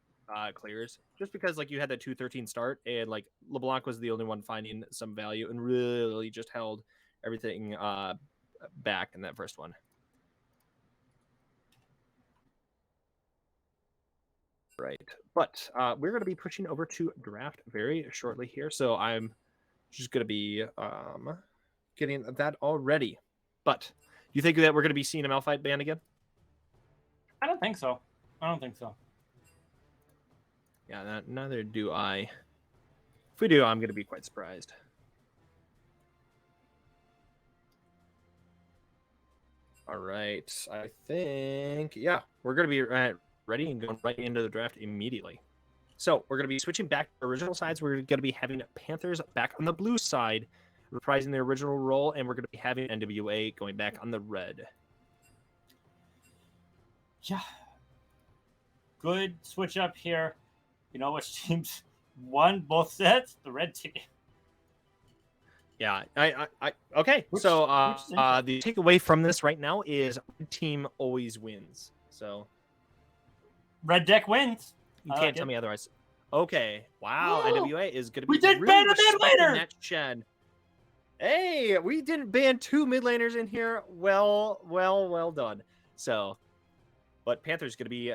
clears. Just because like you had that 2-13 start, and like LeBlanc was the only one finding some value and really just held everything back in that first one. Right, but we're going to be pushing over to draft very shortly here, so I'm just going to be getting that all ready. But do you think that we're going to be seeing a Malphite ban again? I don't think so. Yeah, neither do I. If we do, I'm going to be quite surprised. All right, I think, we're going to be ready and going right into the draft immediately. So we're going to be switching back to original sides. We're going to be having Panthers back on the blue side, reprising their original role, and we're going to be having NWA going back on the red. Yeah. Good switch up here. You know which teams won both sets? The red team. Yeah, okay. So the takeaway from this right now is red team always wins. So red deck wins. You can't tell me otherwise. Okay. Wow. Whoa. NWA is going to be. We did ban a mid laner. Hey, we didn't ban 2 mid laners in here. Well done. So, But Panthers going to be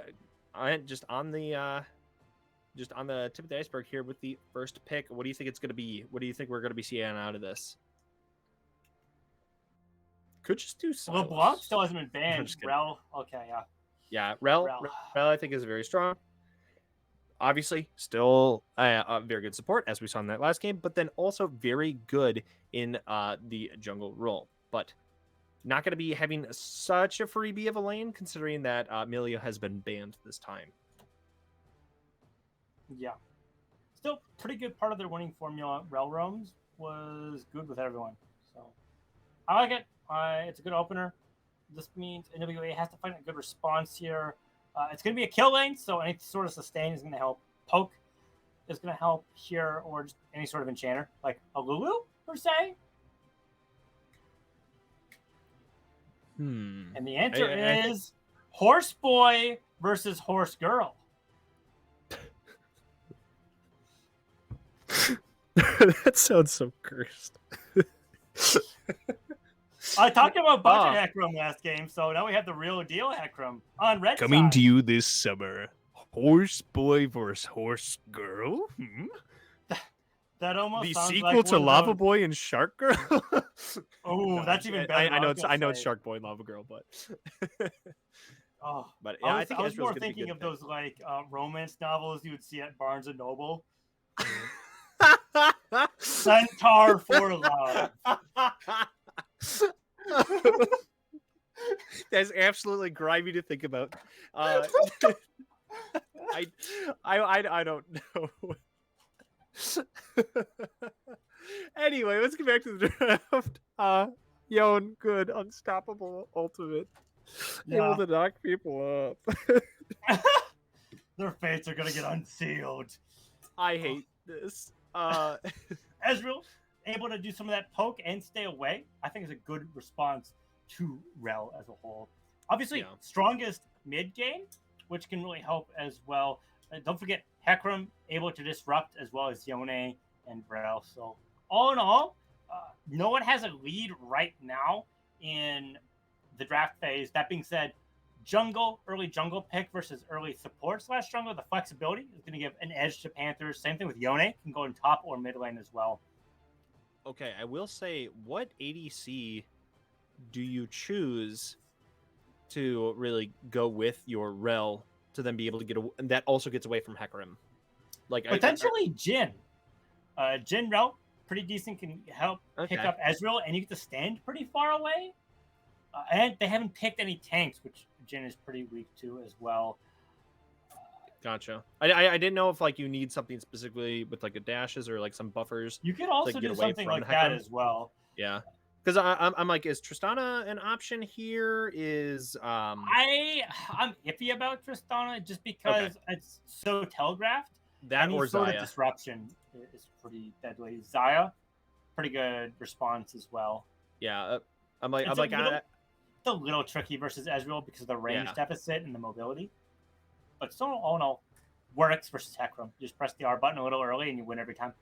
just on the tip of the iceberg here with the first pick. What do you think it's going to be? What do you think we're going to be seeing out of this? Could just do Silas. LeBlanc still hasn't been I'm banned. just kidding. Rel, okay, yeah. Yeah, Rel I think is very strong. Obviously, still a very good support, as we saw in that last game, but then also very good in the jungle role. But not going to be having such a freebie of a lane, considering that Milio has been banned this time. Yeah. Still pretty good part of their winning formula. Rel roams was good with everyone. So I like it. It's a good opener. This means NWA has to find a good response here. It's going to be a kill lane, so any sort of sustain is going to help. Poke is going to help here, or just any sort of enchanter, like a Lulu, per se. And the answer is Horse Boy versus Horse Girl. That sounds so cursed. I talked about budget Heckram last game, so now we have the real deal Heckram on red Coming side. to you this summer, Horse Boy versus Horse Girl? That almost the sounds sequel like to Lava Boy and Shark Girl. Oh, No, that's even better. I know it's Shark Boy and Lava Girl, but oh, but yeah, I was Ezreal's more gonna be thinking good of those like romance novels you would see at Barnes and Noble. Centaur for love. That's absolutely grimy to think about. I don't know. Anyway, let's get back to the draft. Yon, good, unstoppable, ultimate, able to knock people up. Their fates are gonna get unsealed. I hate this. Ezreal able to do some of that poke and stay away, I think is a good response to Rel as a whole. Obviously, strongest mid game, which can really help as well. Don't forget Heckram able to disrupt as well as Yone and Rel. So all in all, no one has a lead right now in the draft phase. That being said, early jungle pick versus early support / jungle, the flexibility is going to give an edge to Panthers. Same thing with Yone, can go in top or mid lane as well. Okay, I will say, what ADC do you choose to really go with your Rel to then be able to get that also gets away from Hecarim? Like potentially Jhin. Jhin Rel, pretty decent, can help pick up Ezreal, and you get to stand pretty far away. And they haven't picked any tanks, which Jhin is pretty weak to as well. Gotcha. I didn't know if like you need something specifically with like a dashes or like some buffers. You could also do something like that as well. Yeah, because I'm like, is Tristana an option here? Is I'm iffy about Tristana just because it's so telegraphed. That any or sort Xayah. Of disruption is pretty deadly. Xayah, pretty good response as well. Yeah, I'm it's a little tricky versus Ezreal because of the range deficit and the mobility. But still, all in all, works versus Heckram. You just press the R button a little early and you win every time.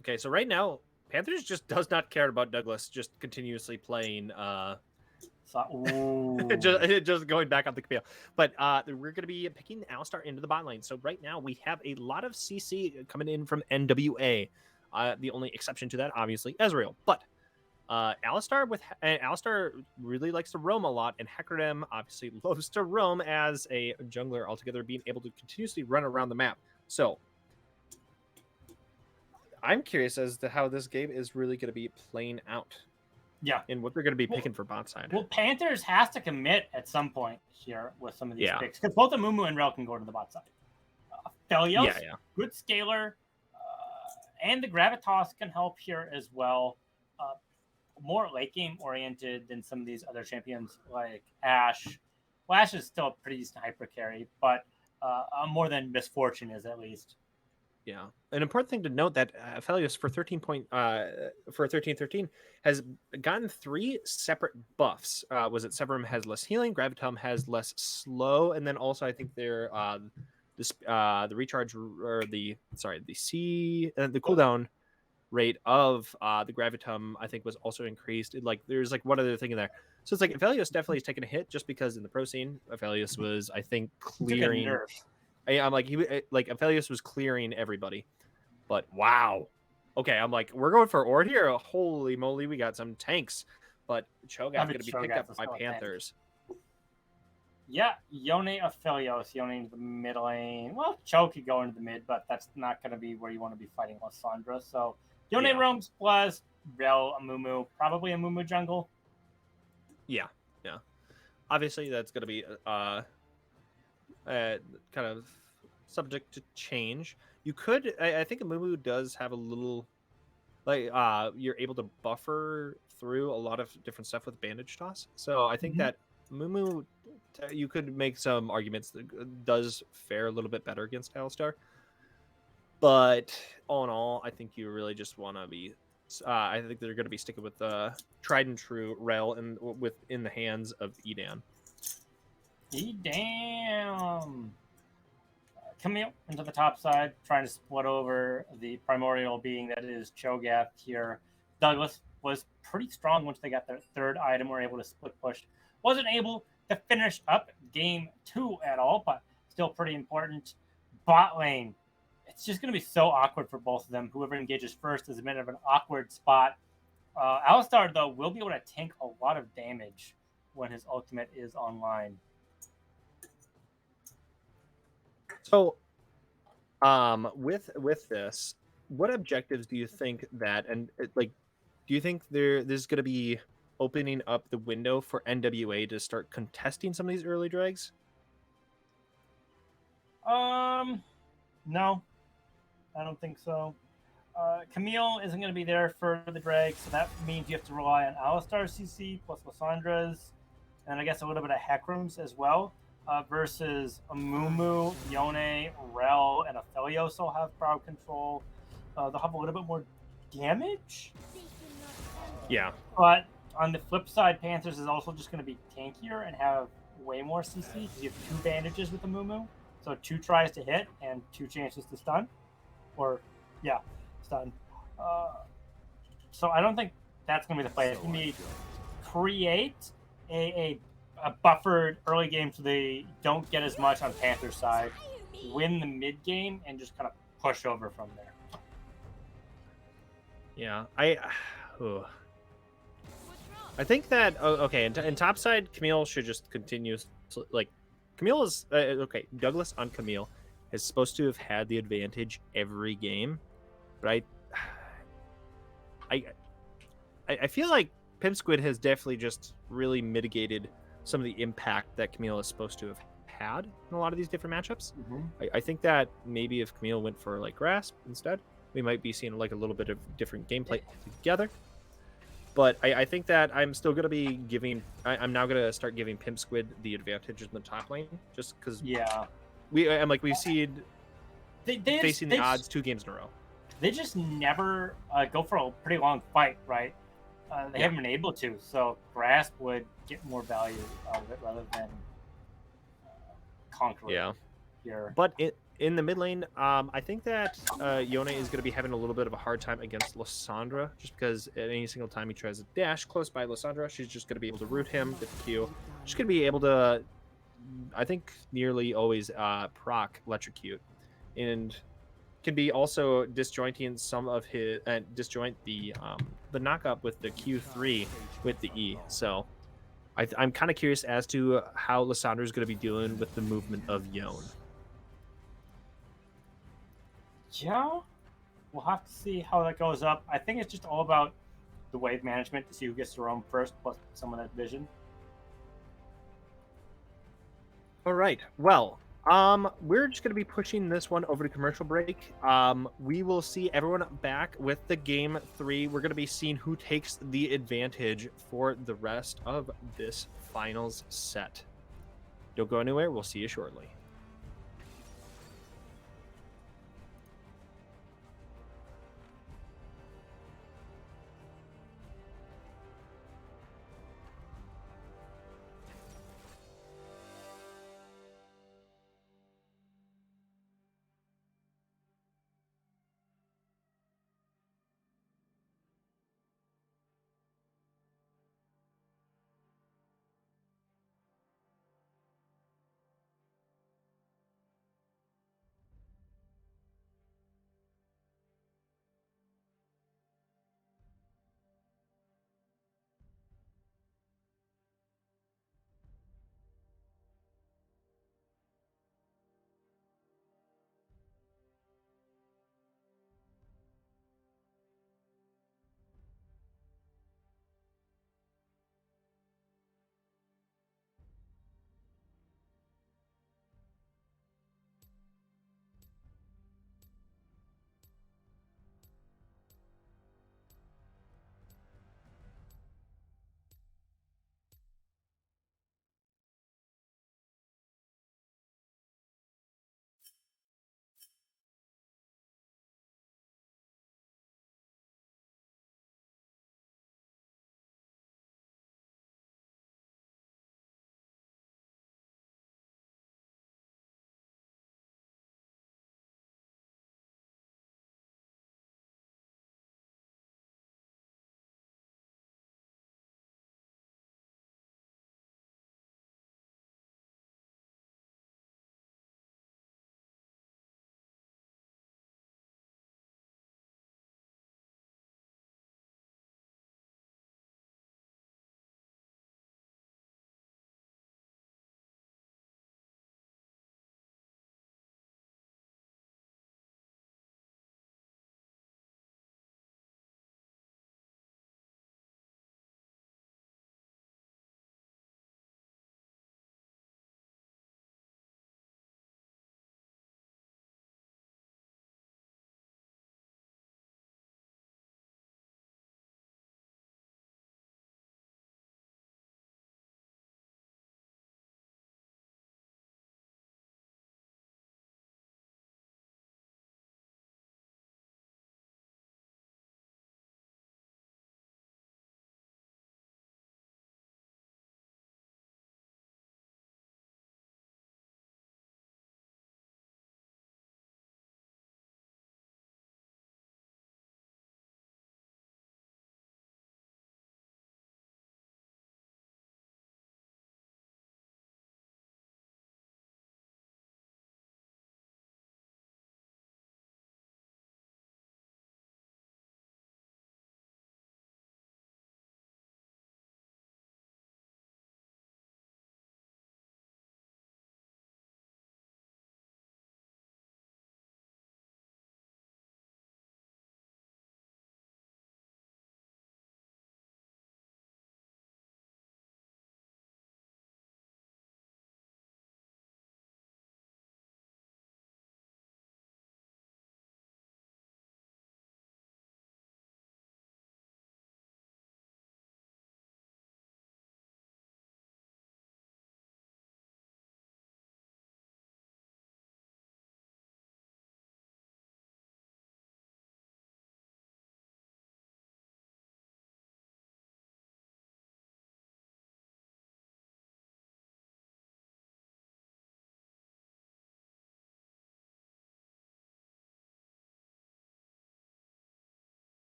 Okay, so right now, Panthers just does not care about Douglas just continuously playing just going back on the field. But we're going to be picking Alistar into the bot lane. So right now we have a lot of CC coming in from NWA. The only exception to that, obviously, Ezreal. But Alistar really likes to roam a lot, and Hecarim obviously loves to roam as a jungler altogether, being able to continuously run around the map. So I'm curious as to how this game is really going to be playing out. Yeah. And what they're going to be picking for bot side. Well, Panthers has to commit at some point here with some of these picks, because both the Mumu and Rel can go to the bot side. Felios, good scaler, and the Gravitas can help here as well. More late game oriented than some of these other champions like Ashe. Well, Ashe is still a pretty decent hyper carry, but more than Misfortune is at least. Yeah, an important thing to note that Felios for 1313 has gotten 3 separate buffs. Was it Severum has less healing, Gravitum has less slow, and then also I think they're the recharge or the cooldown rate of the gravitum, I think, was also increased. There's like one other thing in there. So it's like Aphelios definitely is taking a hit just because in the pro scene, Aphelios was, I think, He took a clearing. nerf. I'm like Aphelios was clearing everybody, but wow. Okay, I'm like, we're going for Ord here. Holy moly, we got some tanks. But Cho'Gath going to be picked up by Panthers. Yeah, Yone Aphelios, Yone into the mid lane. Well, Cho could go into the mid, but that's not going to be where you want to be fighting Lysandra. So Yone roams plus Rel, Amumu, probably Amumu jungle. Yeah. Obviously, that's going to be kind of subject to change. You could, I think Amumu does have a little, you're able to buffer through a lot of different stuff with bandage toss. So I think that Mumu, you could make some arguments that does fare a little bit better against Alistar. But all in all, I think you really just want to be. I think they're going to be sticking with the tried and true Rel in the hands of Edan. Edam. Camille into the top side, trying to split over the primordial being that is Cho'Gath here. Douglas was pretty strong once they got their third item, were able to split push. Wasn't able to finish up game 2 at all, but still pretty important. Bot lane. It's just going to be so awkward for both of them. Whoever engages first is a bit of an awkward spot. Alistar, though, will be able to tank a lot of damage when his ultimate is online. So, with this, what objectives do you think that, and do you think this is going to be opening up the window for NWA to start contesting some of these early drags? No, I don't think so. Camille isn't going to be there for the drag, so that means you have to rely on Alistar CC plus Lysandra's, and I guess a little bit of Hecarim's as well. Versus Amumu, Yone, Rel, and Aphelios will have crowd control. They'll have a little bit more damage. Yeah. But on the flip side, Panthers is also just going to be tankier and have way more CC because you have 2 bandages with Amumu. So 2 tries to hit and 2 chances to stun. Stun. So I don't think that's going to be the play. It's going to be create a buffered early game so they don't get as much on Panthers side, win the mid game, and just kind of push over from there. Yeah, I think that okay. In top side, Camille should just continue. Camille is okay. Douglas on Camille is supposed to have had the advantage every game, but I feel like Pimp Squid has definitely just really mitigated some of the impact that Camille is supposed to have had in a lot of these different matchups. I think that maybe if Camille went for Grasp instead, we might be seeing a little bit of different gameplay together. But I think that I'm still going to be I'm now going to start giving Pimp Squid the advantage in the top lane, just because we've seen facing the odds 2 games in a row. They just never go for a pretty long fight, right? They haven't been able to, so Grasp would get more value out of it rather than Conqueror. Yeah. Here. But in the mid lane, I think that Yone is going to be having a little bit of a hard time against Lysandra, just because at any single time he tries to dash close by Lysandra, she's just going to be able to root him, get the Q. She's going to be able to, I think, nearly always proc Electrocute, and can be also disjointing some of his disjoint the knockup with the Q3 with the E. So I'm kind of curious as to how Lysandra is going to be dealing with the movement of Yone. Yeah, we'll have to see how that goes up. I think it's just all about the wave management to see who gets to roam first, plus some of that vision. All right. Well, we're just going to be pushing this one over to commercial break. We will see everyone back with the game 3. We're going to be seeing who takes the advantage for the rest of this finals set. Don't go anywhere. We'll see you shortly.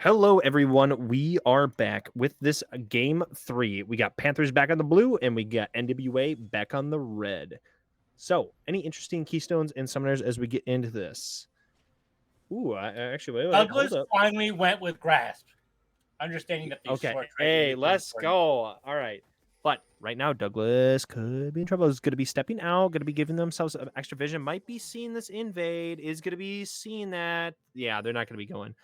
Hello, everyone. We are back with this game 3. We got Panthers back on the blue, and we got NWA back on the red. So, any interesting keystones and summoners as we get into this? Ooh, actually, wait, hold Douglas up. finally went with grasp, understanding that the Okay, short trade hey, would be pretty let's important. go. All right. But right now, Douglas could be in trouble. Is going to be stepping out, going to be giving themselves extra vision. Might be seeing this invade. Is going to be seeing that. Yeah, they're not going to be going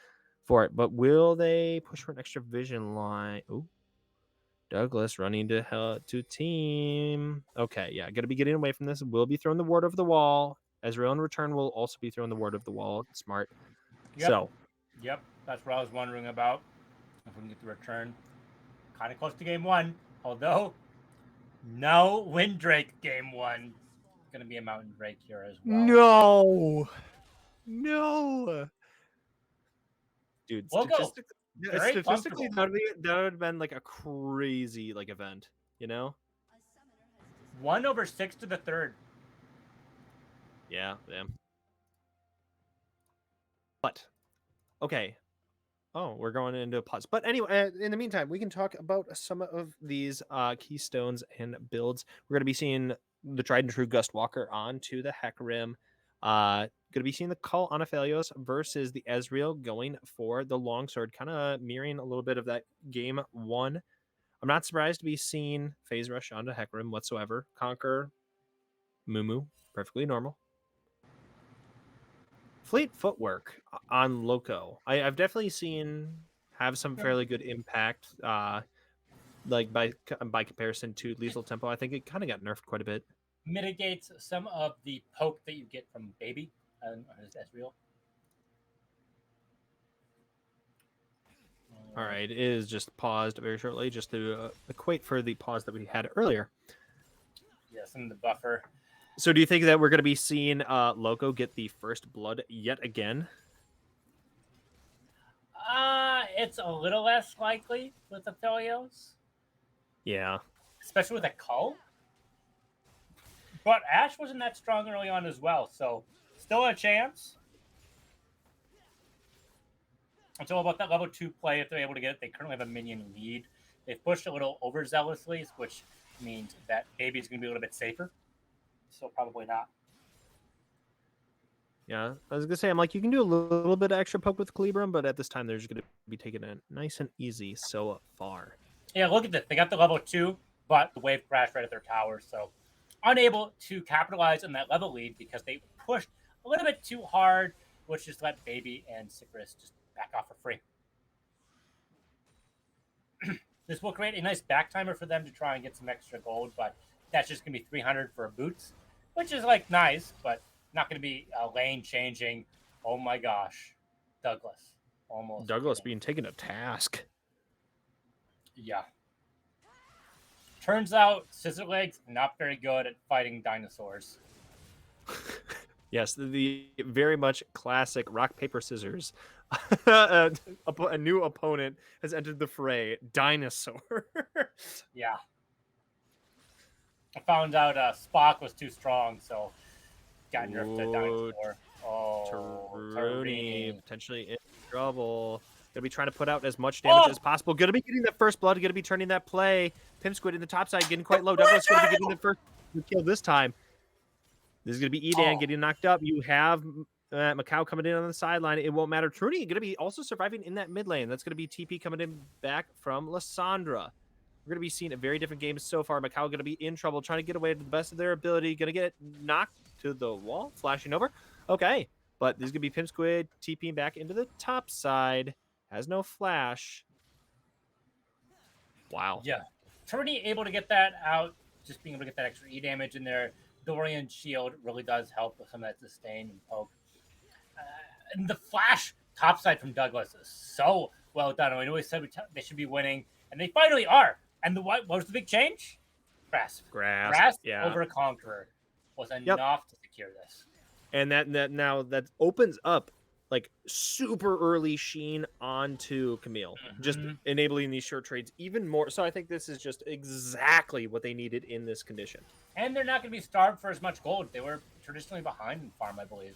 for it. But will they push for an extra vision line? Ooh, Douglas running to team. Okay, yeah, going to be getting away from this. Will be throwing the ward over the wall. Ezreal in return will also be throwing the ward over the wall. Smart. Yep. That's what I was wondering about. If we can get the return. Kind of close to game 1, although no Windrake game 1. It's going to be a Mountain Drake here as well. No. Dude, Logo, very statistically, comfortable. that would have been like a crazy like event, you know? 1/6 to the third. Yeah. But okay. Oh, we're going into a pause. But anyway, in the meantime, we can talk about some of these keystones and builds. We're going to be seeing the tried and true Gust Walker onto the Hecarim. Going to be seeing the Call on Aphelios versus the Ezreal going for the Longsword, kind of mirroring a little bit of that game 1. I'm not surprised to be seeing Phase Rush onto Hecarim whatsoever. Conquer Mumu, perfectly normal. Fleet footwork on Loco. I've definitely seen have some fairly good impact. Like by comparison to Lethal Tempo, I think it kind of got nerfed quite a bit. Mitigates some of the poke that you get from Baby on his Ezreal. All right, it is just paused very shortly, just to equate for the pause that we had earlier. Yes, and the buffer. So, do you think that we're going to be seeing Loco get the first blood yet again? It's a little less likely with Aphelios. Yeah. Especially with a Cull. But Ash wasn't that strong early on as well, so still a chance. It's all about that level 2 play if they're able to get it. They currently have a minion lead. They've pushed a little overzealously, which means that Baby's going to be a little bit safer. So probably not. Yeah, I was gonna say, I'm like, you can do a little bit of extra poke with Calibrum, but at this time, they're just gonna be taking it nice and easy so far. Yeah, look at this. They got the level 2, but the wave crashed right at their tower, so unable to capitalize on that level lead because they pushed a little bit too hard, which just let Baby and Sycris just back off for free. This will create a nice back timer for them to try and get some extra gold, but that's just going to be 300 for boots, which is like nice, but not going to be lane changing. Oh my gosh. Douglas. Almost. Douglas being taken to task. Yeah. Turns out Scissor Legs not very good at fighting dinosaurs. Yes, the very much classic rock, paper, scissors. A new opponent has entered the fray. Dinosaur. Yeah. I found out Spock was too strong, so got nerfed to dinosaur. Oh, Taruni potentially in trouble. Gonna be trying to put out as much damage as possible. Gonna be getting that first blood. Gonna be turning that play. Pimp Squid in the top side, getting quite low. Douglas gonna be getting the first kill this time. This is gonna be Edan getting knocked up. You have Macau coming in on the sideline. It won't matter. Taruni gonna be also surviving in that mid lane. That's gonna be TP coming in back from Lysandra. We're going to be seeing a very different game so far. Macau going to be in trouble, trying to get away to the best of their ability. Going to get knocked to the wall, flashing over. Okay, but this is going to be Pimp Squid TPing back into the top side. Has no flash. Wow. Yeah. Trinity able to get that out, just being able to get that extra E damage in there. Dorian Shield really does help with some of that sustain and poke. And the flash topside from Douglas is so well done. I know we said they should be winning, and they finally are. And what was the big change? Grasp yeah. over Conqueror was enough to secure this. And that opens up like super early Sheen onto Camille, just enabling these short trades even more. So I think this is just exactly what they needed in this condition. And they're not going to be starved for as much gold. They were traditionally behind in farm, I believe,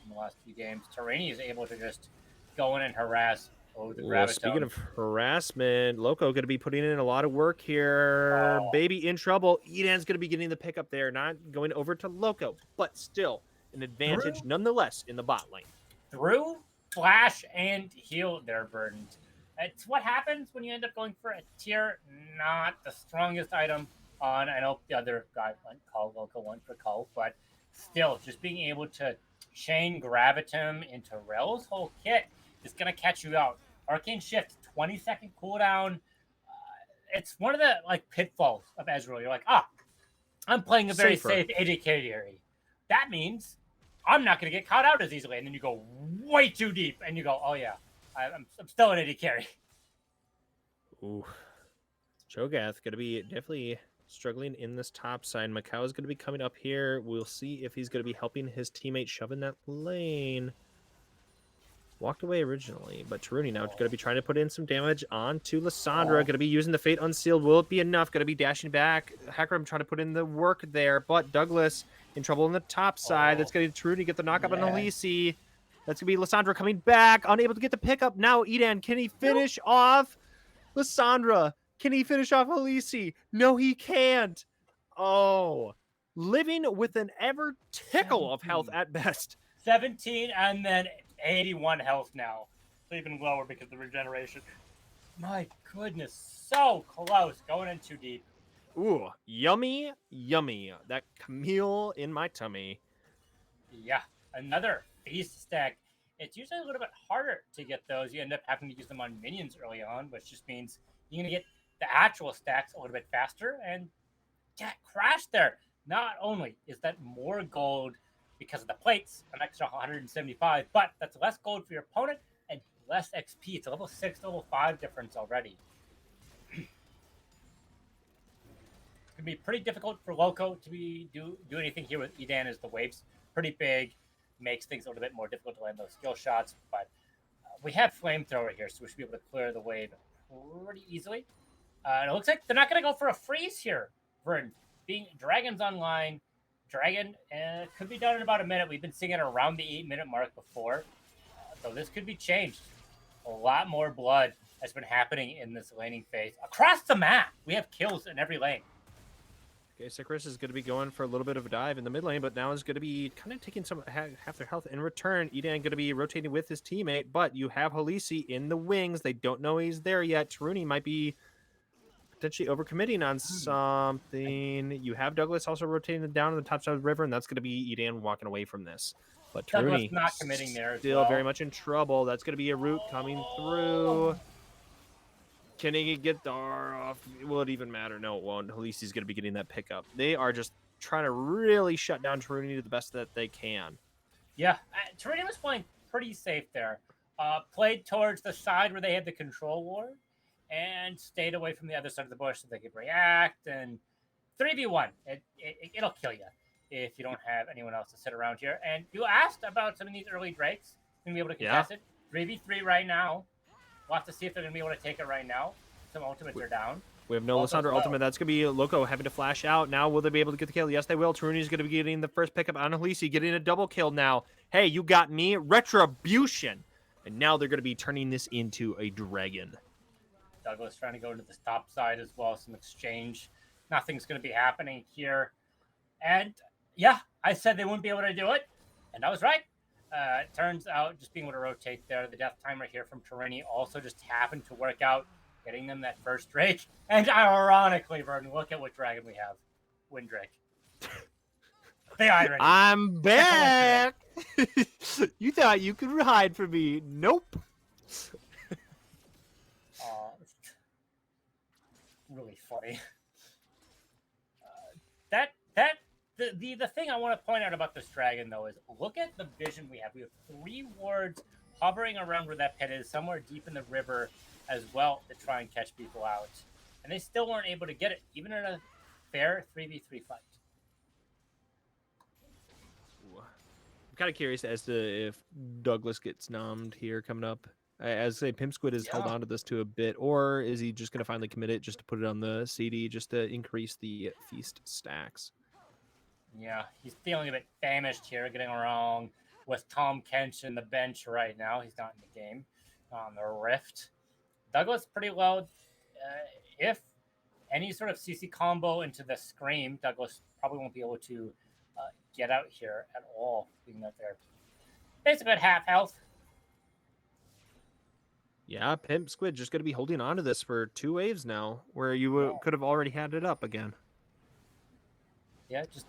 in the last few games. Terraini is able to just go in and harass. Oh, the Well, speaking Gravitone. of harassment, Loco going to be putting in a lot of work here. Oh. Baby in trouble. Edan's going to be getting the pickup there, not going over to Loco, but still an advantage nonetheless in the bot lane. Through, flash, and heal their burdens. It's what happens when you end up going for a tier, not the strongest item on. I know the other guy went call, Loco went for call, but still, just being able to chain Gravitum into Rel's whole kit is going to catch you out. Arcane Shift, 20-second cooldown. It's one of the pitfalls of Ezreal. You're like, I'm playing a very safe AD carry. That means I'm not going to get caught out as easily. And then you go way too deep, and you go, oh yeah, I'm still an AD carry. Ooh. Cho'Gath going to be definitely struggling in this top side. Macau is going to be coming up here. We'll see if he's going to be helping his teammate shove in that lane. Walked away originally, but Taruni now going to be trying to put in some damage onto Lissandra. Going to be using the Fate Unsealed. Will it be enough? Going to be dashing back. Hecarim trying to put in the work there, but Douglas in trouble on the top side. That's going to Taruni get the knockup on Elise. That's going to be Lissandra coming back, unable to get the pickup. Now Edan, can he finish off Lissandra? Can he finish off Elise? No, he can't. Oh, living with an ever tickle of health at best. 17 and then 81 health now. So even lower because of the regeneration. My goodness, so close. Going in too deep. Ooh, yummy, yummy. That Camille in my tummy. Yeah, another feast stack. It's usually a little bit harder to get those. You end up having to use them on minions early on, which just means you're going to get the actual stacks a little bit faster and get crashed there. Not only is that more gold because of the plates, an extra 175, but that's less gold for your opponent and less XP. It's a level 6, level 5 difference already. It's going to be pretty difficult for Loco to do anything here with Edan as the waves pretty big, makes things a little bit more difficult to land those skill shots, but we have Flamethrower here, so we should be able to clear the wave pretty easily. And it looks like they're not going to go for a freeze here, Vern. Being Dragon's online, Dragon could be done in about a minute. We've been seeing it around the 8-minute mark before. So this could be changed. A lot more blood has been happening in this laning phase. Across the map, we have kills in every lane. Okay, Sycris is going to be going for a little bit of a dive in the mid lane, but now is going to be kind of taking some half their health in return. Edan going to be rotating with his teammate, but you have Halisi in the wings. They don't know he's there yet. Taruni might be potentially overcommitting on something. You have Douglas also rotating down on the top side of the river, and that's going to be Edan walking away from this. But Taruni not committing there still very much in trouble. That's going to be a root coming through. Can he get Dar off? Will it even matter? No, it won't. Halisi's going to be getting that pickup. They are just trying to really shut down Taruni to the best that they can. Yeah, Taruni was playing pretty safe there. Played towards the side where they had the control ward and stayed away from the other side of the bush so they could react. And 3v1, it'll kill you if you don't have anyone else to sit around here. And you asked about some of these early Drakes. Going to be able to contest it. 3v3 right now. We'll have to see if they're going to be able to take it right now. Some ultimates are down. We have no Lissandra ultimate. That's going to be Loco having to flash out. Now, will they be able to get the kill? Yes, they will. Taruni's going to be getting the first pickup on Halisi, getting a double kill now. Hey, you got me. Retribution. And now they're going to be turning this into a dragon. Douglas trying to go into the top side as well. Some exchange. Nothing's going to be happening here. And, yeah, I said they wouldn't be able to do it. And I was right. It turns out just being able to rotate there, the death timer here from Taruni also just happened to work out, getting them that first Drake. And ironically, Vernon, look at what dragon we have. Wind Drake. The irony. I'm back! You thought you could hide from me. Nope. Really funny. The thing I want to point out about this dragon, though, is look at the vision we have. We have 3 wards hovering around where that pit is, somewhere deep in the river as well, to try and catch people out. And they still weren't able to get it, even in a fair 3v3 fight. I'm kind of curious as to if Douglas gets nommed here coming up. As I say, Pimp Squid has held on to this to a bit, or is he just going to finally commit it just to put it on the CD, just to increase the feast stacks? Yeah, he's feeling a bit famished here, getting around with Tom Kench in the bench right now. He's not in the game on the Rift. Douglas pretty low. If any sort of CC combo into the Scream, Douglas probably won't be able to get out here at all. Being out there, basically at half health. Yeah, Pimp Squid just going to be holding on to this for 2 waves now, where you could have already had it up again. Yeah, just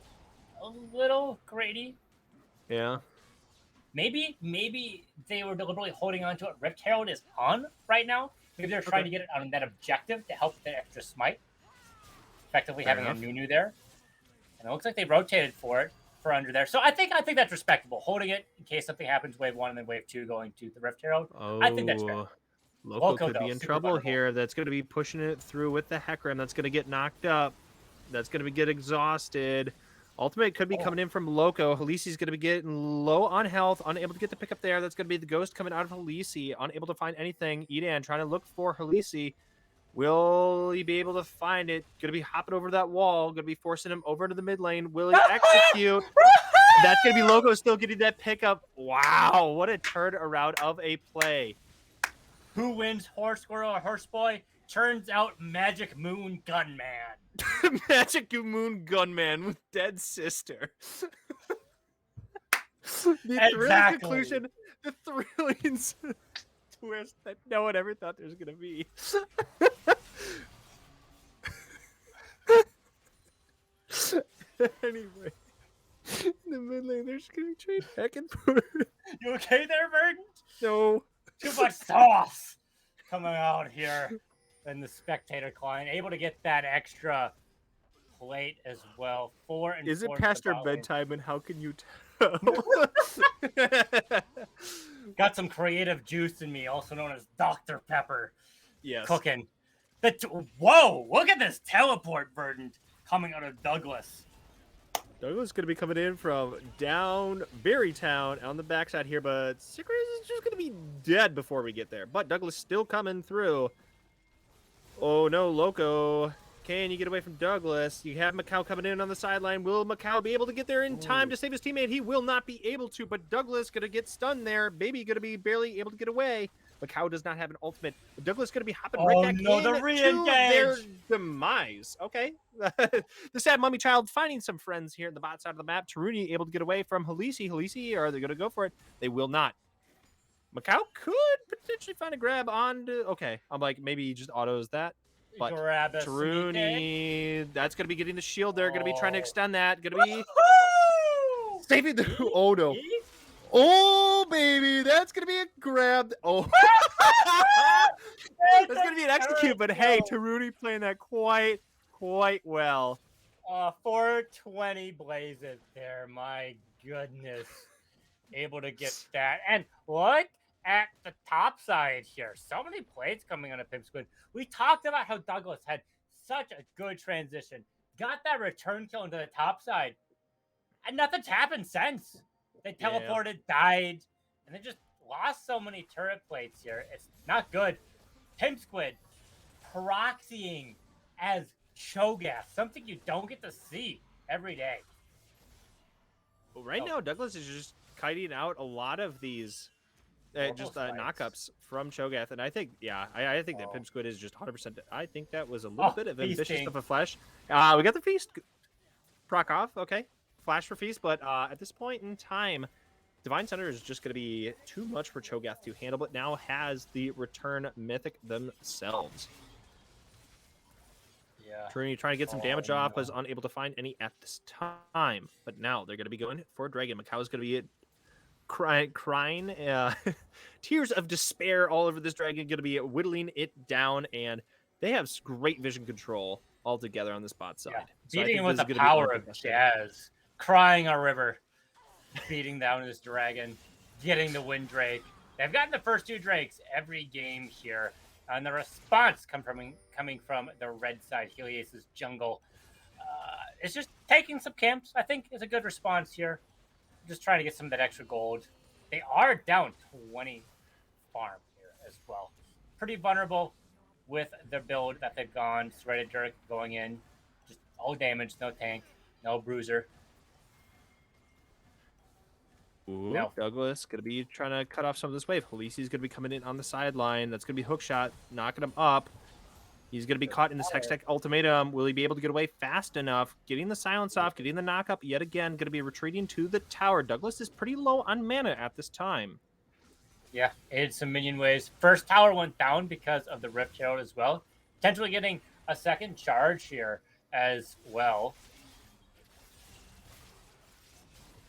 a little greedy. Yeah. Maybe they were deliberately holding on to it. Rift Herald is on right now. Maybe they're trying to get it on that objective to help with the extra smite. Effectively Fair having enough. a Nunu there. And it looks like they rotated for it for under there. So I think that's respectable. Holding it in case something happens wave 1 and then wave 2 going to the Rift Herald. Oh, I think that's fair. Loco could though, be in super trouble vulnerable. here. That's going to be pushing it through with the Hecarim. That's going to get knocked up. That's going to get exhausted. Ultimate could be coming in from Loco. Halisi's going to be getting low on health, unable to get the pickup there. That's going to be the ghost coming out of Halisi, unable to find anything. Edan trying to look for Halisi. Will he be able to find it? Going to be hopping over that wall. Going to be forcing him over to the mid lane. Will he execute? That's going to be Loco still getting that pickup. Wow, what a turn around of a play. Who wins, Horse Squirrel or Horse Boy? Turns out Magic Moon Gunman. Magic Moon Gunman with Dead Sister. The thrilling conclusion, the thrilling twist that no one ever thought there was going to be. Anyway, in the mid lane, they're just going to trade back and forth. You okay there, Verdant? No. Too much sauce coming out here. And the spectator client able to get that extra plate as well. 4 and Is it 4 past to the our bot lane. bedtime, and how can you tell? Got some creative juice in me, also known as Dr. Pepper. Yes. Cooking. Whoa! Look at this teleport, Verdant, coming out of Douglas. Douglas is going to be coming in from down Berrytown on the backside here, but Secret is just going to be dead before we get there. But Douglas still coming through. Oh no, Loco. Can you get away from Douglas? You have Macau coming in on the sideline. Will Macau be able to get there in time to save his teammate? He will not be able to, but Douglas going to get stunned there. Baby going to be barely able to get away. Macau does not have an ultimate. But Douglas going to be hopping right back in the to their demise. Okay. The sad mummy child finding some friends here in the bot side of the map. Taruni able to get away from Halisi. Halisi, are they going to go for it? They will not. Macau could potentially find a grab on to... Okay, I'm like, maybe he just autos that. But Taruni, that's going to be getting the shield there. Going to be trying to extend that. Going to be saving the... Oh, no. Oh, baby, that's going to be a grab. Oh. That's going to be an execute, but hey, Taruni playing that quite well. 420 blazes there. My goodness. Able to get that. And look at the top side here. So many plays coming on a Pimp Squid. We talked about how Douglas had such a good transition. Got that return kill into the top side. And nothing's happened since. They teleported, died, and they just lost so many turret plates here. It's not good. Pimp Squid proxying as Cho'Gath, something you don't get to see every day. Well, right now, Douglas is just kiting out a lot of these knockups from Cho'Gath, and I think, I think that Pimp Squid is just 100%. I think that was a little bit of ambitious of a flash. We got the feast proc off, okay, flash for feast, but at this point in time, Divine Center is just going to be too much for Cho'Gath to handle, but now has the return mythic themselves. Yeah. Taruni trying to get some damage off, was unable to find any at this time, but now they're going to be going for Dragon. Macau's going to be crying tears of despair all over this dragon, going to be whittling it down, and they have great vision control all together on this bot side. So beating with the power of Jazz, crying a river, beating down this dragon, getting the Wind Drake. They've gotten the first 2 Drakes every game here, and the response coming from the red side, Helios's jungle. It's just taking some camps. I think is a good response here. Just trying to get some of that extra gold. They are down 20 farm here as well. Pretty vulnerable with their build that they've gone. Threaded Dirk going in. Just all damage, no tank, no bruiser. Ooh, No. Douglas going to be trying to cut off some of this wave. Halisi's going to be coming in on the sideline. That's going to be hook shot, knocking him up. He's going to be caught in this Hextech ultimatum. Will he be able to get away fast enough? Getting the silence off, getting the knock up yet again. Going to be retreating to the tower. Douglas is pretty low on mana at this time. Yeah, it's some minion waves. First tower went down because of the Rift Herald as well. Potentially getting a second charge here as well.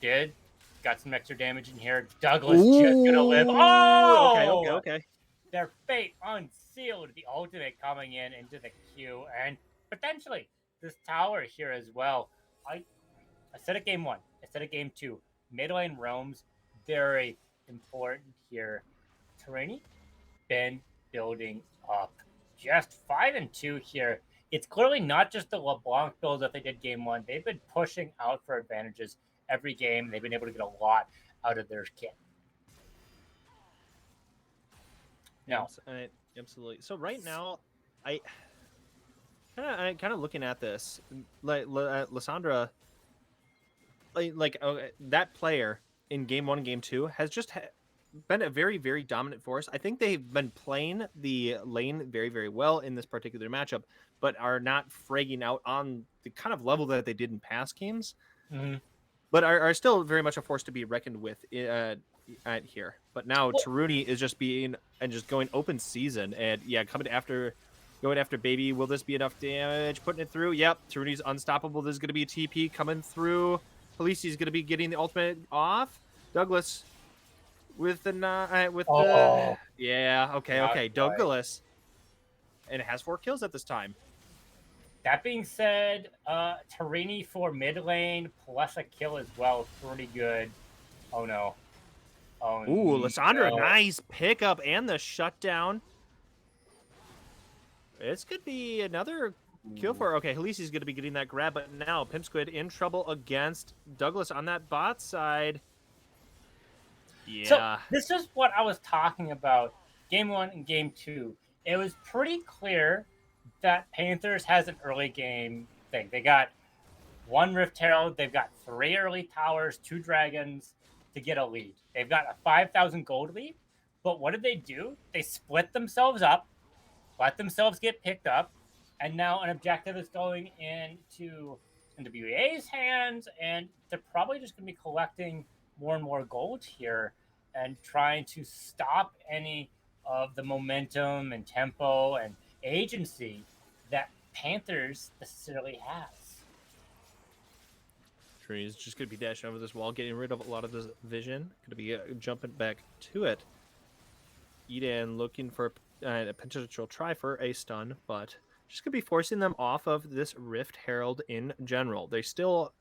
Got some extra damage in here. Douglas just gonna live. Oh! Okay. Their fate unsealed. The ultimate coming in into the queue, and potentially this tower here as well. I said it game 1. I said it game 2. Mid lane roams very important here. Terrainy been building up. Just 5 and 2 here. It's clearly not just the LeBlanc build that they did game 1. They've been pushing out for advantages every game. They've been able to get a lot out of their kit. No. Absolutely. So right now, I kind of looking at this, like Lysandra, that player in game 1 and game 2 has just been a very, very dominant force. I think they've been playing the lane very, very well in this particular matchup, but are not fragging out on the kind of level that they did in past games. Mm-hmm. But are still very much a force to be reckoned with at here. But now Taruni is just going open season and going after Baby. Will this be enough damage? Putting it through. Yep, Taruni's unstoppable. There's going to be a TP coming through. Halisi's going to be getting the ultimate off. Douglas with the okay. Douglas, and it has 4 kills at this time. That being said, Tarini for mid lane plus a kill as well. Pretty good. Oh no. Oh, ooh, Lysandra, no. nice pickup and the shutdown. This could be another kill for her. Okay, Halisi's going to be getting that grab, but now Pimp Squid in trouble against Douglas on that bot side. Yeah. So this is what I was talking about. Game 1 and game 2. It was pretty clear that Panthers has an early game thing. They got 1 Rift Herald. They've got 3 early towers, 2 dragons to get a lead. They've got a 5,000 gold lead. But what did they do? They split themselves up, let themselves get picked up, and now an objective is going into NWA's hands, and they're probably just going to be collecting more and more gold here and trying to stop any of the momentum and tempo and agency that Panthers necessarily has. He's just going to be dashing over this wall, getting rid of a lot of this vision. Going to be jumping back to it. Eden looking for a potential try for a stun, but just going to be forcing them off of this Rift Herald in general. They're still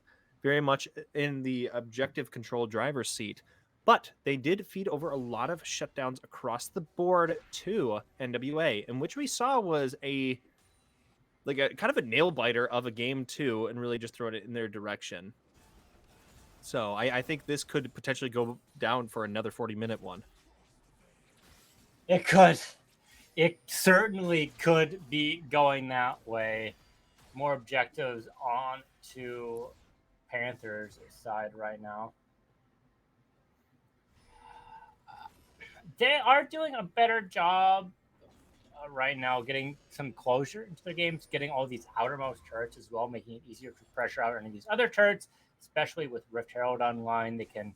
very much in the objective control driver's seat, but they did feed over a lot of shutdowns across the board to NWA, and which we saw was a kind of a nail biter of a game 2 and really just throwing it in their direction. So I think this could potentially go down for another 40-minute one. It could. It certainly could be going that way. More objectives on to Panthers' side right now. They are doing a better job right now getting some closure into their games, getting all these outermost turrets as well, making it easier to pressure out any of these other turrets, especially with Rift Herald online. They can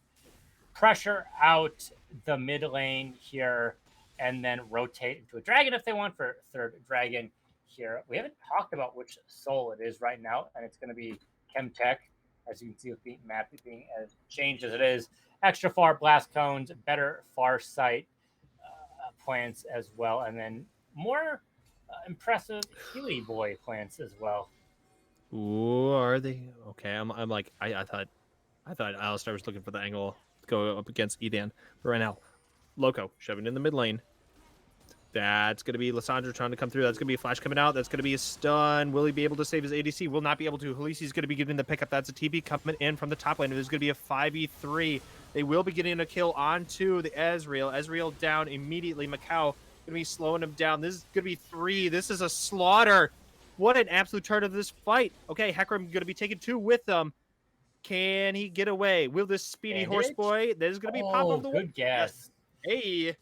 pressure out the mid lane here and then rotate into a dragon if they want for a 3rd dragon here. We haven't talked about which soul it is right now, and it's going to be Chemtech, as you can see with the map being as changed as it is. Extra far blast cones, better far sight plants as well, and then more impressive Healy Boy plants as well. Ooh, are they? Okay, I'm like, I thought Alistar was looking for the angle to go up against Eden. But right now, Loco shoving in the mid lane. That's going to be Lysandra trying to come through. That's going to be a flash coming out. That's going to be a stun. Will he be able to save his ADC? Will not be able to. Halisi's going to be getting the pickup. That's a TP coming in from the top lane. There's going to be a 5v3. They will be getting a kill onto the Ezreal. Ezreal down immediately. Macau going to be slowing him down. This is going to be 3. This is a slaughter. What an absolute turn of this fight. Okay, Hecarim going to be taking 2 with them. Can he get away? Will this speedy horse Bandage? boy that is going to be pop Oh, over the wall? good guess. Hey. It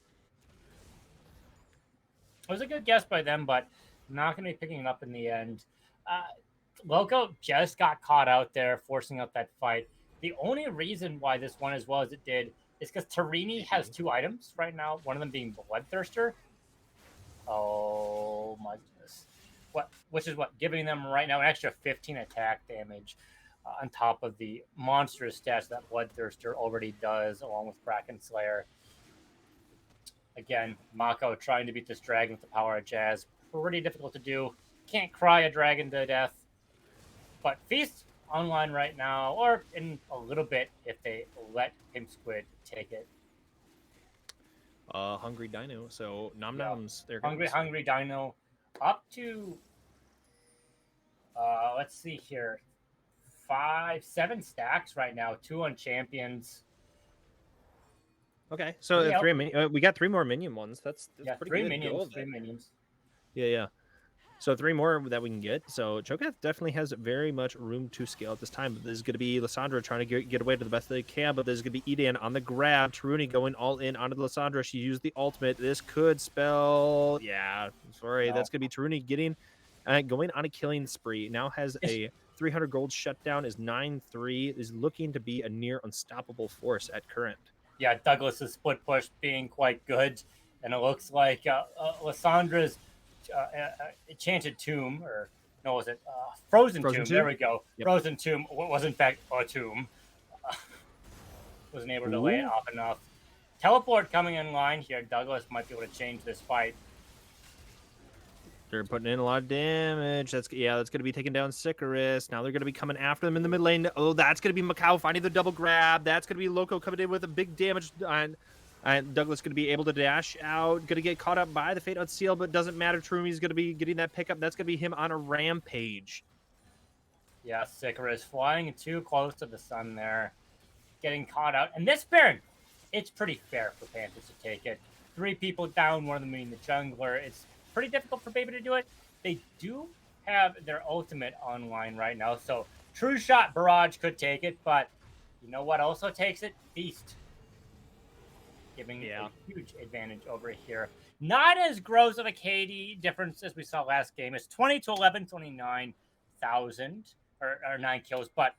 was a good guess by them, but not going to be picking it up in the end. Loco just got caught out there, forcing out that fight. The only reason why this won as well as it did is because Tarini has 2 items right now, one of them being Bloodthirster. Oh my goodness. Which is giving them right now an extra 15 attack damage on top of the monstrous stats that Bloodthirster already does, along with Kraken Slayer. Again, Mako trying to beat this dragon with the power of Jazz. Pretty difficult to do. Can't cry a dragon to death. But Feast online right now, or in a little bit if they let Pimp Squid take it. Hungry Dino. So Nom Noms. There goes. Hungry Dino up to let's see here. 7 stacks right now, 2 on champions. Okay, so Yep. we got 3 more minion ones. That's Yeah, pretty 3 good. minions. 3 minions. Yeah. So 3 more that we can get. So Cho'Gath definitely has very much room to scale at this time. This is going to be Lissandra trying to get away to the best they can, but this is going to be Edan on the grab. Taruni going all in onto Lissandra. She used the ultimate. This could spell... Yeah, sorry. No. That's going to be Taruni going on a killing spree. Now has a 300 gold shutdown, is 9-3, is looking to be a near unstoppable force at current. Yeah, Douglas's split push being quite good, and it looks like Lissandra's Enchanted Tomb, or no, was it Frozen Tomb? There we go. Yep. Frozen Tomb was in fact a tomb. Wasn't able to lay it off enough. Teleport coming in line here. Douglas might be able to change this fight. They're putting in a lot of damage. That's going to be taking down Sicarus. Now they're going to be coming after them in the mid lane. Oh, that's going to be Macau finding the double grab. That's going to be Loco coming in with a big damage. And Douglas going to be able to dash out. Going to get caught up by the Fate Unsealed, but doesn't matter. Trumi's going to be getting that pickup. That's going to be him on a rampage. Yeah, Sicarus flying too close to the sun there. Getting caught out. And this Baron, it's pretty fair for Panthers to take it. 3 people down, one of them being the jungler. It's pretty difficult for Baby to do it. They do have their ultimate online right now, so True Shot Barrage could take it, but you know what also takes it? Feast. Giving a huge advantage over here. Not as gross of a KD difference as we saw last game. It's 20 to 11, 29,000 or 9 kills, but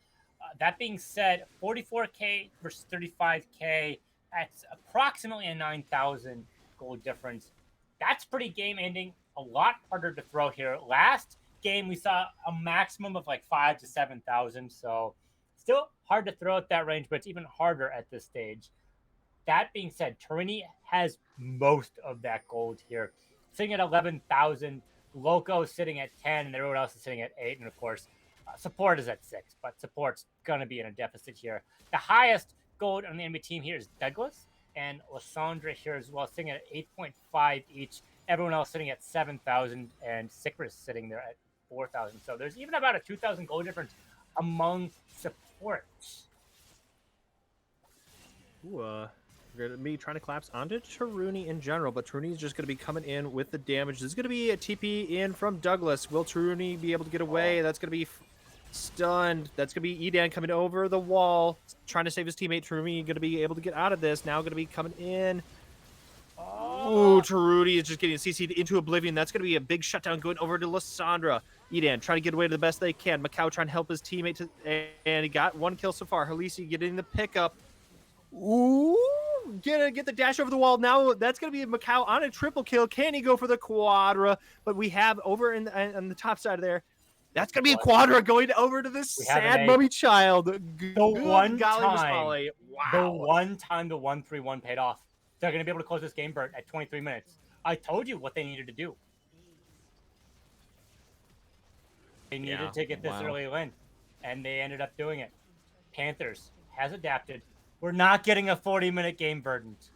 that being said, 44k versus 35k, that's approximately a 9,000 gold difference. That's pretty game-ending. A lot harder to throw here. Last game, we saw a maximum of like 5 to 7,000. So still hard to throw at that range, but it's even harder at this stage. That being said, Tarini has most of that gold here. Sitting at 11,000. Loco sitting at 10, and everyone else is sitting at 8. And of course, support is at 6, but support's going to be in a deficit here. The highest gold on the enemy team here is Douglas and Lissandra here as well, sitting at 8.5 each. Everyone else sitting at 7,000, and Sicarus sitting there at 4,000. So there's even about a 2,000 gold difference among supports. Ooh, we're going to be trying to collapse onto Taruni in general, but Taruni's just going to be coming in with the damage. There's going to be a TP in from Douglas. Will Taruni be able to get away? That's going to be stunned. That's going to be Edan coming over the wall, trying to save his teammate. Taruni going to be able to get out of this. Now going to be coming in. Oh, Taruni is just getting CC'd into oblivion. That's going to be a big shutdown going over to Lissandra. Edan trying to get away to the best they can. Macau trying to help his teammate, and he got 1 kill so far. Halisi getting the pickup. Ooh, get the dash over the wall. Now that's going to be Macau on a triple kill. Can he go for the quadra? But we have over on the top side of there. That's going to be a quadra going over to this sad mummy child. The one time the 1-3-1 paid off. They're going to be able to close this game, Bert, at 23 minutes. I told you what they needed to do. They needed to get this early win, and they ended up doing it. Panthers has adapted. We're not getting a 40-minute game burdened.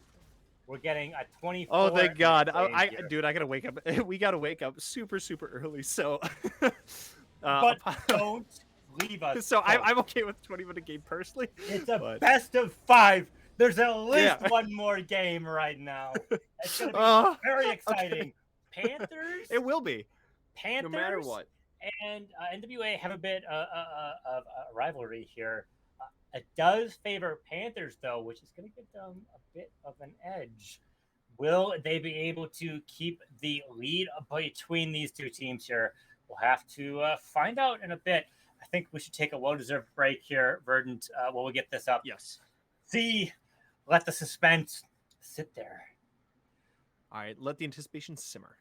We're getting a 24. Oh, thank God. Dude, I got to wake up. We got to wake up super, super early. So, but don't leave us. So I'm okay with 20-minute game personally. It's a best of 5. There's at least one more game right now. It's going to be very exciting. Okay. Panthers. It will be. Panthers. No matter what. And NWA have a bit of a rivalry here. It does favor Panthers, though, which is going to give them a bit of an edge. Will they be able to keep the lead between these two teams here? We'll have to find out in a bit. I think we should take a well-deserved break here, Verdant, while we get this up. Yes. See, let the suspense sit there. All right, let the anticipation simmer.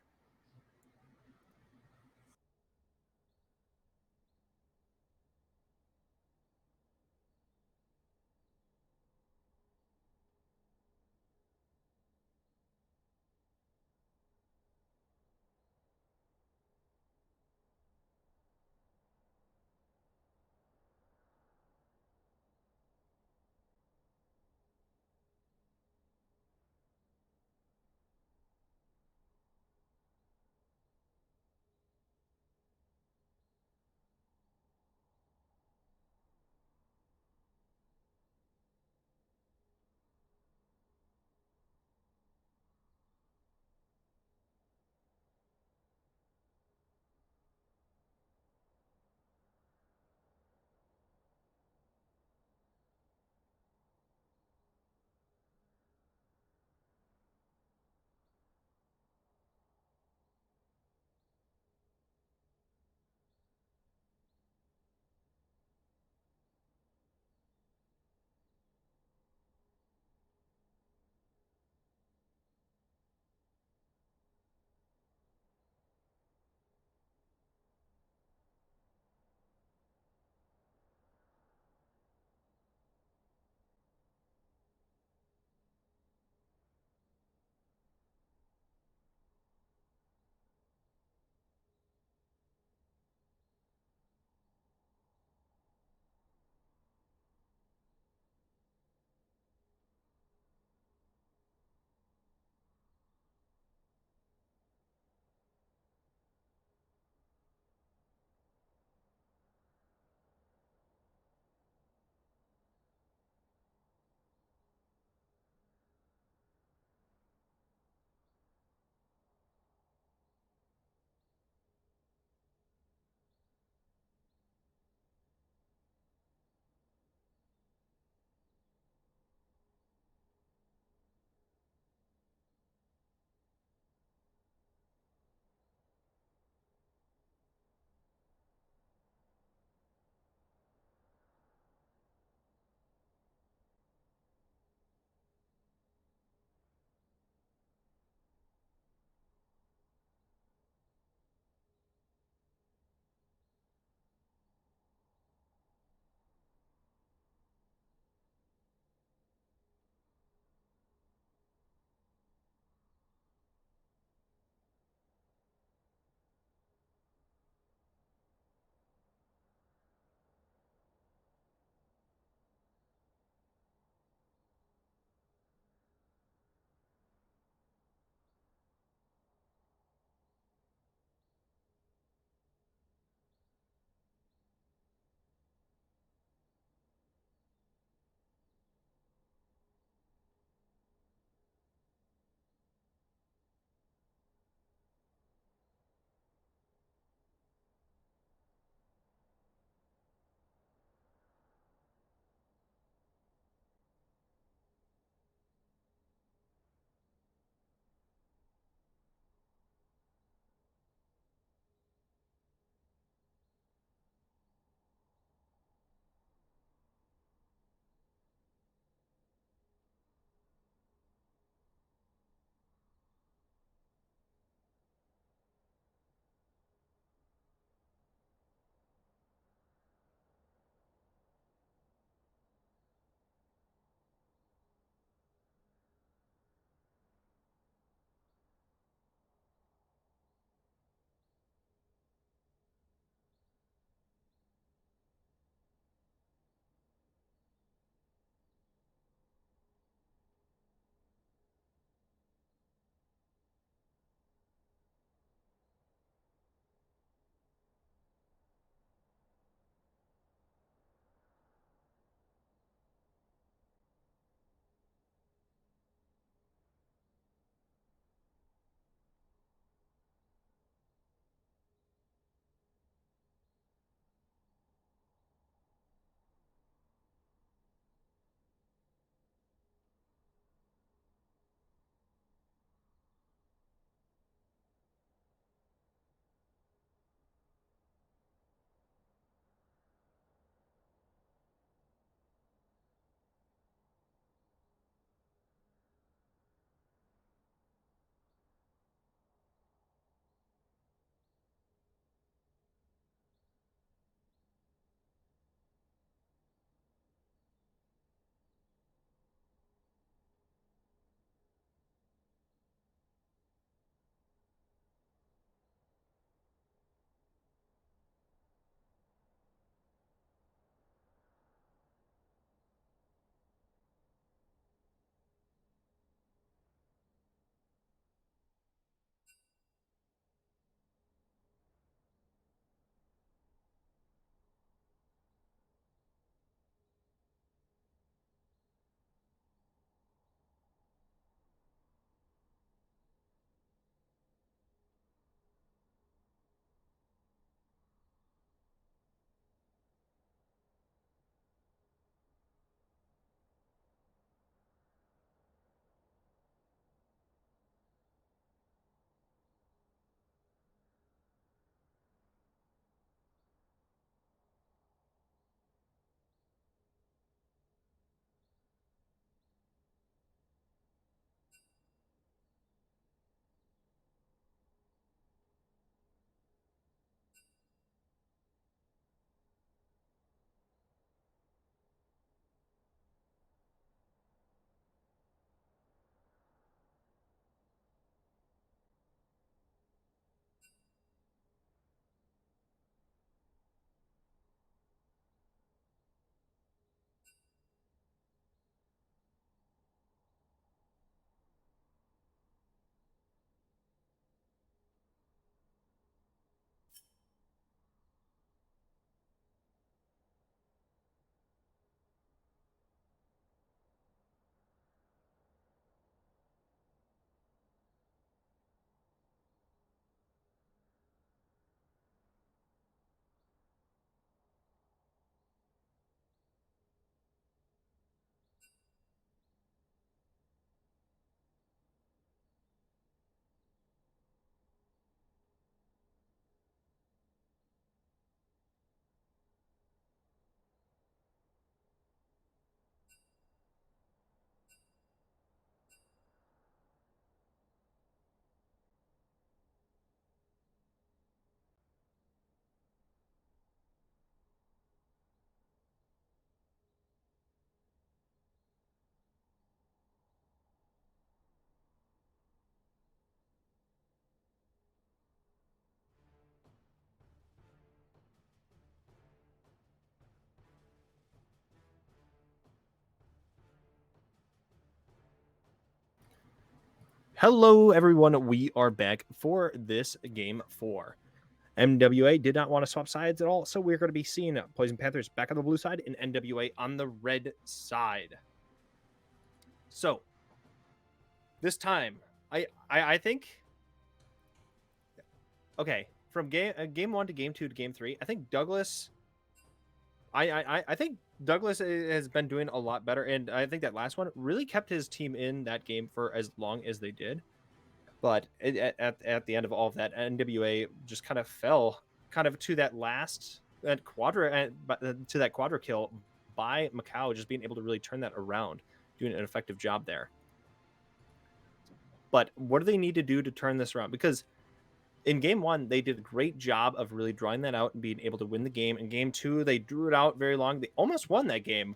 Hello, everyone. We are back for this game 4. NWA did not want to swap sides at all, so we're going to be seeing Poison Panthers back on the blue side and NWA on the red side. So this time, I think, okay, from game 1 to game 2 to game 3, I think Douglas. I think Douglas has been doing a lot better, and I think that last one really kept his team in that game for as long as they did. But at the end of all of that, NWA just kind of fell kind of to that last to that quadra kill by Macau, just being able to really turn that around, doing an effective job there. But what do they need to do to turn this around? Because in game 1, they did a great job of really drawing that out and being able to win the game. In game 2, they drew it out very long. They almost won that game,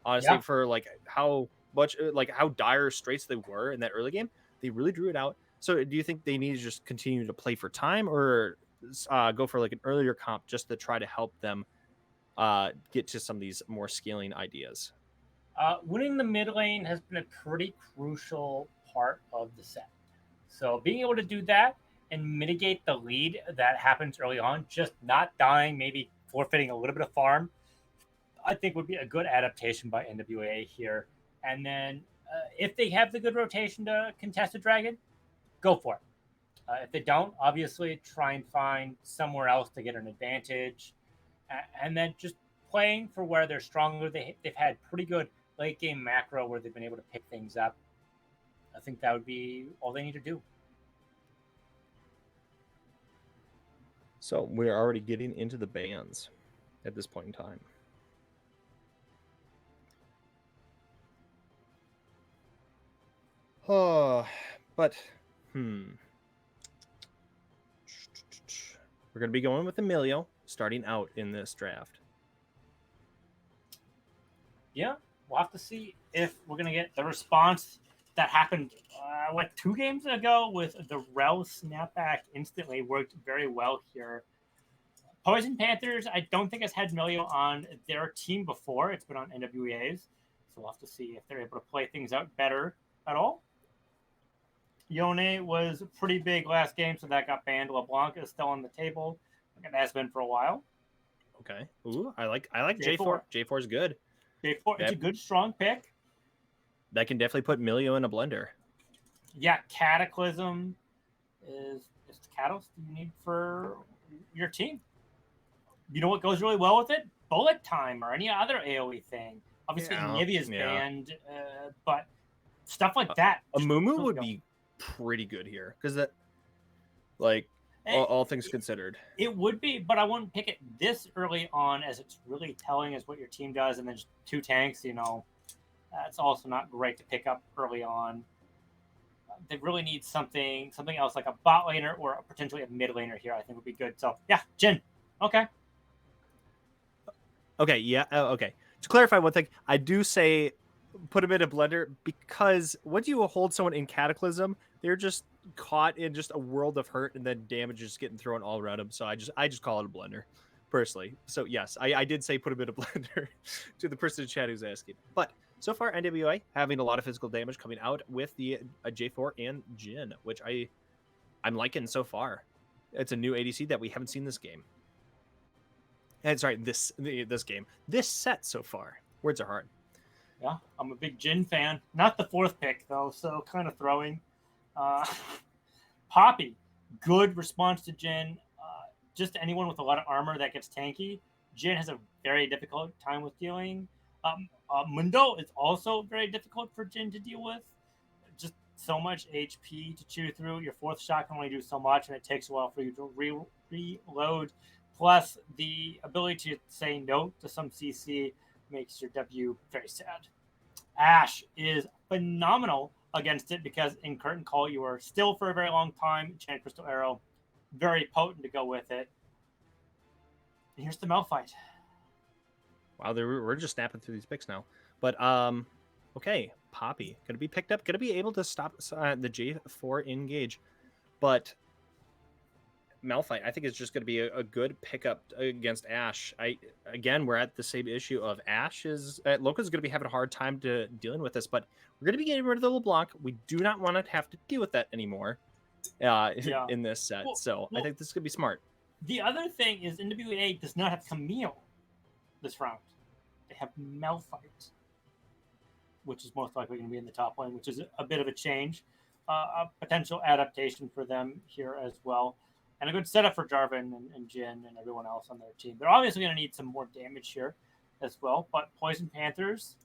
honestly, for like how much, like how dire straits they were in that early game. They really drew it out. So do you think they need to just continue to play for time, or go for like an earlier comp just to try to help them get to some of these more scaling ideas? Winning the mid lane has been a pretty crucial part of the set. So being able to do that and mitigate the lead that happens early on, just not dying, maybe forfeiting a little bit of farm, I think would be a good adaptation by NWA here. And then if they have the good rotation to contest a dragon, go for it. If they don't, obviously try and find somewhere else to get an advantage. And then just playing for where they're stronger. They've had pretty good late game macro where they've been able to pick things up. I think that would be all they need to do. So we're already getting into the bans at this point in time. Oh, but we're going to be going with Emilio starting out in this draft. Yeah, we'll have to see if we're going to get the response that happened, 2 games ago with the Rel snapback instantly worked very well here. Poison Panthers, I don't think has had Emilio on their team before. It's been on NWA's. So we'll have to see if they're able to play things out better at all. Yone was pretty big last game, so that got banned. LeBlanc is still on the table. It has been for a while. Okay. Ooh, I like J4. J4 is good. J4, it's a good, strong pick. That can definitely put Emilio in a blender. Yeah, Cataclysm is the catalyst you need for your team. You know what goes really well with it? Bullet time or any other AoE thing. Obviously, Nivea is banned, but stuff like that. A Mumu would be pretty good here because that, like, all things considered, it would be, but I wouldn't pick it this early on as it's really telling as what your team does, and then just 2 tanks. That's also not great to pick up early on. They really need something else like a bot laner or potentially a mid laner here. I think would be good. So yeah, Jin. Okay. Okay. Yeah. Okay. To clarify one thing, I do say put him in a blender because once you hold someone in Cataclysm, they're just caught in just a world of hurt, and then damage is getting thrown all around them. So I just call it a blender, personally. So yes, I did say put him in a blender to the person in chat who's asking. But so far, NWA having a lot of physical damage coming out with the J4 and Jin, which I'm liking so far. It's a new ADC that we haven't seen this game. And sorry, this game, this set so far. Words are hard. Yeah, I'm a big Jin fan. Not the 4th pick though, so kind of throwing. Poppy, good response to Jin. Just anyone with a lot of armor that gets tanky, Jin has a very difficult time with dealing. Mundo is also very difficult for Jin to deal with. Just so much HP to chew through. Your 4th shot can only do so much, and it takes a while for you to reload. Plus, the ability to say no to some CC makes your W very sad. Ash is phenomenal against it because in Curtain Call, you are still for a very long time. Chant Crystal Arrow, very potent to go with it. And here's the Mel fight. Wow, we're just snapping through these picks now. But okay, Poppy gonna be picked up, gonna be able to stop the J4 engage, but Malphite, I think it's just going to be a good pickup against Ashe. Again, we're at the same issue of Ashe is Loca's going to be having a hard time dealing with this, but we're going to be getting rid of the LeBlanc. We do not want to have to deal with that anymore in this set. So I think this is going to be smart. The other thing is NWA does not have Camille this round. They have Malphite, which is most likely going to be in the top lane, which is a bit of a change, a potential adaptation for them here as well, and a good setup for Jarvan and Jin and everyone else on their team. They're obviously going to need some more damage here as well, but Poison Panthers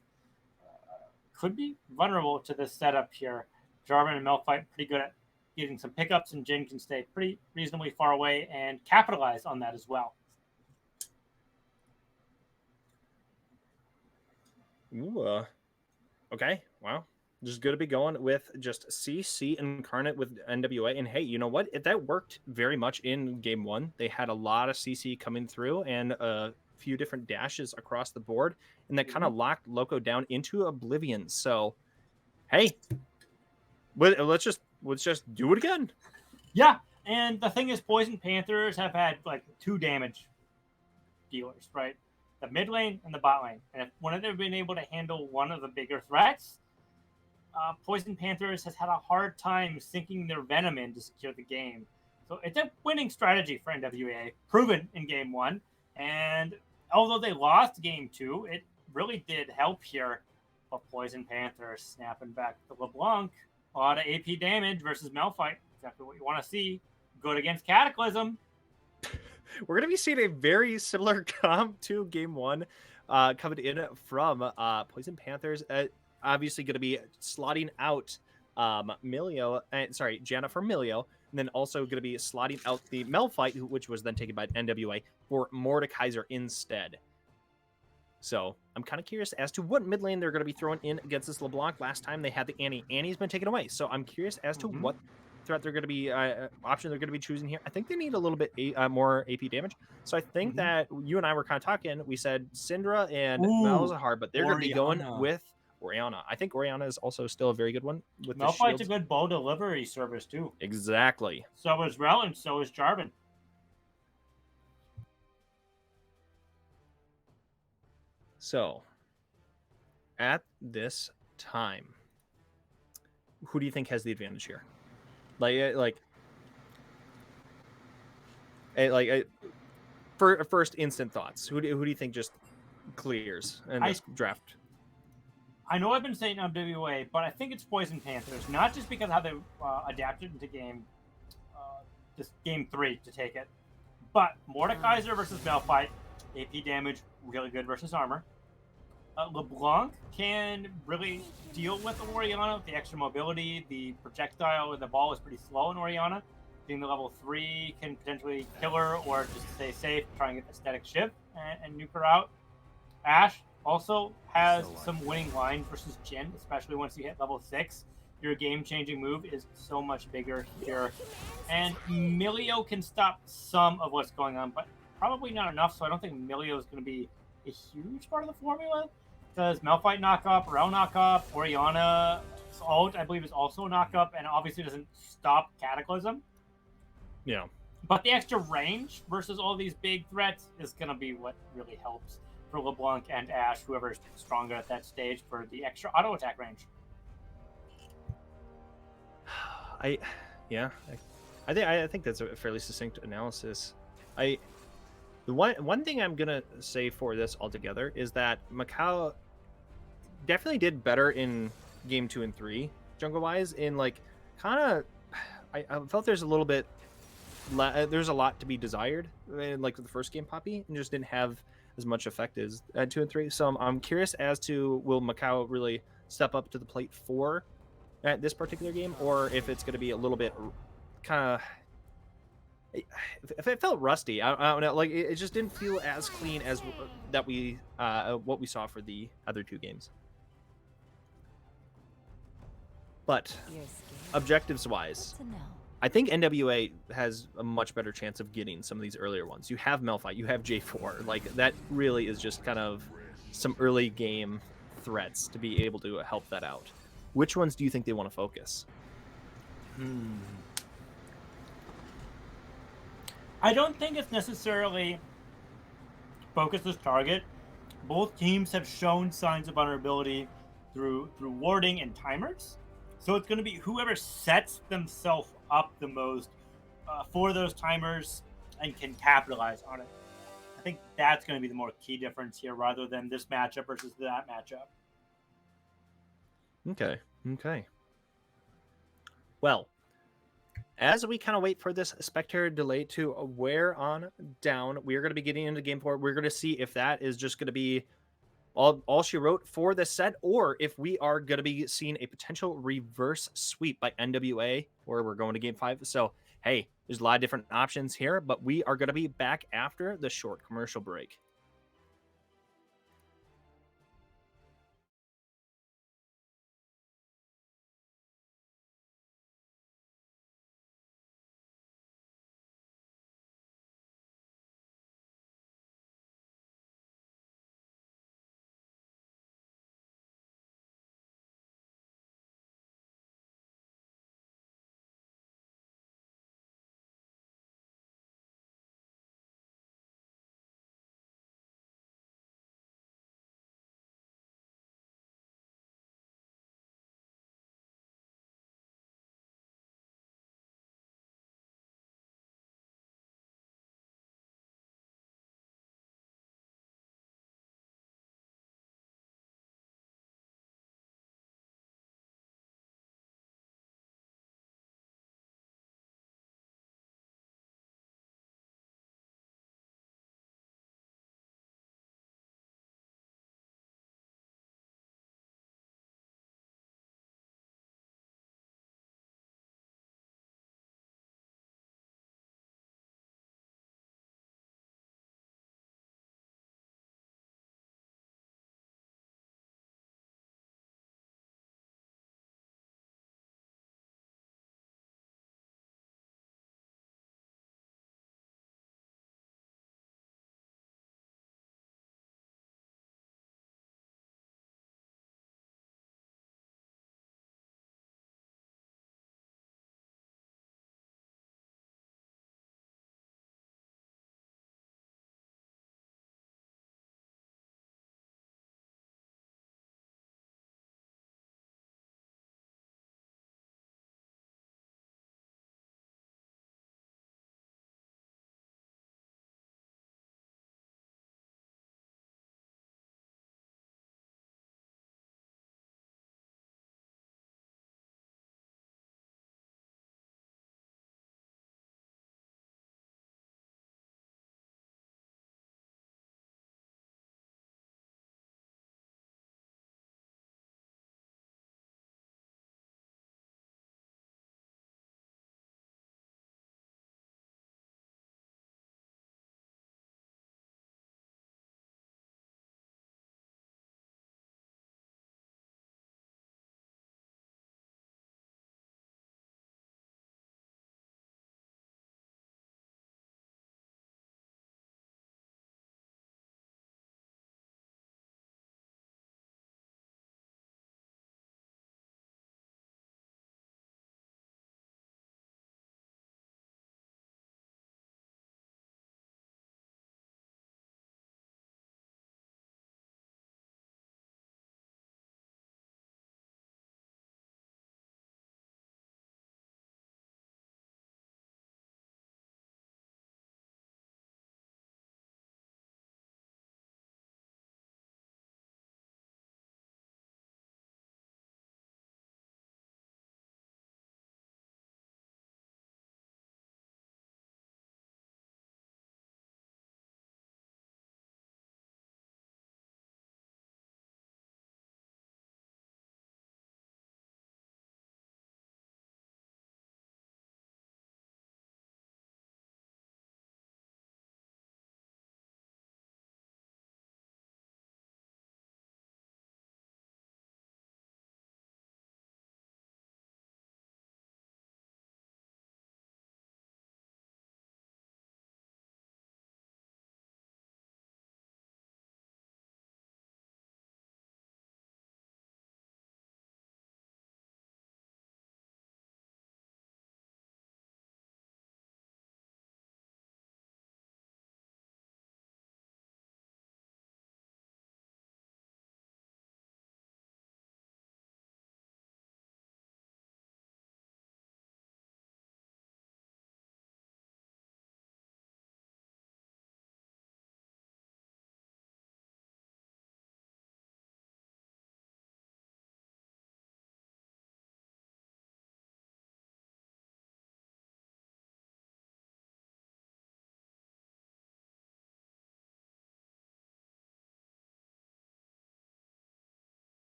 could be vulnerable to this setup here. Jarvan and Malphite pretty good at getting some pickups, and Jin can stay pretty reasonably far away and capitalize on that as well. Ooh, okay, wow. Just going to be going with just CC incarnate with NWA. And hey, you know what? That worked very much in game 1. They had a lot of CC coming through and a few different dashes across the board, and that kind of locked Loco down into oblivion. So, hey, let's just do it again. Yeah, and the thing is, Poison Panthers have had like 2 damage dealers, right? The mid lane and the bot lane. And if one of them have been able to handle one of the bigger threats, Poison Panthers has had a hard time sinking their venom in to secure the game. So it's a winning strategy for NWA, proven in game 1. And although they lost game 2, it really did help here. But Poison Panthers snapping back the LeBlanc. A lot of AP damage versus Malphite. Exactly what you want to see. Good against Cataclysm. We're going to be seeing a very similar comp to game 1 coming in from Poison Panthers. Obviously going to be slotting out Janna for Milio, and then also going to be slotting out the Malphite, which was then taken by NWA, for Mordekaiser instead. So I'm kind of curious as to what mid lane they're going to be throwing in against this LeBlanc. Last time they had the Annie. Annie's been taken away, so I'm curious as to what threat they're going to be option they're going to be choosing here. I think they need a little bit more AP damage. So I think that you and I were kind of talking. We said Syndra and Malzahar, but they're going to be going with Orianna. I think Orianna is also still a very good one. With Malphite's a good bow delivery service too. Exactly. So is Rel, and so is Jarvan. So, at this time, who do you think has the advantage here? First instant thoughts. Who do you think just clears in this draft? I know I've been saying NWA, but I think it's Poison Panthers. Not just because of how they adapted into game 3 to take it, but Mordekaiser versus Malphite, AP damage really good versus armor. LeBlanc can really deal with Orianna with the extra mobility. The projectile and the ball is pretty slow in Orianna. Being the level 3 can potentially kill her or just stay safe, try and get the static shift and nuke her out. Ashe also has some winning lines versus Jin, especially once you hit level 6. Your game-changing move is so much bigger here. And Milio can stop some of what's going on, but probably not enough, so I don't think Milio is going to be a huge part of the formula. Because Malphite knock-up, Rel knock-up, Orianna's ult, I believe, is also a knock-up, and obviously doesn't stop Cataclysm. Yeah. But the extra range versus all these big threats is going to be what really helps for LeBlanc and Ashe, whoever's stronger at that stage, for the extra auto attack range. I think that's a fairly succinct analysis. The one thing I'm gonna say for this altogether is that Macau definitely did better in game 2 and 3 jungle wise. In I felt there's a little bit there's a lot to be desired in the first game Poppy, and just didn't have as much effect as 2 and 3. So I'm curious as to will Macau really step up to the plate for at this particular game, or if it's going to be a little bit kind of. If it felt rusty, I don't know. It just didn't feel as clean as that we what we saw for the other 2 games. But objectives wise, I think NWA has a much better chance of getting some of these earlier ones. You have Malphite, you have J4. That really is just kind of some early game threats to be able to help that out. Which ones do you think they want to focus? I don't think it's necessarily focused target. Both teams have shown signs of vulnerability through warding and timers. So it's going to be whoever sets themselves up the most for those timers and can capitalize on it. I think that's going to be the more key difference here rather than this matchup versus that matchup. Okay. Okay. Well, as we kind of wait for this spectator delay to wear on down, we are going to be getting into game 4. We're going to see if that is just going to be all she wrote for this set, or if we are going to be seeing a potential reverse sweep by NWA, or we're going to game 5. So, hey, there's a lot of different options here, but we are going to be back after the short commercial break.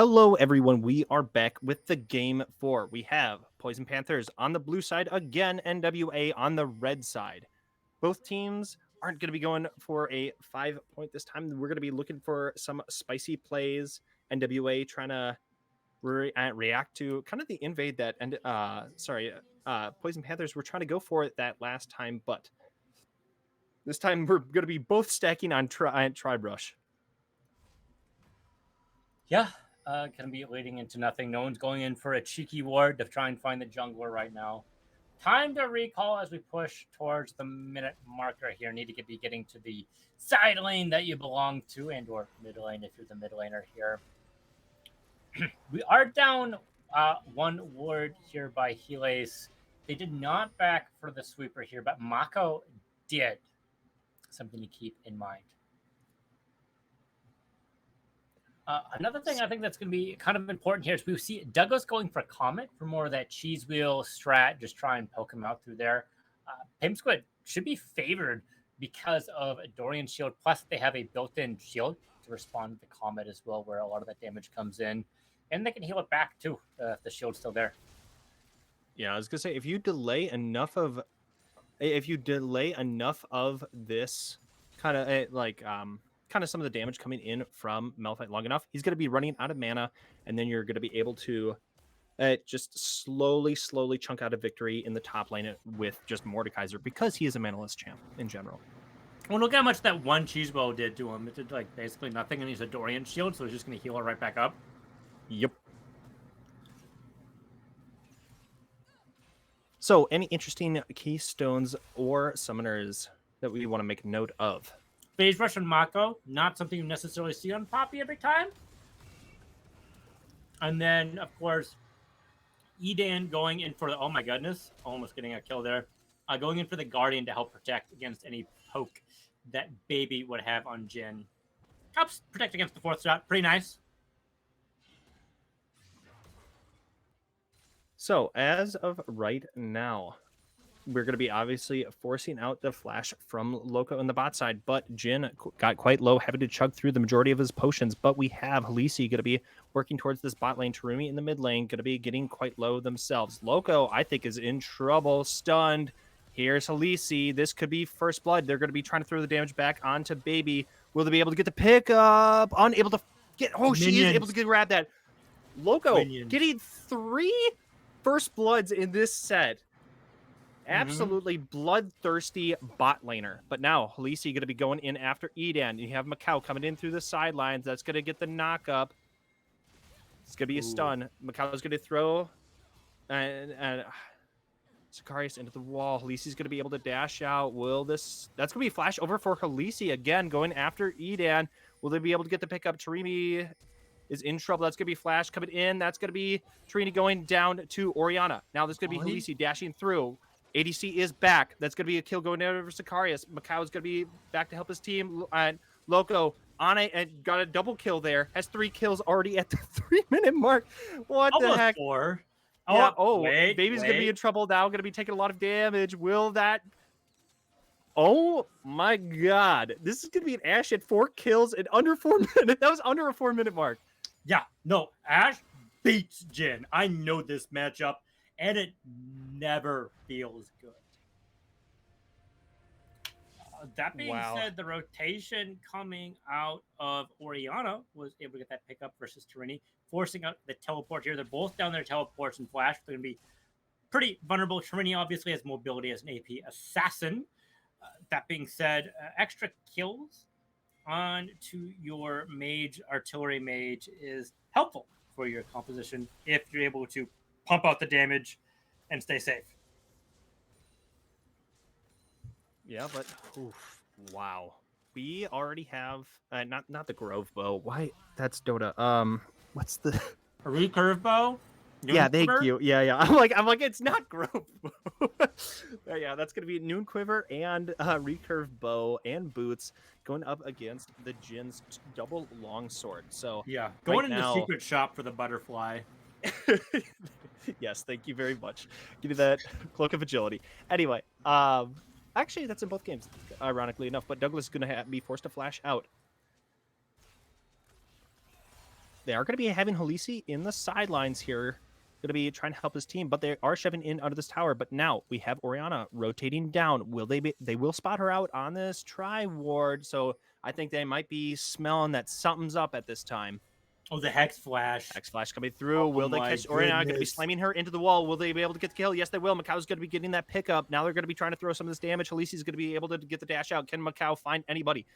Hello, everyone. We are back with the game 4. We have Poison Panthers on the blue side, again, NWA on the red side. Both teams aren't going to be going for a 5-point this time. We're going to be looking for some spicy plays. NWA trying to react to kind of the invade that, Poison Panthers were trying to go for it that last time, but this time we're going to be both stacking on Tribe Rush. Yeah, gonna be leading into nothing. No one's going in for a cheeky ward to try and find the jungler right now. Time to recall as we push towards the minute marker here. Need to be getting to the side lane that you belong to, and or mid lane if you're the mid laner here. We are down one ward here by Heles. They did not back for the sweeper here, but Mako did. Something to keep in mind. Another thing I think that's going to be kind of important here is we see Douglas going for Comet for more of that cheese wheel strat, just try and poke him out through there. Pimp Squid should be favored because of Dorian's shield, plus they have a built-in shield to respond to the Comet as well, where a lot of that damage comes in. And they can heal it back too if the shield's still there. Yeah, I was gonna say if you delay enough of this kind of some of the damage coming in from Malphite long enough, he's gonna be running out of mana, and then you're gonna be able to just slowly chunk out a victory in the top lane with just Mordekaiser because he is a manaless champ in general. Well, look how much that one cheese bow did to him. It did like basically nothing, and he's a Dorian shield, so he's just gonna heal it right back up. Yep. So, any interesting keystones or summoners that we want to make note of? Phase Rush and Mako, not something you necessarily see on Poppy every time. And then, of course, Edan going in for the, oh my goodness, almost getting a kill there. Going in for the Guardian to help protect against any poke that Baby would have on Jhin. Helps protect against the 4th shot. Pretty nice. So, as of right now, we're going to be obviously forcing out the flash from Loco on the bot side, but Jhin got quite low, having to chug through the majority of his potions, but we have Halisi going to be working towards this bot lane, Tarumi in the mid lane, going to be getting quite low themselves. Loco, I think, is in trouble, stunned. Here's Halisi. This could be first blood. They're going to be trying to throw the damage back onto Baby. Will they be able to get the pick up? Unable to get, oh, Minions. She is able to grab that. Loco Minions. Getting 3 first bloods in this set. Absolutely bloodthirsty bot laner. But now, Halisi going to be going in after Edan. You have Macau coming in through the sidelines. That's going to get the knock up. It's going to be a stun. Macau's going to throw and Sicarius into the wall. Halisi's going to be able to dash out. That's going to be a flash over for Halisi again, going after Edan. Will they be able to get the pickup? Tarimi is in trouble. That's going to be flash coming in. That's going to be Trini going down to Orianna. Now there's going to be Halisi dashing through. ADC is back. That's going to be a kill going down over Sicarius. Macau is going to be back to help his team. And Loco on it and got a double kill there. Has 3 kills already at the 3-minute mark. What the heck? 4. Yeah. Baby's going to be in trouble now. Going to be taking a lot of damage. Will that? Oh my God! This is going to be an Ashe at 4 kills in under 4 minutes. That was under a 4-minute mark. Yeah. No, Ashe beats Jhin. I know this matchup. And it never feels good. That being said, the rotation coming out of Orianna was able to get that pickup versus Tarini, forcing out the teleport here. They're both down their teleports and flash. They're going to be pretty vulnerable. Tarini obviously has mobility as an AP assassin. That being said, extra kills onto your mage, artillery mage, is helpful for your composition if you're able to pump out the damage and stay safe. Yeah, but wow, we already have not the Grove Bow. Why? That's Dota. What's the a recurve bow? Yeah, thank you. Yeah. I'm like, it's not Grove Bow. Yeah, that's gonna be Noon Quiver and recurve bow and boots going up against the Jin's double longsword. So yeah, going into the secret shop for the butterfly. Yes, thank you very much. Give me that cloak of agility. Anyway, actually, that's in both games, ironically enough. But Douglas is going to be forced to flash out. They are going to be having Halisi in the sidelines here, going to be trying to help his team, but they are shoving in under this tower. But now we have Orianna rotating down. Will they will spot her out on this tri-ward, so I think they might be smelling that something's up at this time. Oh, the Hex Flash. Hex Flash coming through. Oh Will they my catch Orianna? Going to be goodness. slamming her into the wall. Will they be able to get the kill? Yes, they will. Macau's going to be getting that pickup. Now they're going to be trying to throw some of this damage. Halisi's going to be able to get the dash out. Can Macau find anybody?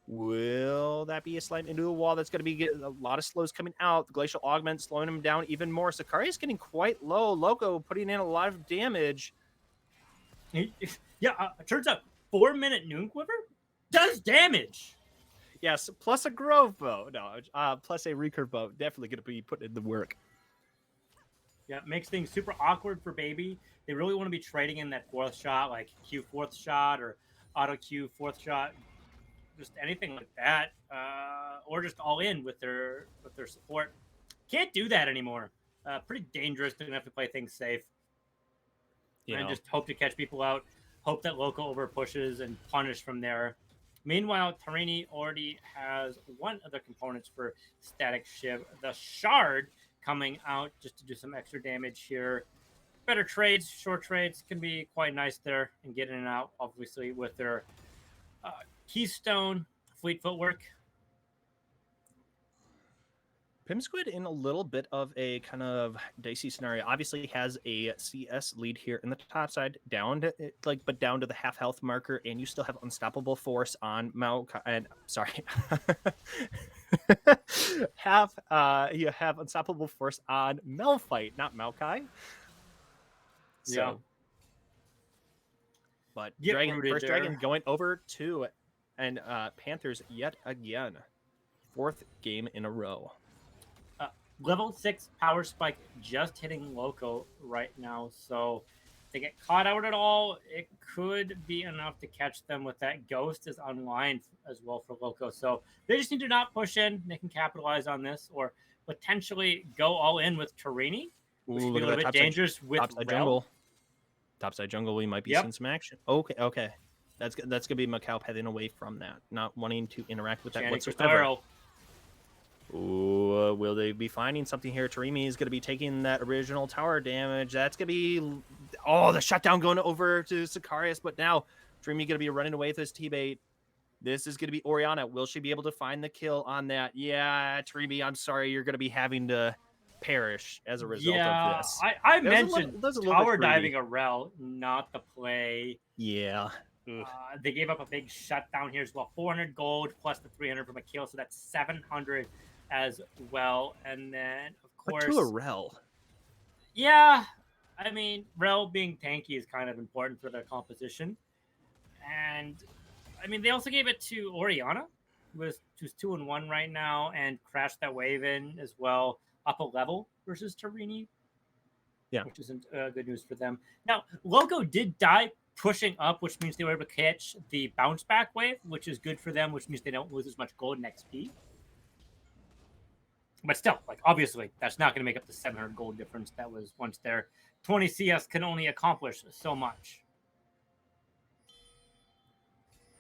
Will that be a slam into the wall? That's going to be a lot of slows coming out. The Glacial Augment slowing him down even more. Sicaria's getting quite low. Loco putting in a lot of damage. Yeah, turns out 4-minute Noon Quiver does damage. Yes, plus a Grove bow. No, plus a recurve bow. Definitely going to be putting in the work. Yeah, it makes things super awkward for Baby. They really want to be trading in that 4th shot, like Q 4th shot or auto Q 4th shot, just anything like that, or just all in with their support. Can't do that anymore. Pretty dangerous. They're gonna have to play things safe and just hope to catch people out. Hope that Loco over pushes and punish from there. Meanwhile, Tarini already has one of the components for Static Shiv, the Shard, coming out just to do some extra damage here. Better trades, short trades can be quite nice there and get in and out, obviously, with their Keystone, Fleet Footwork. Pimsquid in a little bit of a kind of dicey scenario. Obviously has a CS lead here in the top side, down to but down to the half health marker, and you still have unstoppable force on Maokai. And sorry, you have unstoppable force on Malphite, not Maokai. So, Yeah. but Get Dragon rooted first there. Dragon going over to and Panthers yet again, 4th game in a row. Level 6 power spike just hitting Loco right now. So if they get caught out at all, it could be enough to catch them with that. Ghost is online as well for Loco. So they just need to not push in. They can capitalize on this or potentially go all in with Tarini, which would be a little bit dangerous with topside Rel. jungle. Topside jungle, we might be seeing some action. Okay. That's gonna be Macau heading away from that, not wanting to interact with that whatsoever. Ooh, will they be finding something here? Tarimi is going to be taking that original tower damage. That's going to be... Oh, the shutdown going over to Sicarius, but now Tarimi going to be running away with his T-bait. This is going to be Orianna. Will she be able to find the kill on that? Yeah, Tarimi, I'm sorry. You're going to be having to perish as a result of this. I mentioned tower diving a Rel, not the play. Yeah. They gave up a big shutdown here as well. 400 gold plus the 300 from a kill, so that's 700 as well. And then, of course... But to a Rel. Yeah. I mean, Rel being tanky is kind of important for their composition. And, I mean, they also gave it to Orianna, who's 2-1 right now, and crashed that wave in as well, up a level versus Tarini. Yeah. Which isn't good news for them. Now, Loco did die pushing up, which means they were able to catch the bounce back wave, which is good for them, which means they don't lose as much gold and XP. But still, like, obviously, that's not going to make up the 700 gold difference that was once there. 20 CS can only accomplish so much.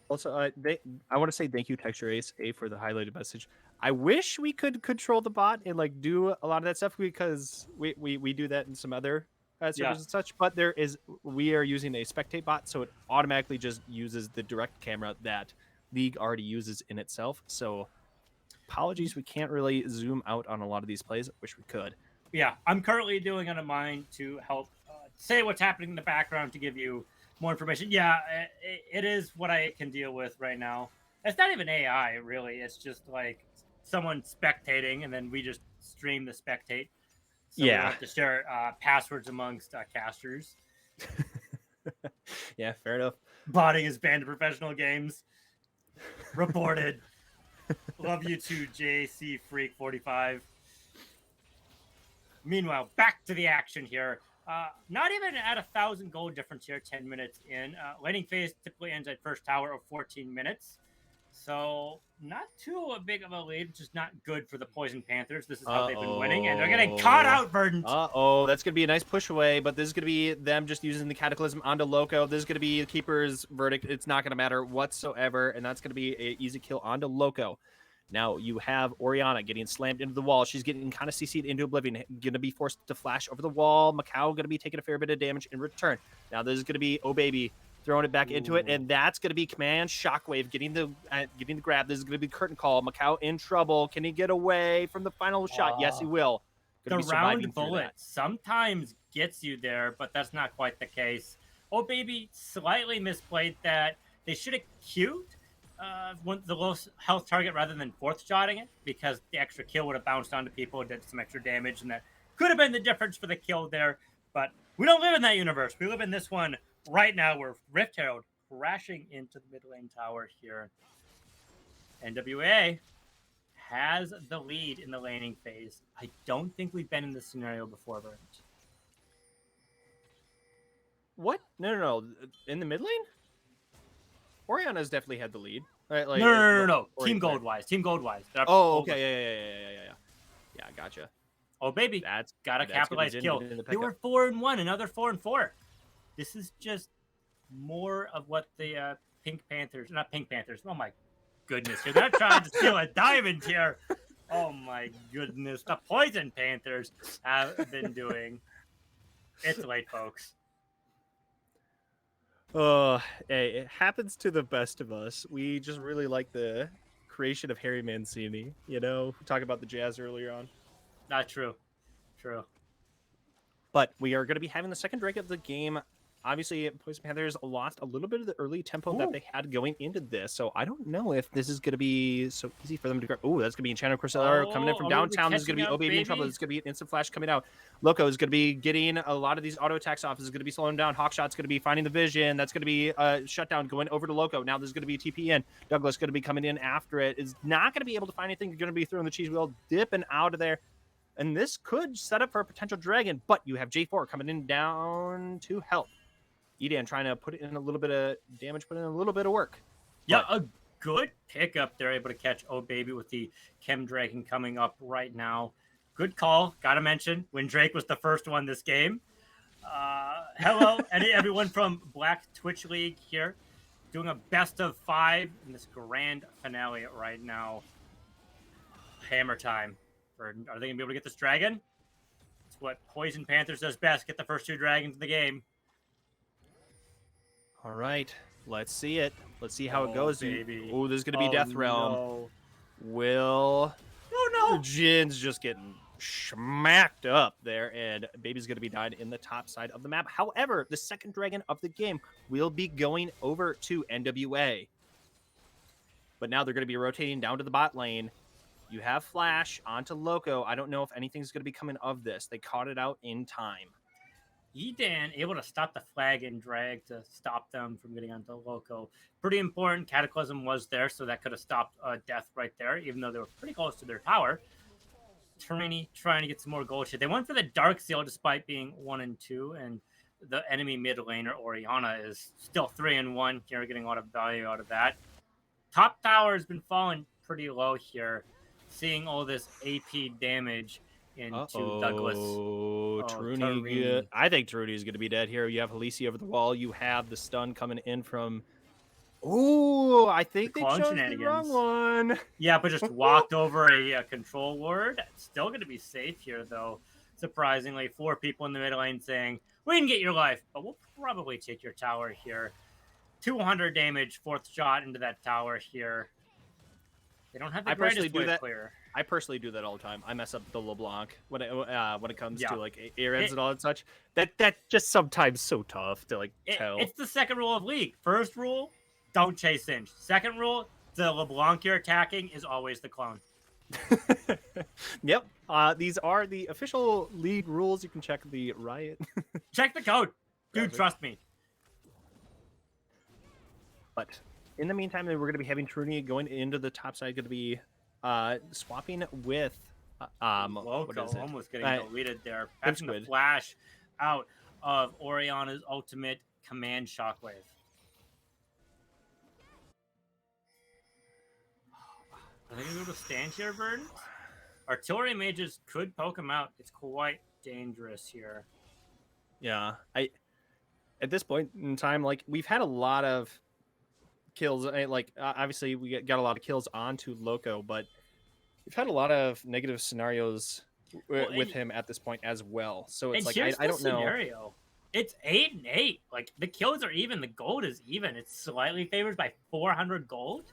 Also, I want to say thank you, Texture Ace, for the highlighted message. I wish we could control the bot and like do a lot of that stuff because we do that in some other servers and such. But we are using a spectate bot, so it automatically just uses the direct camera that League already uses in itself. So apologies, we can't really zoom out on a lot of these plays. I wish we could. Yeah, I'm currently doing it on mine to help say what's happening in the background to give you more information. Yeah, it is what I can deal with right now. It's not even AI, really. It's just like someone spectating, and then we just stream the spectate. So we don't have to share passwords amongst casters. Yeah, fair enough. Botting is banned in professional games. Reported. Love you too, JC Freak 45. Meanwhile, back to the action here. Not even at 1,000 gold difference here, 10 minutes in. Laning phase typically ends at first tower of 14 minutes. So not too big of a lead, which is not good for the Poison Panthers. This is how they've been winning, and they're getting caught out, Verdant. That's going to be a nice push away, but this is going to be them just using the Cataclysm onto Loco. This is going to be the Keeper's verdict. It's not going to matter whatsoever, and that's going to be an easy kill onto Loco. Now you have Oriana getting slammed into the wall. She's getting kind of CC'd into oblivion, going to be forced to flash over the wall. Macau going to be taking a fair bit of damage in return. Now this is going to be Oh Baby throwing it back into it, and that's going to be Command Shockwave getting the grab. This is going to be Curtain Call. Macau in trouble. Can he get away from the final shot? Yes, he will. The round bullet sometimes gets you there, but that's not quite the case. Oh Baby slightly misplayed that. They should have queued the low health target rather than fourth shotting it, because the extra kill would have bounced onto people and did some extra damage, and that could have been the difference for the kill there. But we don't live in that universe. We live in this one right now, where Rift Herald crashing into the mid lane tower here. NWA has the lead in the laning phase. I don't think we've been in this scenario before, Verdant. What? No. In the mid lane? Oriana's definitely had the lead. Right? Like, No. Team Gold wise. Oh, okay. Yeah, gotcha. Oh, baby. That's got a capitalized kill. They were 4-1, another 4-4. This is just more of what the Pink Panthers, not Pink Panthers. Oh, my goodness. You're not trying to steal a diamond here. Oh, my goodness. The Poison Panthers have been doing. It's late, folks. Hey, it happens to the best of us. We just really like the creation of Harry Mancini. You know, we talked about the Jazz earlier on. Not true. But we are going to be having the second break of the game. Obviously, Poison Panthers lost a little bit of the early tempo that they had going into this, so I don't know if this is going to be so easy for them to grab. Oh, that's going to be Enchanted Crusader coming in from downtown. This is going to be Oh Baby in trouble. This is going to be an instant flash coming out. Loco is going to be getting a lot of these auto attacks off. This is going to be slowing down. Hawkshot's going to be finding the vision. That's going to be shutdown going over to Loco. Now there's going to be TP in. Douglas going to be coming in after it. Is not going to be able to find anything. You're going to be throwing the cheese wheel, dipping out of there. And this could set up for a potential dragon, but you have J4 coming in down to help. Edan trying to put in a little bit of damage, put in a little bit of work. Yeah, a good pickup. They're able to catch Oh Baby with the Chem Dragon coming up right now. Good call. Got to mention when Drake was the first one this game. Hello, everyone from Black Twitch League here, doing a best of 5 in this grand finale right now. Hammer time. Are they going to be able to get this dragon? It's what Poison Panthers does best. Get the first 2 dragons in the game. All right, let's see it. Let's see how it goes. Oh, there's going to be Death Realm. No. Will... Oh, no. Jin's just getting smacked up there, and Baby's going to be dying in the top side of the map. However, the second dragon of the game will be going over to NWA. But now they're going to be rotating down to the bot lane. You have Flash onto Loco. I don't know if anything's going to be coming of this. They caught it out in time. Edan able to stop the flag and drag to stop them from getting onto Loco. Pretty important. Cataclysm was there, so that could have stopped death right there, even though they were pretty close to their tower. Trini trying to get some more gold shit. They went for the Dark Seal despite being 1-2, and the enemy mid laner, Oriana, is still 3-1. You're getting a lot of value out of that. Top tower has been falling pretty low here, seeing all this AP damage into Douglas. Truny. I think Truny is going to be dead here. You have Halisi over the wall. You have the stun coming in from... Oh, I think they chose the wrong one. Yeah, but just walked over a control ward. Still going to be safe here, though. Surprisingly, 4 people in the mid lane saying, we can get your life, but we'll probably take your tower here. 200 damage, 4th shot into that tower here. They don't have the greatest wave clear. I personally do that all the time. I mess up the LeBlanc when it comes to like Arabs and all that such. That just sometimes so tough to tell. It's the second rule of League. First rule, don't chase Singe. Second rule, the LeBlanc you're attacking is always the clone. Yep. These are the official League rules. You can check the Riot. Check the code. Dude, trust me. But in the meantime, we're going to be having Truny going into the top side. Going to be swapping with Loco, almost getting deleted there. Passing the flash out of Oriana's ultimate command shockwave. Are they going to be able to stand here, Verdant? Artillery mages could poke him out. It's quite dangerous here. Yeah, at this point in time, we've had a lot of kills. Obviously, we got a lot of kills onto Loco, but we've had a lot of negative scenarios Well, with him at this point as well. So it's and like here's I the don't know. scenario. It's 8-8. Like the kills are even, the gold is even. It's slightly favored by 400 gold.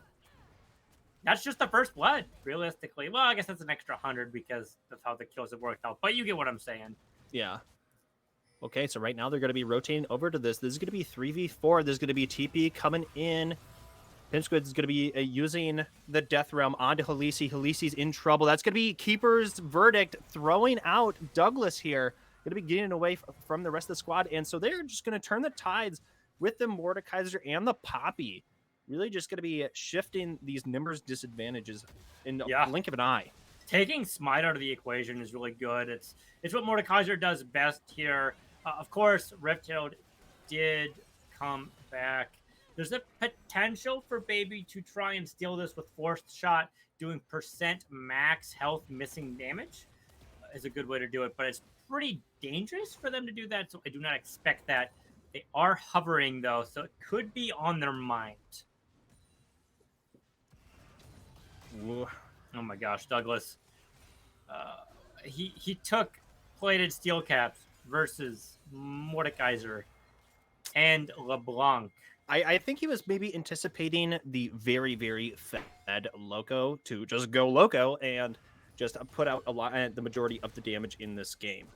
That's just the first blood, realistically. Well, I guess that's an extra 100 because that's how the kills have worked out. But you get what I'm saying. Yeah. Okay, so right now they're going to be rotating over to this. This is going to be 3v4. There's going to be TP coming in. Pinchgood is going to be using the Death Realm onto Halisi. Halisi's in trouble. That's going to be Keeper's verdict, throwing out Douglas here. Going to be getting away from the rest of the squad. And so they're just going to turn the tides with the Mordekaiser and the Poppy. Really just going to be shifting these numbers disadvantages in a blink of an eye. Taking Smite out of the equation is really good. It's what Mordekaiser does best here. Of course, Rifthild did come back. There's a potential for Baby to try and steal this with Forced Shot, doing percent max health missing damage is a good way to do it, but it's pretty dangerous for them to do that, so I do not expect that. They are hovering, though, so it could be on their mind. Ooh. Oh my gosh, Douglas. He took plated steel caps versus Mordekaiser and LeBlanc. I think he was maybe anticipating the very, very fed Loco to just go Loco and just put out the majority of the damage in this game.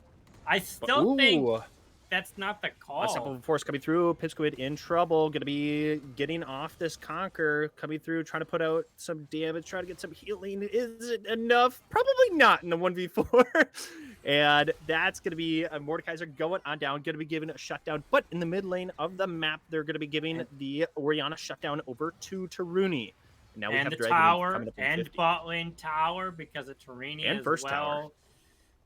I still think that's not the call. A simple force coming through. Pipsquid in trouble. Going to be getting off this Conquer. Coming through, trying to put out some damage, trying to get some healing. Is it enough? Probably not in the 1v4. And that's going to be a Mordekaiser going on down. Going to be given a shutdown. But in the mid lane of the map, they're going to be giving the Orianna shutdown over to Taruni. Now we have the tower and bot lane tower because of Taruni and as first well. Tower.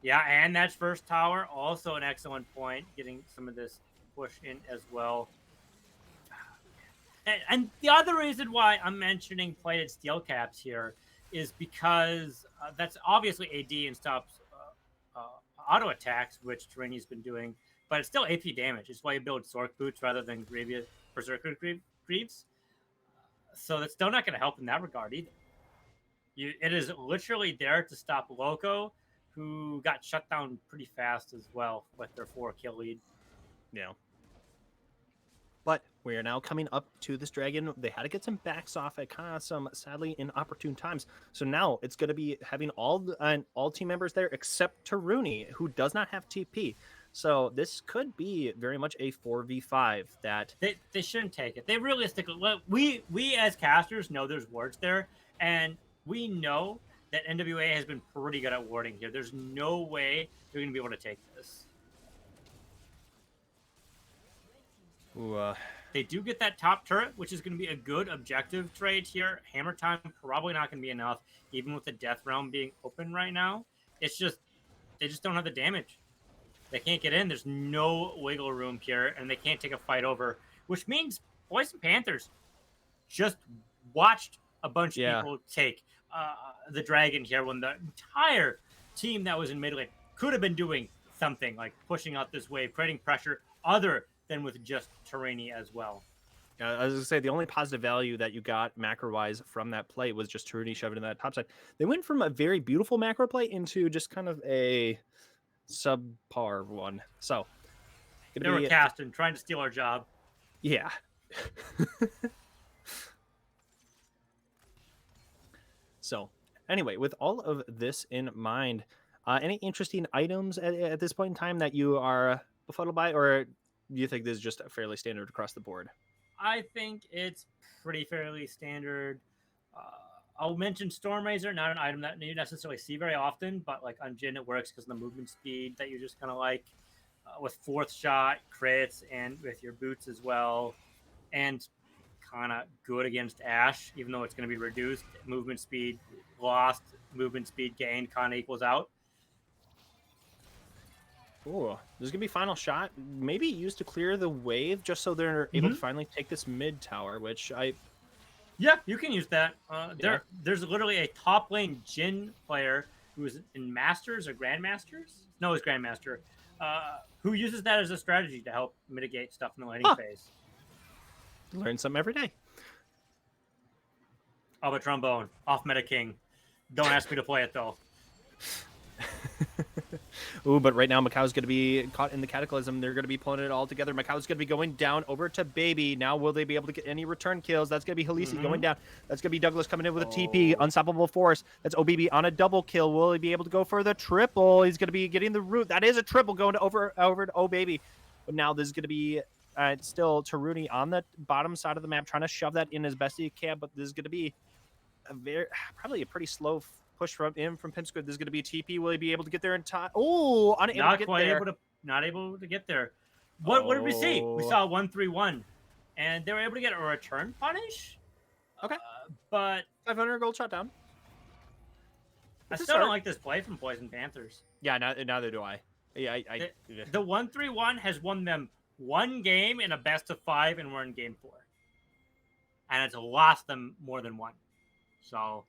Yeah, and that's first tower. Also an excellent point, getting some of this push in as well. And the other reason why I'm mentioning plated steel caps here is because that's obviously AD and stops auto attacks, which Tarini's been doing, but it's still AP damage. It's why you build Sork Boots rather than Berserker Greaves. So that's still not going to help in that regard either. It is literally there to stop Loco, who got shut down pretty fast as well with their 4-kill lead. Yeah. But we are now coming up to this dragon. They had to get some backs off at kind of some sadly inopportune times. So now it's going to be having all team members there except Taruni, who does not have TP. So this could be very much a 4v5 that they shouldn't take it. They realistically, we as casters know there's wards there, and we know that NWA has been pretty good at warding here. There's no way they're going to be able to take this. Ooh, they do get that top turret, which is going to be a good objective trade here. Hammer time probably not going to be enough, even with the Death Realm being open right now. It's just, they just don't have the damage. They can't get in. There's no wiggle room here, and they can't take a fight over, which means Poison Panthers just watched a bunch of people take the dragon here when the entire team that was in mid lane could have been doing something like pushing out this wave, creating pressure other than with just Tarini as well. I was going to say, the only positive value that you got macro-wise from that play was just Tarini shoving in that top side. They went from a very beautiful macro play into just kind of a subpar one. So they were casting, trying to steal our job. Yeah. So anyway, with all of this in mind, any interesting items at this point in time that you are befuddled by, or do you think this is just fairly standard across the board? I think it's pretty fairly standard. I'll mention Storm Razor, not an item that you necessarily see very often, but like on Jhin it works because of the movement speed that you just kind of like with fourth shot, crits, and with your boots as well. And kind of good against Ashe, even though it's going to be reduced. Movement speed lost, movement speed gained kind of equals out. Ooh, there's going to be final shot. Maybe used to clear the wave just so they're able to finally take this mid tower, which I... Yeah, you can use that. There's literally a top lane Jhin player who is in Masters or Grandmasters? No, it's Grandmaster. Who uses that as a strategy to help mitigate stuff in the laning phase. Learn something every day. Oh, but trombone. Off Meta King. Don't ask me to play it, though. Ooh, but right now Macau's going to be caught in the Cataclysm. They're going to be pulling it all together. Macau's going to be going down over to Baby. Now, will they be able to get any return kills? That's going to be Halisi going down. That's going to be Douglas coming in with a TP. Unstoppable Force. That's OBB on a double kill. Will he be able to go for the triple? He's going to be getting the root. That is a triple going to over to OBaby. But now this is going to be still Taruni on the bottom side of the map, trying to shove that in as best he can. But this is going to be probably a pretty slow push from him from Pimsquid. This is going to be TP. Will he be able to get there in time? Oh, unable Not to get quite there. not able to get there. What did we see? We saw 1-3-1, and they were able to get a return punish. Okay, but 500 gold shot down. I still don't like this play from Poison Panthers. Yeah, neither do I. Yeah, the 1-3-1 has won them one game in a best of 5, and we're in game 4, and it's lost them more than one. So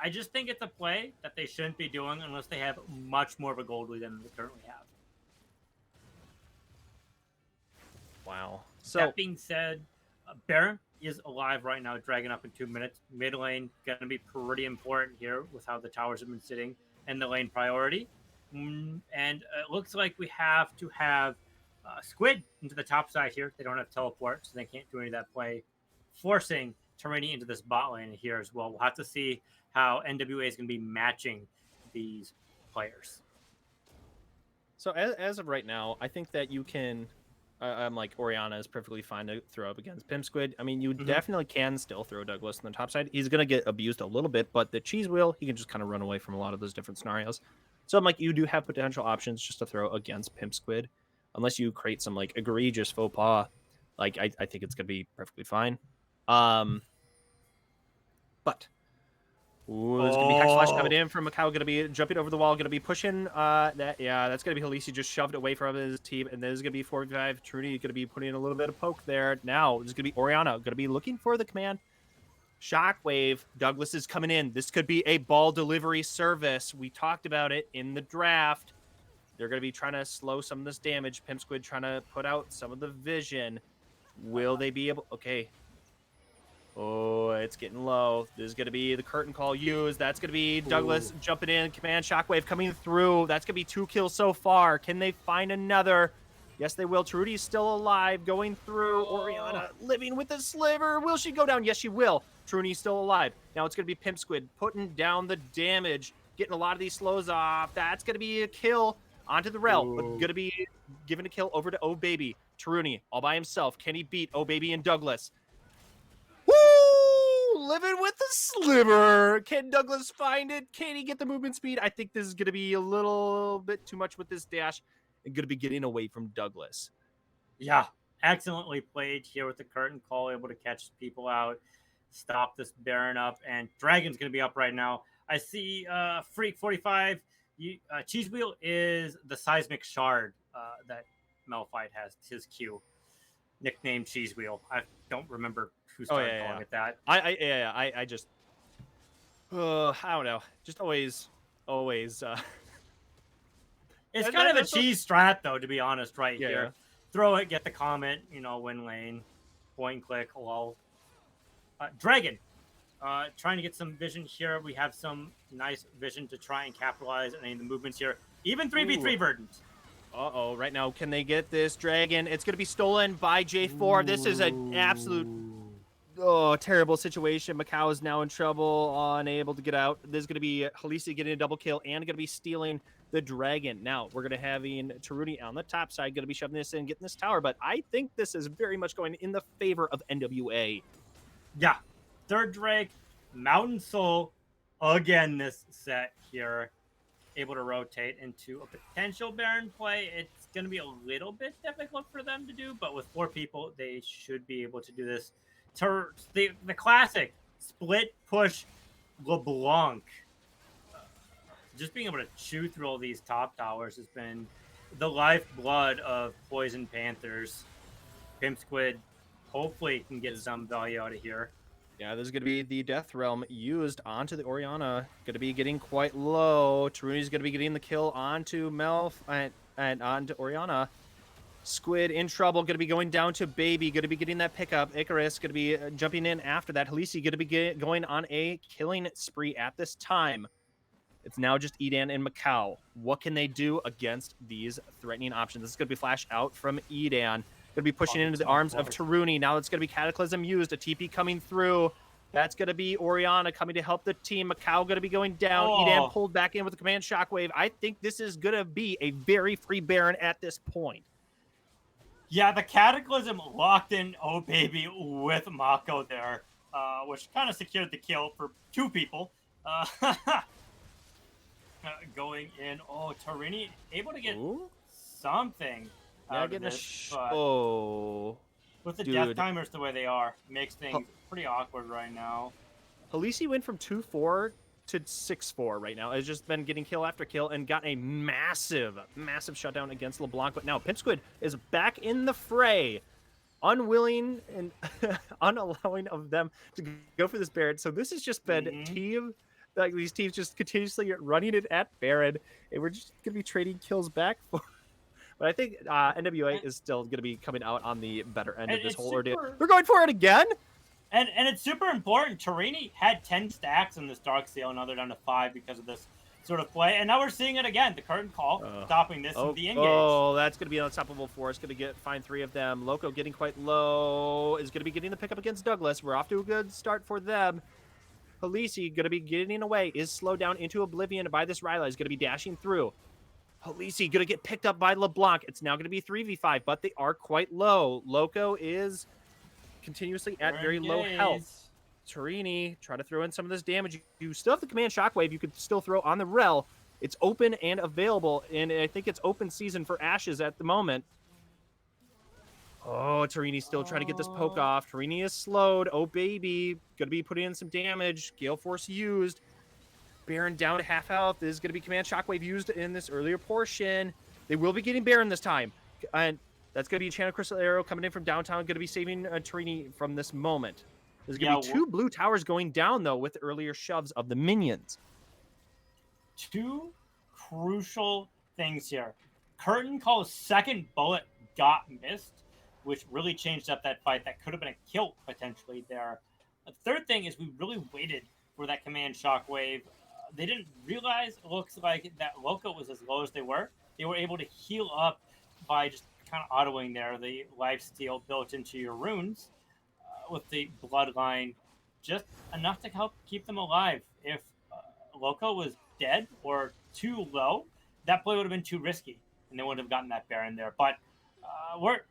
I just think it's a play that they shouldn't be doing unless they have much more of a gold lead than they currently have. Wow. So that being said, Baron is alive right now, dragging up in 2 minutes. Mid lane going to be pretty important here with how the towers have been sitting and the lane priority. And it looks like we have to have Squid into the top side here. They don't have teleport, so they can't do any of that play, forcing Tyrani into this bot lane here as well. We'll have to see how NWA is going to be matching these players. So as of right now, I think that you can. I'm like Orianna is perfectly fine to throw up against Pimsquid. I mean, you definitely can still throw Douglas on the top side. He's going to get abused a little bit, but the cheese wheel, he can just kind of run away from a lot of those different scenarios. So I'm like, you do have potential options just to throw against Pimsquid, unless you create some like egregious faux pas. Like I think it's going to be perfectly fine. But there's gonna be Hex Flash coming in from Macau, gonna be jumping over the wall, gonna be pushing that's gonna be Halisi just shoved away from his team, and there's gonna be 4v5. Trudy gonna be putting in a little bit of poke there. Now there's gonna be Orianna, gonna be looking for the command. Shockwave, Douglas is coming in. This could be a ball delivery service. We talked about it in the draft. They're gonna be trying to slow some of this damage. Pimsquid trying to put out some of the vision. Will they be able? Okay. Oh, it's getting low. This is going to be the curtain call used. That's going to be Douglas jumping in. Command Shockwave coming through. That's going to be 2 kills so far. Can they find another? Yes, they will. Trudy's still alive. Going through. Orianna living with the sliver. Will she go down? Yes, she will. Trudy's still alive. Now it's going to be Pimsquid putting down the damage. Getting a lot of these slows off. That's going to be a kill onto the Rel. But going to be giving a kill over to OBaby. Taruni all by himself. Can he beat OBaby and Douglas? Woo! Living with the sliver. Can Douglas find it? Can he get the movement speed? I think this is going to be a little bit too much with this dash and going to be getting away from Douglas. Yeah, excellently played here with the curtain call, able to catch people out, stop this Baron up, and Dragon's going to be up right now. I see Freak 45. Cheese Wheel is the seismic shard that Malphite has, his Q. Nicknamed Cheese Wheel. I don't remember who started calling it that. I just I don't know. Just always it's kind of a cheese strat though, to be honest, right here. Yeah. Throw it, get the comment, win lane, point and click, lol. Dragon. Trying to get some vision here. We have some nice vision to try and capitalize on any of the movements here. Even 3v3 Verdant. Uh-oh, right now, can they get this Dragon? It's going to be stolen by J4. This is an absolute, terrible situation. Macau is now in trouble, unable to get out. There's going to be Halisi getting a double kill and going to be stealing the Dragon. Now, we're going to have Taruni on the top side, going to be shoving this in, getting this tower, but I think this is very much going in the favor of NWA. Yeah. Third Drake, Mountain Soul, again this set here. Able to rotate into a potential Baron play. It's going to be a little bit difficult for them to do, but with 4 people, they should be able to do this. The classic split push LeBlanc. Just being able to chew through all these top towers has been the lifeblood of Poison Panthers. Pimsquid hopefully can get some value out of here. Yeah, this is going to be the Death Realm used onto the Orianna. Going to be getting quite low. Taruni's going to be getting the kill onto Melf and onto Orianna. Squid in trouble, going to be going down to Baby, going to be getting that pickup. Icarus going to be jumping in after that. Halisi going to be going on a killing spree at this time. It's now just Edan and Macau. What can they do against these threatening options? This is going to be flash out from Edan. Going to be pushing into the arms of Taruni. Now it's going to be Cataclysm used. A TP coming through. That's going to be Oriana coming to help the team. Macau going to be going down. Edan pulled back in with the command shockwave. I think this is going to be a very free Baron at this point. Yeah, the Cataclysm locked in Oh Baby with Mako there, which kind of secured the kill for 2 people. Going in. Oh, Tarini able to get something out of this. With the death timers the way they are, makes things pretty awkward right now. Halisi went from 2-4 to 6-4 right now. Has just been getting kill after kill and got a massive shutdown against LeBlanc. But now Pimpsquid is back in the fray, unwilling and unallowing of them to go for this Baron. So this has just been these teams just continuously running it at Baron, and we're just gonna be trading kills back for. But I think NWA is still going to be coming out on the better end of this whole ordeal. They're going for it again? And it's super important. Tarini had 10 stacks in this Dark Seal, and now they're down to 5 because of this sort of play. And now we're seeing it again. The curtain call, stopping this and the engage. Oh, that's going to be an unstoppable force. Going to find 3 of them. Loco getting quite low. Is going to be getting the pickup against Douglas. We're off to a good start for them. Halisi going to be getting away. Is slowed down into oblivion by this Ryla. Is going to be dashing through. Halisi going to get picked up by LeBlanc. It's now going to be 3v5, but they are quite low. Loco is continuously at very low health. Tarini, try to throw in some of this damage. You still have the command shockwave you could still throw on the Rel. It's open and available, and I think it's open season for Ashes at the moment. Oh, Tarini's still trying to get this poke off. Tarini is slowed. Oh, baby. Going to be putting in some damage. Gale Force used. Baron down to half health. This is going to be command shockwave used in this earlier portion. They will be getting Baron this time. And that's going to be Channel Crystal Arrow coming in from downtown. Going to be saving Tarini from this moment. There's going to be 2 blue towers going down, though, with earlier shoves of the minions. 2 crucial things here. Curtain Call's second bullet got missed, which really changed up that fight. That could have been a kill, potentially, there. The third thing is we really waited for that command shockwave. They didn't realize, it looks like, that Loco was as low as they were. They were able to heal up by just kind of autoing there, the lifesteal built into your runes with the bloodline, just enough to help keep them alive. If Loco was dead or too low, that play would have been too risky, and they wouldn't have gotten that Baron there. But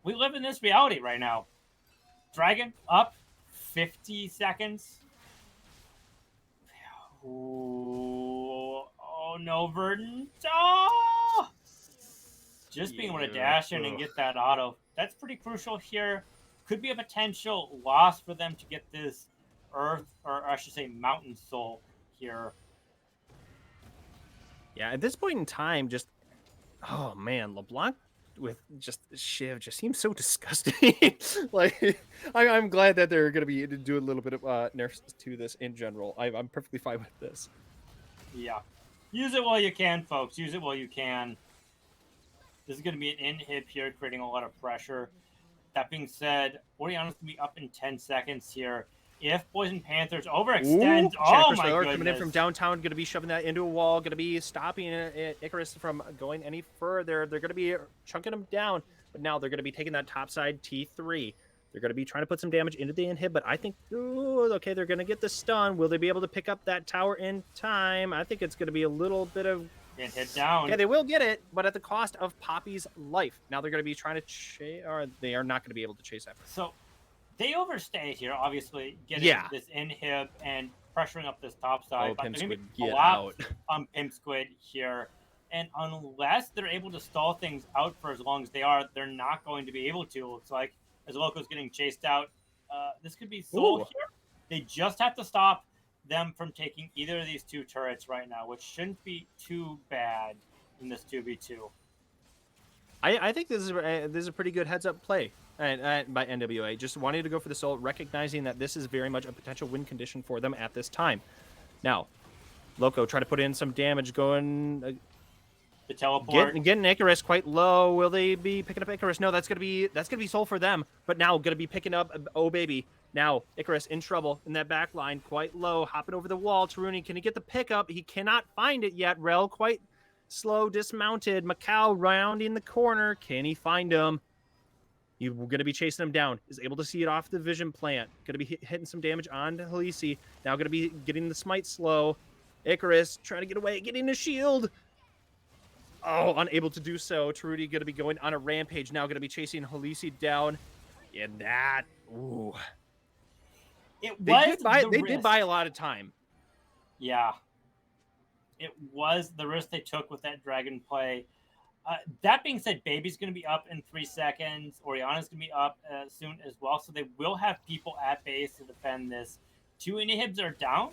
we live in this reality right now. Dragon up 50 seconds. Ooh, oh no, Verdant. Oh! Just being able to dash in and get that auto. That's pretty crucial here. Could be a potential loss for them to get this Earth, or I should say Mountain Soul here. Yeah, at this point in time, just, oh man, LeBlanc with just Shiv just seems so disgusting. Like, I'm glad that they're going to be doing a little bit of nerfs to this in general. I'm perfectly fine with this. Yeah. Use it while you can, folks. Use it while you can. This is going to be an inhib here, creating a lot of pressure. That being said, Oriana's going to be up in 10 seconds here. If Poison Panthers overextends, oh my goodness. Coming in from downtown, going to be shoving that into a wall, going to be stopping Icarus from going any further. They're going to be chunking him down, but now they're going to be taking that topside T3. They're going to be trying to put some damage into the inhib, but I think, okay, they're going to get the stun. Will they be able to pick up that tower in time? I think it's going to be a little bit of... hit down. Yeah, they will get it, but at the cost of Poppy's life. Now they're going to be trying to chase, or they are not going to be able to chase after. So they overstayed here, obviously, getting this inhib and pressuring up this top side. Oh, but they're going to be get out. On Pimpsquid here. And unless they're able to stall things out for as long as they are, they're not going to be able to. Looks like as Loco's getting chased out, this could be Soul here. They just have to stop them from taking either of these 2 turrets right now, which shouldn't be too bad in this 2v2. I think this is a pretty good heads-up play by NWA. Just wanting to go for the Soul, recognizing that this is very much a potential win condition for them at this time. Now, Loco try to put in some damage going... The teleport. Getting Icarus quite low. Will they be picking up Icarus? No, that's gonna be Soul for them. But now gonna be picking up. Oh baby, now Icarus in trouble in that back line, quite low, hopping over the wall. Taruni, can he get the pickup? He cannot find it yet. Rel quite slow, dismounted. Macau rounding the corner. Can he find him? He's going to be chasing him down. Is able to see it off the vision plant. Going to be hitting some damage on Halisi. Now going to be getting the smite slow. Icarus trying to get away, getting a shield. Oh, unable to do so. Taruti going to be going on a rampage now. Going to be chasing Halisi down. And that, ooh. They did buy a lot of time. Yeah. It was the risk they took with that dragon play. That being said, Baby's going to be up in 3 seconds. Oriana's going to be up soon as well. So they will have people at base to defend this. 2 inhibs are down.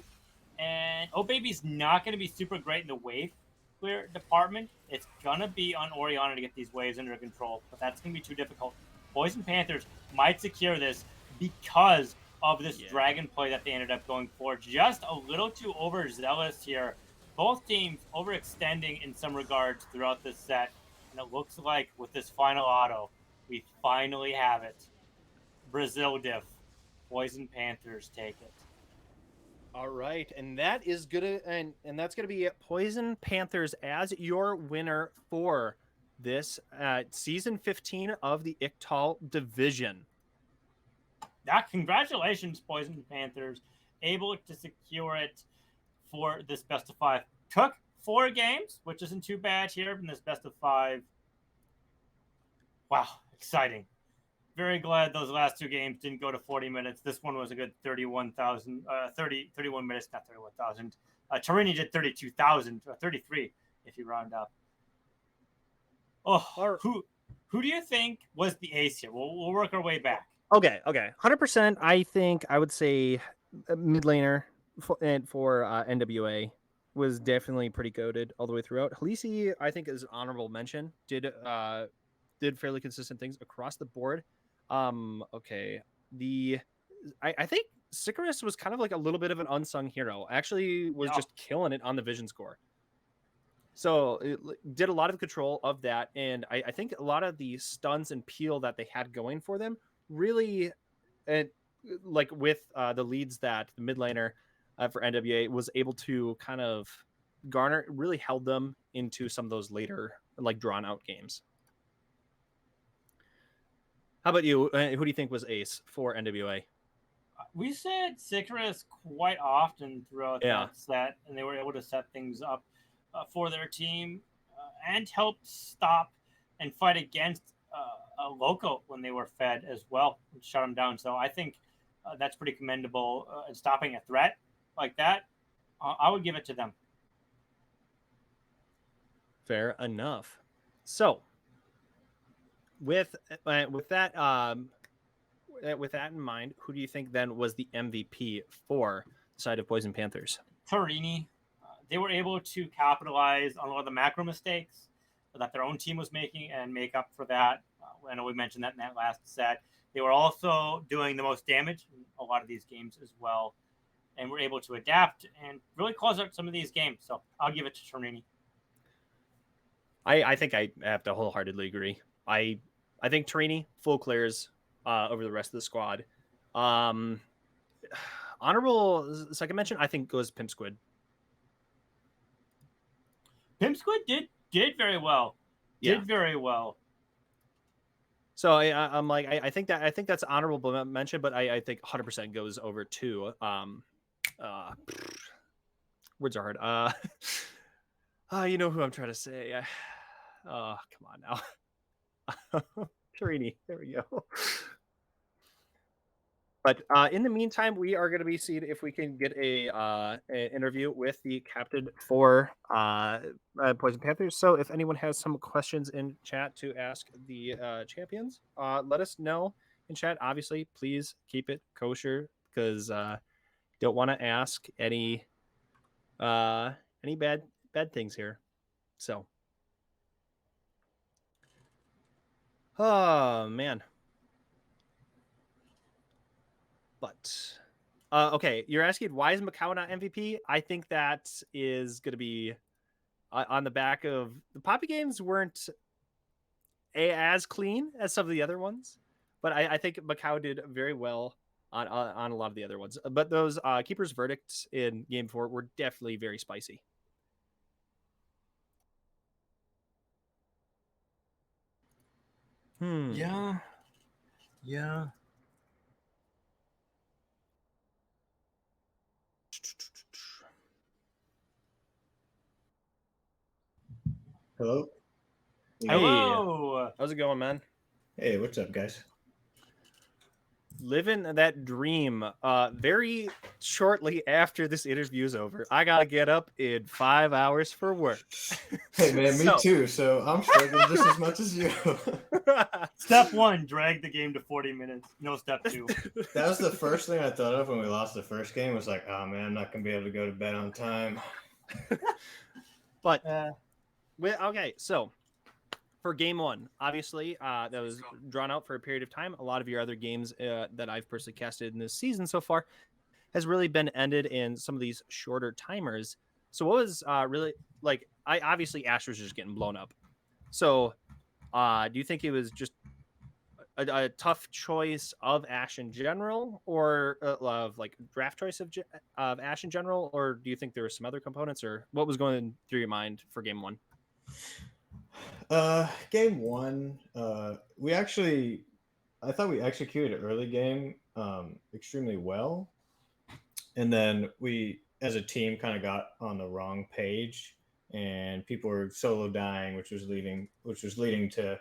And Baby's not going to be super great in the wave clear department. It's going to be on Oriana to get these waves under control. But that's going to be too difficult. Poison Panthers might secure this because of this dragon play that they ended up going for. Just a little too overzealous here. Both teams overextending in some regards throughout this set. And it looks like with this final auto, we finally have it. Brazil diff. Poison Panthers take it. All right, and that is gonna that's gonna be Poison Panthers as your winner for this season 15 of the Ixtal division. Congratulations, Poison Panthers, able to secure it for this best of 5. Took 4 games, which isn't too bad here in this best of 5. Wow, exciting. Very glad those last 2 games didn't go to 40 minutes. This one was a good 31 minutes, not 31,000. Torini did 32,000, 33 if you round up. Oh, who do you think was the ace here? We'll work our way back. Okay. 100%, I would say mid laner for NWA was definitely pretty goated all the way throughout. Halisi, I think, is an honorable mention. Did fairly consistent things across the board. Okay. I think Sicarus was kind of like a little bit of an unsung hero. Actually was just killing it on the vision score. So it did a lot of control of that. And I think a lot of the stuns and peel that they had going for them really, like with the leads that the mid laner for NWA was able to kind of garner, really held them into some of those later like drawn out games. How about you? Who do you think was ace for NWA? We said Sicarus quite often throughout that set, and they were able to set things up for their team and help stop and fight against a Loco when they were fed as well, and shut them down. So I think that's pretty commendable in stopping a threat like that. I would give it to them. Fair enough. So with that in mind, who do you think then was the MVP for the side of Poison Panthers? Tarini. They were able to capitalize on a lot of the macro mistakes that their own team was making and make up for that. I know we mentioned that in that last set. They were also doing the most damage in a lot of these games as well, and were able to adapt and really close out some of these games. So I'll give it to Tarini. I think I have to wholeheartedly agree. I think Tarini full clears over the rest of the squad. Honorable second mention, I think, goes Pimp Squid. Pimp Squid did very well. Did very well. So I'm like, I think that's honorable mention, but I think 100% goes over to words are hard. You know who I'm trying to say. Oh, come on now. Tarini. There we go. But in the meantime, we are going to be seeing if we can get an interview with the captain for Poison Panthers. So if anyone has some questions in chat to ask the champions, let us know in chat. Obviously, please keep it kosher because don't want to ask any bad things here. So, oh man. But okay, you're asking why is Macau not MVP? I think that is going to be on the back of the Poppy games weren't as clean as some of the other ones, but I think Macau did very well on a lot of the other ones. But those Keeper's Verdicts in Game 4 were definitely very spicy. Yeah. Yeah. Hello? Hey, Hello. how's it going, man? Hey, what's up, guys? Living that dream. Very shortly after this interview is over, I gotta get up in 5 hours for work. Hey, man, me too. So I'm struggling just as much as you. Step 1, drag the game to 40 minutes. No, step 2. That was the first thing I thought of when we lost the first game. Was like, oh man, I'm not gonna be able to go to bed on time. But okay, so for game 1, obviously, that was drawn out for a period of time. A lot of your other games that I've personally casted in this season so far has really been ended in some of these shorter timers. So what was really like? I obviously Ash was just getting blown up. So do you think it was just a tough choice of Ash in general, or of like draft choice of Ash in general, or do you think there were some other components, or what was going through your mind for game 1? Game 1, I thought we executed early game extremely well, and then we, as a team, kind of got on the wrong page, and people were solo dying, which was leading to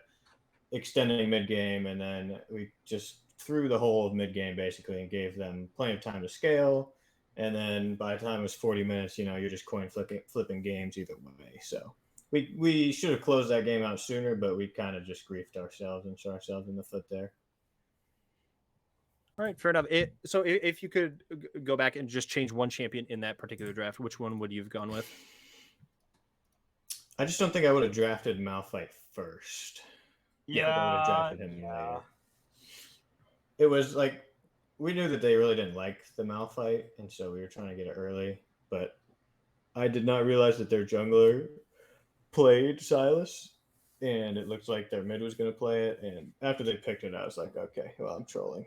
extending mid game, and then we just threw the whole of mid game basically and gave them plenty of time to scale. And then by the time it was 40 minutes, you're just coin flipping games either way. So we should have closed that game out sooner, but we kind of just griefed ourselves and shot ourselves in the foot there. All right, fair enough. So if you could go back and just change one champion in that particular draft, which one would you have gone with? I just don't think I would have drafted Malphite first. I would have drafted him later. It was like we knew that they really didn't like the Malphite, and so we were trying to get it early. But I did not realize that their jungler played Silas, and it looked like their mid was going to play it. And after they picked it, I was like, okay, well, I'm trolling.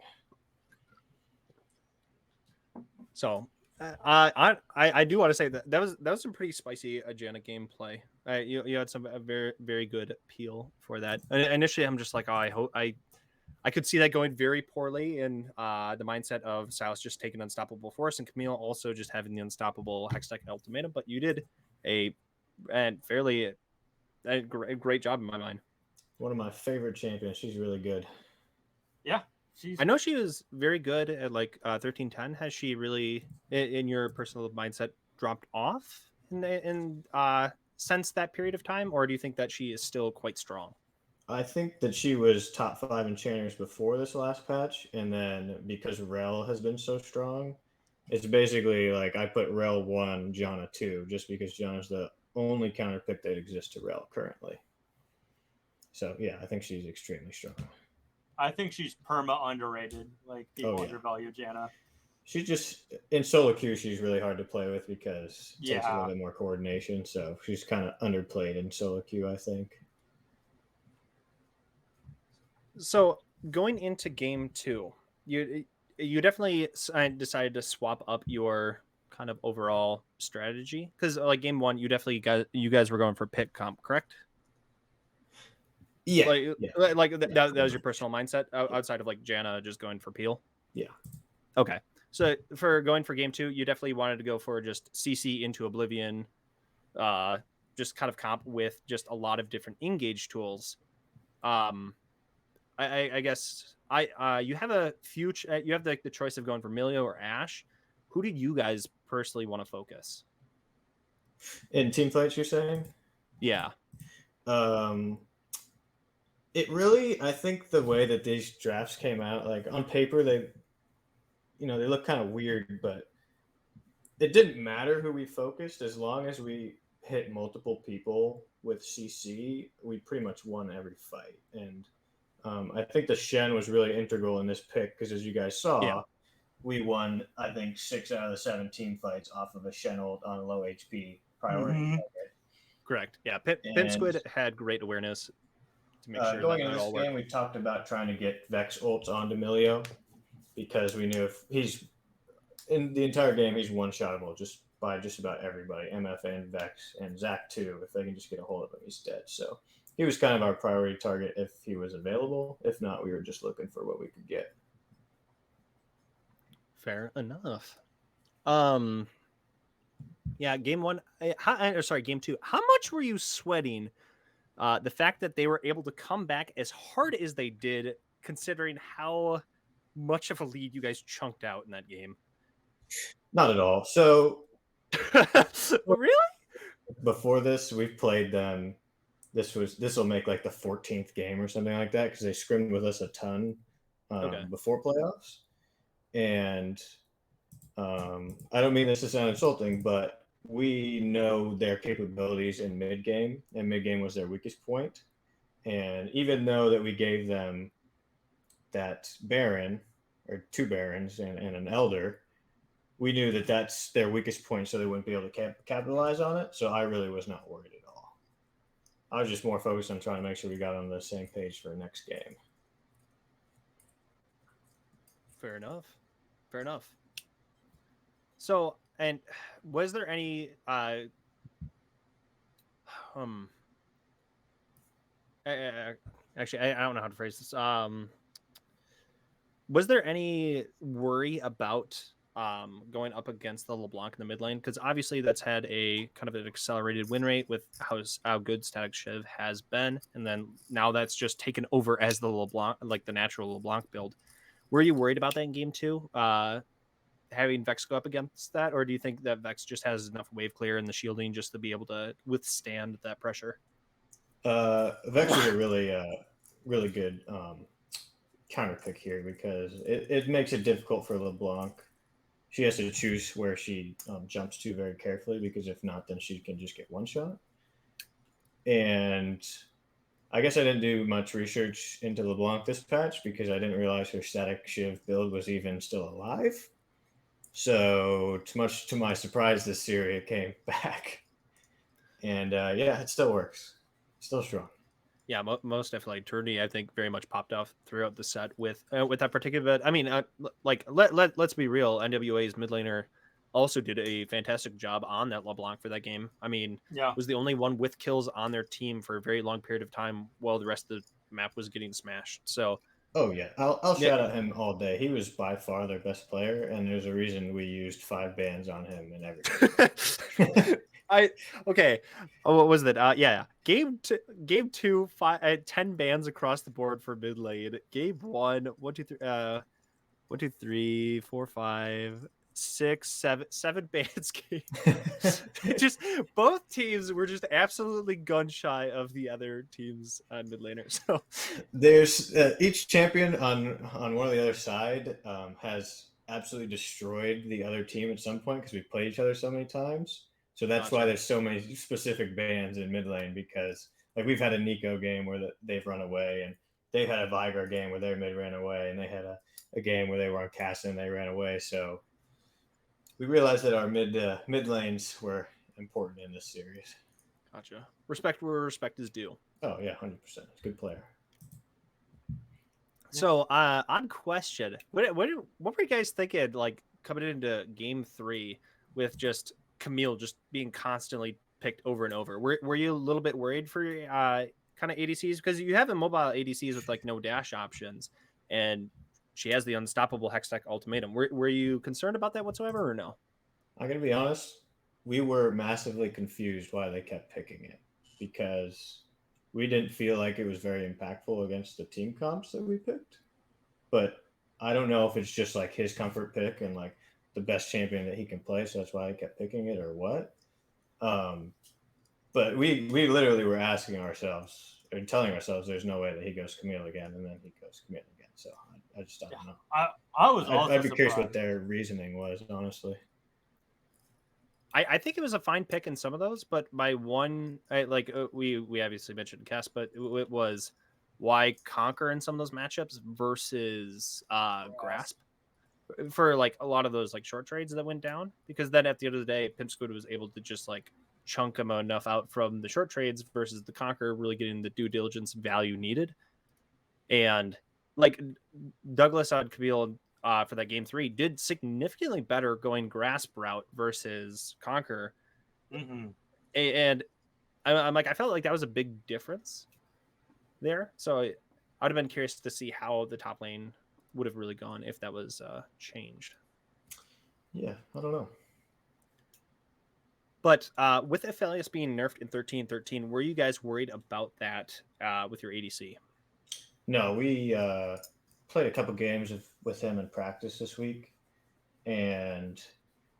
So I do want to say that was some pretty spicy Janna gameplay. You had some very very good appeal for that. Initially, I'm just like, oh, I hope I could see that going very poorly in the mindset of Silas just taking unstoppable force and Camille also just having the unstoppable Hextech ultimatum. But you did a great job in my mind. One of my favorite champions. She's really good. Yeah. I know she was very good at like 1310. Has she really, in your personal mindset, dropped off in since that period of time, or do you think that she is still quite strong? I think that she was top 5 enchanters before this last patch, and then because Rel has been so strong, it's basically like I put Rel 1, Janna 2, just because Janna's the only counter pick that exists to Rel currently. So yeah, I think she's extremely strong. I think she's perma underrated. Like people undervalue Janna. She's just in solo queue. She's really hard to play with because it takes a little bit more coordination. So she's kind of underplayed in solo queue, I think. So going into game 2, you definitely decided to swap up your kind of overall strategy, because like game 1, you guys were going for pick comp, correct? Yeah, that was your personal mindset outside of like Janna just going for peel. Yeah. Okay. So for going for game 2, you definitely wanted to go for just CC into Oblivion, just kind of comp with just a lot of different engage tools. I guess you have a few. You have the choice of going for Milio or Ash. Who did you guys personally want to focus in team fights? You're saying? Yeah. It really, I think the way that these drafts came out, like on paper, they look kind of weird, but it didn't matter who we focused as long as we hit multiple people with CC. We pretty much won every fight, and I think the Shen was really integral in this pick because, as you guys saw, we won, I think, 6 out of the 17 fights off of a Shen ult on a low HP priority target. Correct. Yeah, Pimp And Squid had great awareness to make sure going that into that this all game, worked. we talked about trying to get Vex ults onto Milio because we knew if he's in the entire game, he's one-shottable just by just about everybody, MF and Vex and Zach too. If they can just get a hold of him, he's dead. So he was kind of our priority target if he was available. If not, we were just looking for what we could get. Fair enough. Yeah, game one. Game two. How much were you sweating? The fact that they were able to come back as hard as they did, considering how much of a lead you guys chunked out in that game. Not at all. So Really? before this, we've played them. This will make like the 14th game or something like that because they scrimmed with us a ton Okay. before playoffs. And I don't mean this to sound insulting, but we know their capabilities in mid game, and mid game was their weakest point. And even though that we gave them that Baron or two Barons and an Elder, we knew that that's their weakest point, so they wouldn't be able to capitalize on it. So I really was not worried at all. I was just more focused on trying to make sure we got on the same page for the next game. Fair enough. Fair enough. So, and was there any actually I don't know how to phrase this. Was there any worry about going up against the LeBlanc in the mid lane? Because obviously that's had a kind of an accelerated win rate with how good Static Shiv has been, and then now that's just taken over as the LeBlanc, like the natural LeBlanc build. Were you worried about that in game two? Having Vex go up against that, or do you think that Vex just has enough wave clear and the shielding just to be able to withstand that pressure? Vex is a really good counter pick here because it makes it difficult for LeBlanc. She has to choose where she jumps to very carefully because if not, then she can just get one shot. And I guess I didn't do much research into LeBlanc this patch because I didn't realize her Static Shiv build was even still alive. So, much to my surprise, this series it came back, and yeah, it still works, still strong. Yeah, most definitely. Tourney, I think, very much popped off throughout the set with that particular. But I mean, let's be real. NWA's mid laner also did a fantastic job on that LeBlanc for that game. I mean, was the only one with kills on their team for a very long period of time while the rest of the map was getting smashed. So, oh yeah, I'll shout out him all day. He was by far their best player, and there's a reason we used 5 bans on him in every game. Okay. Oh, what was that? Yeah. Game 2, 10 bans across the board for mid lane. Game 1, 1, 2, 3, 1, 2, 3, 4, 5, 6, 7 bans. Just both teams were just absolutely gun shy of the other team's mid laner. So there's each champion on one of the other side has absolutely destroyed the other team at some point because we played each other so many times. So that's why there's so many specific bans in mid lane because like we've had a Nico game where they've run away, and they've had a Vigar game where their mid ran away, and they had a game where they were on Castle and they ran away. So we realized that our mid lanes were important in this series. Gotcha. Respect where respect is due. Oh yeah, 100%. Good player. So on question, what were you guys thinking like coming into game 3 with just Camille just being constantly picked over and over? Were you a little bit worried for kind of ADCs because you have immobile ADCs with like no dash options, and she has the unstoppable Hextech ultimatum. Were you concerned about that whatsoever or no? I'm gonna be honest. We were massively confused why they kept picking it because we didn't feel like it was very impactful against the team comps that we picked. But I don't know if it's just like his comfort pick and like the best champion that he can play, so that's why I kept picking it, or what. But we literally were asking ourselves or telling ourselves there's no way that he goes Camille again, and then he goes Camille again. So I just don't know. I'd be curious what their reasoning was, honestly. I think it was a fine pick in some of those, but my one, we obviously mentioned Cass, but it was why Conquer in some of those matchups versus Grasp for like a lot of those like short trades that went down, because then at the end of the day, Pimp Squid was able to just like chunk them enough out from the short trades versus the Conquer really getting the due diligence value needed. And like Douglas on Camille for that game 3 did significantly better going grasp route versus Conquer. Mm-hmm. And I'm like, I felt like that was a big difference there. So I'd have been curious to see how the top lane would have really gone if that was changed. Yeah, I don't know. But with Aphelios being nerfed in 13-13, were you guys worried about that with your ADC? No, we played a couple games with him in practice this week, and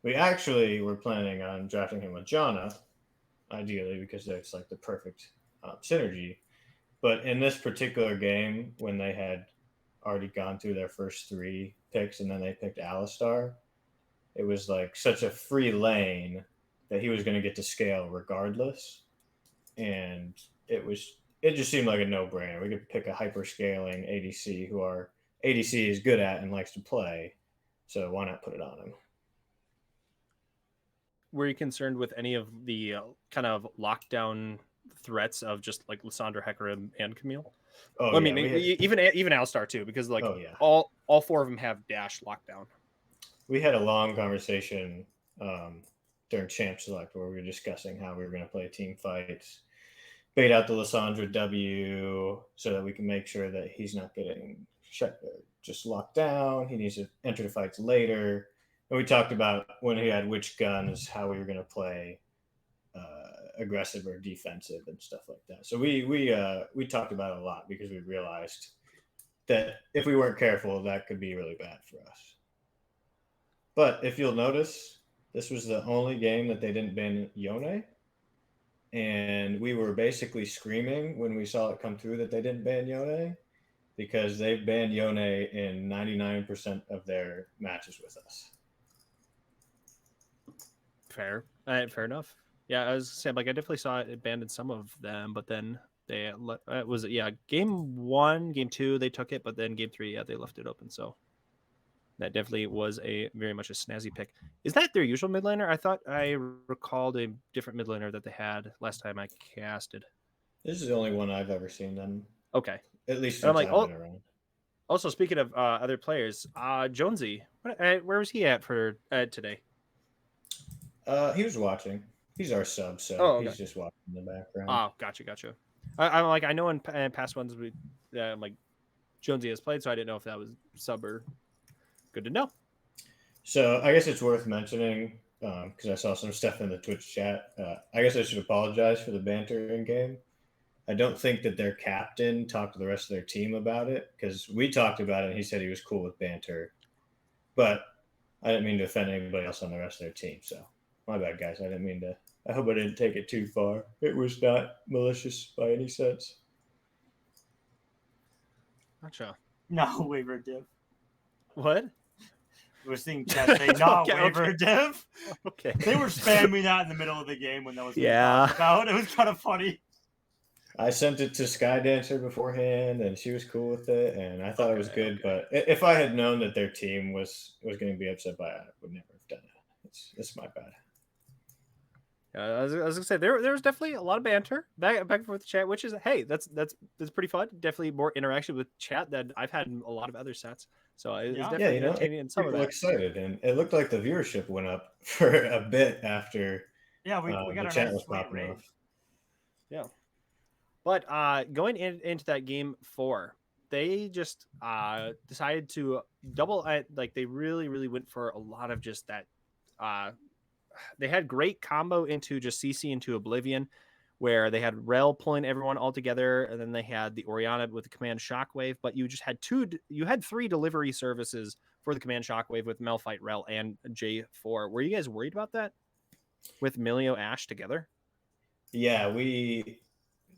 we actually were planning on drafting him with Janna, ideally, because that's like the perfect synergy. But in this particular game, when they had already gone through their first 3 picks and then they picked Alistar, it was like such a free lane that he was going to get to scale regardless. And it just seemed like a no-brainer. We could pick a hyper-scaling ADC who our ADC is good at and likes to play. So why not put it on him? Were you concerned with any of the kind of lockdown threats of just like Lissandra, Hecarim, and Camille? Oh, well, I yeah, mean, even Alistar too, because like all 4 of them have dash lockdown. We had a long conversation during Champ Select where we were discussing how we were going to play team fights, bait out the Lissandra W so that we can make sure that he's not getting just locked down. He needs to enter the fights later. And we talked about when he had which guns, how we were going to play aggressive or defensive and stuff like that. So we talked about it a lot because we realized that if we weren't careful, that could be really bad for us. But if you'll notice, this was the only game that they didn't ban Yone. And we were basically screaming when we saw it come through that they didn't ban Yone, because they've banned Yone in 99% of their matches with us. Fair enough. Yeah, I was saying, like, I definitely saw it banned in some of them, but then they it was game 1, game 2 they took it, but then game 3 they left it open. So that definitely was a very much a snazzy pick. Is that their usual mid laner? I thought I recalled a different mid laner that they had last time I casted. This is the only one I've ever seen them. Okay, at least since I'm like, I've been around. Also, speaking of other players, Jonesy, where was he at for today? He was watching. He's our sub, so okay. He's just watching in the background. Oh, gotcha. I'm like, I know in past ones we like Jonesy has played, so I didn't know if that was sub or good to know. So I guess it's worth mentioning because I saw some stuff in the Twitch chat. I guess I should apologize for the banter in game. I don't think that their captain talked to the rest of their team about it, because we talked about it and he said he was cool with banter. But I didn't mean to offend anybody else on the rest of their team. So my bad, guys. I didn't mean to. I hope I didn't take it too far. It was not malicious by any sense. Gotcha. No waiver div. What? We're seeing chat say not Okay, waiver div. Okay. They were spamming that in the middle of the game when that was being Yeah. talked about. It was kind of funny. I sent it to Skydancer beforehand, and she was cool with it, and I thought it was good. But if I had known that their team was going to be upset by it, I would never have done it. It's my bad. I was gonna say there was definitely a lot of banter back and forth chat, which is that's pretty fun. Definitely more interaction with chat than I've had in a lot of other sets. So it's definitely entertaining in some of that. Excited, and it looked like the viewership went up for a bit after. We got the our chat nice was popping off. Yeah, but going into that game 4, they just decided to double. Like they really went for a lot of just that. They had great combo into just CC into Oblivion, where they had Rel pulling everyone all together, and then they had the Orianna with the command Shockwave. But you just had 3 delivery services for the command Shockwave with Malphite, Rel, and J4. Were you guys worried about that with Milio Ashe together? Yeah, we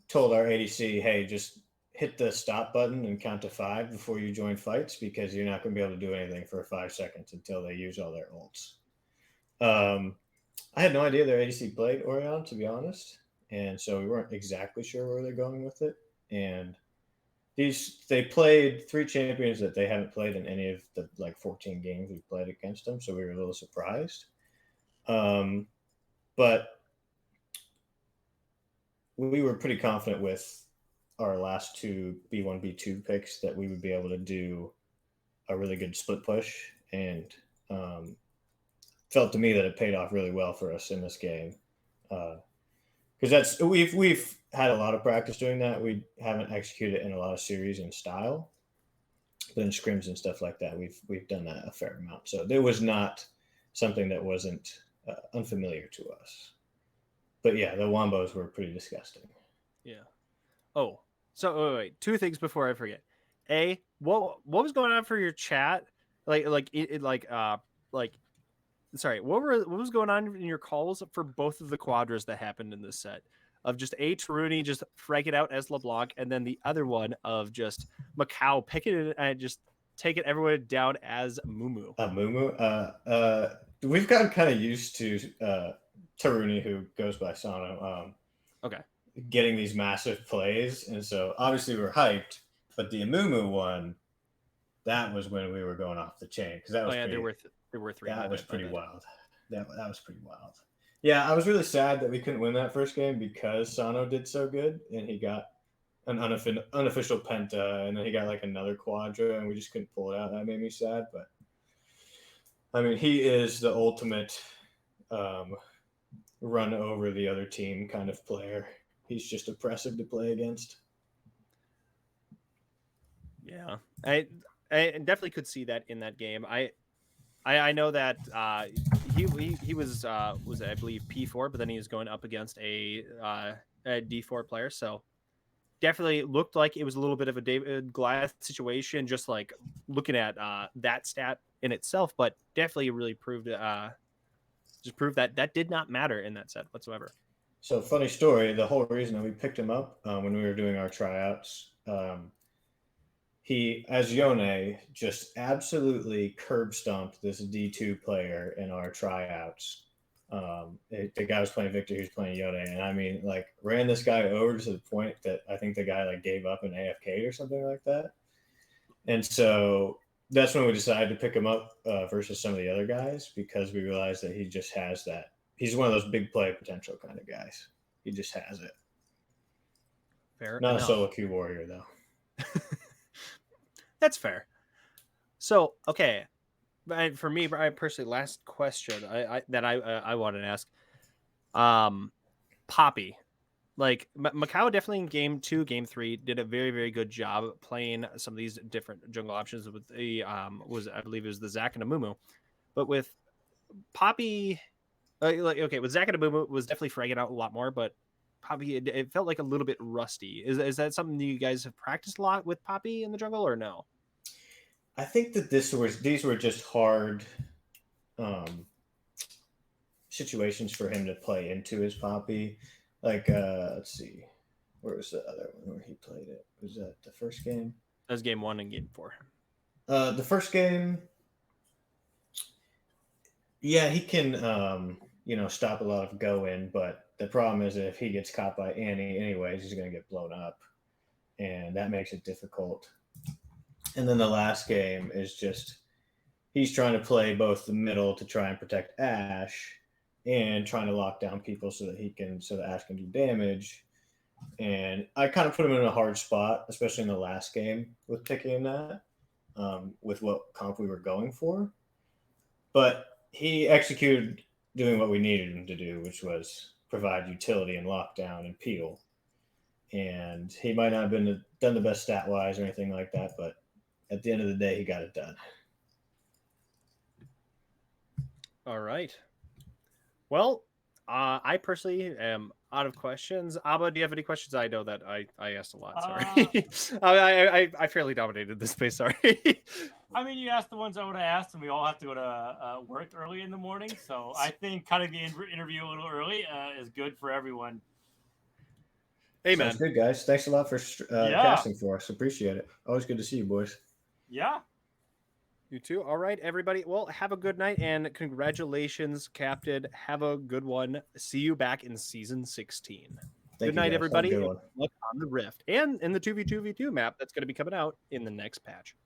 told our ADC, hey, just hit the stop button and count to 5 before you join fights, because you're not going to be able to do anything for 5 seconds until they use all their ults. I had no idea their ADC played Orion, to be honest, and so we weren't exactly sure where they're going with it. And they played 3 champions that they haven't played in any of the 14 games we played against them, so we were a little surprised. But we were pretty confident with our last two B1, B2 picks that we would be able to do a really good split push, and felt to me that it paid off really well for us in this game. Because we've had a lot of practice doing that. We haven't executed it in a lot of series and style, but in scrims and stuff like that, we've done that a fair amount. So there was not something that wasn't unfamiliar to us. But yeah, the wombos were pretty disgusting. Yeah. Oh, so wait, two things before I forget. A, what was going on for your chat? Sorry, what was going on in your calls for both of the quadras that happened in this set? Of just Taruni just fragging out as LeBlanc, and then the other one of just Macau picking it and just taking everyone down as Mumu. Mumu. We've gotten kind of used to Taruni, who goes by Sano. Okay. Getting these massive plays, and so obviously we're hyped. But the Amumu one, that was when we were going off the chain, because that was there were three. That was pretty wild. That was pretty wild. Yeah, I was really sad that we couldn't win that first game because Sano did so good, and he got an unofficial penta, and then he got like another quadra, and we just couldn't pull it out. That made me sad, but I mean, he is the ultimate run over the other team kind of player. He's just oppressive to play against. Yeah, I definitely could see that in that game. I know that he was I believe P4, but then he was going up against a D4 player, so definitely looked like it was a little bit of a David Goliath situation, just like looking at that stat in itself, but definitely really proved that did not matter in that set whatsoever. So funny story, the whole reason that we picked him up when we were doing our tryouts, he, as Yone, just absolutely curb stomped this D2 player in our tryouts. The guy was playing Victor, he was playing Yone, and I mean, like, ran this guy over to the point that I think the guy like gave up and AFK'd or something like that. And so that's when we decided to pick him up versus some of the other guys, because we realized that he just has that. He's one of those big play potential kind of guys. He just has it. Fair Not enough. a solo queue warrior, though. That's fair. So, okay. For me, Brian, personally, last question I wanted to ask. Poppy. Like, Macau definitely in game 2, game 3 did a very, very good job playing some of these different jungle options with the I believe it was the Zac and a Mumu. But with Poppy, with Zac and a Mumu was definitely fragging out a lot more, but Poppy, it felt like a little bit rusty. Is that something you guys have practiced a lot with Poppy in the jungle, or no? I think that these were just hard situations for him to play into his Poppy. Like, let's see, where was the other one where he played it? Was that the first game? That was game 1 and game 4. The first game, yeah, he can stop a lot of go in, but the problem is that if he gets caught by Annie anyways, he's going to get blown up, and that makes it difficult. And then the last game is just he's trying to play both the middle to try and protect Ash and trying to lock down people so that Ash can do damage. And I kind of put him in a hard spot, especially in the last game with picking that, with what comp we were going for. But he executed doing what we needed him to do, which was provide utility and lockdown and peel. And he might not have done the best stat-wise or anything like that, but at the end of the day, he got it done. All right. Well, I personally am out of questions. Abba, do you have any questions? I know that I asked a lot. Sorry. I fairly dominated this space. Sorry. I mean, you asked the ones I would have asked, and we all have to go to work early in the morning. So I think cutting the interview a little early is good for everyone. Hey, man. Sounds good, guys. Thanks a lot for casting for us. Appreciate it. Always good to see you, boys. Yeah. You too. All right, everybody. Well, have a good night, and congratulations, Captain. Have a good one. See you back in season 16. Good night, everybody. Look on the Rift and in the 2v2v2 map that's going to be coming out in the next patch.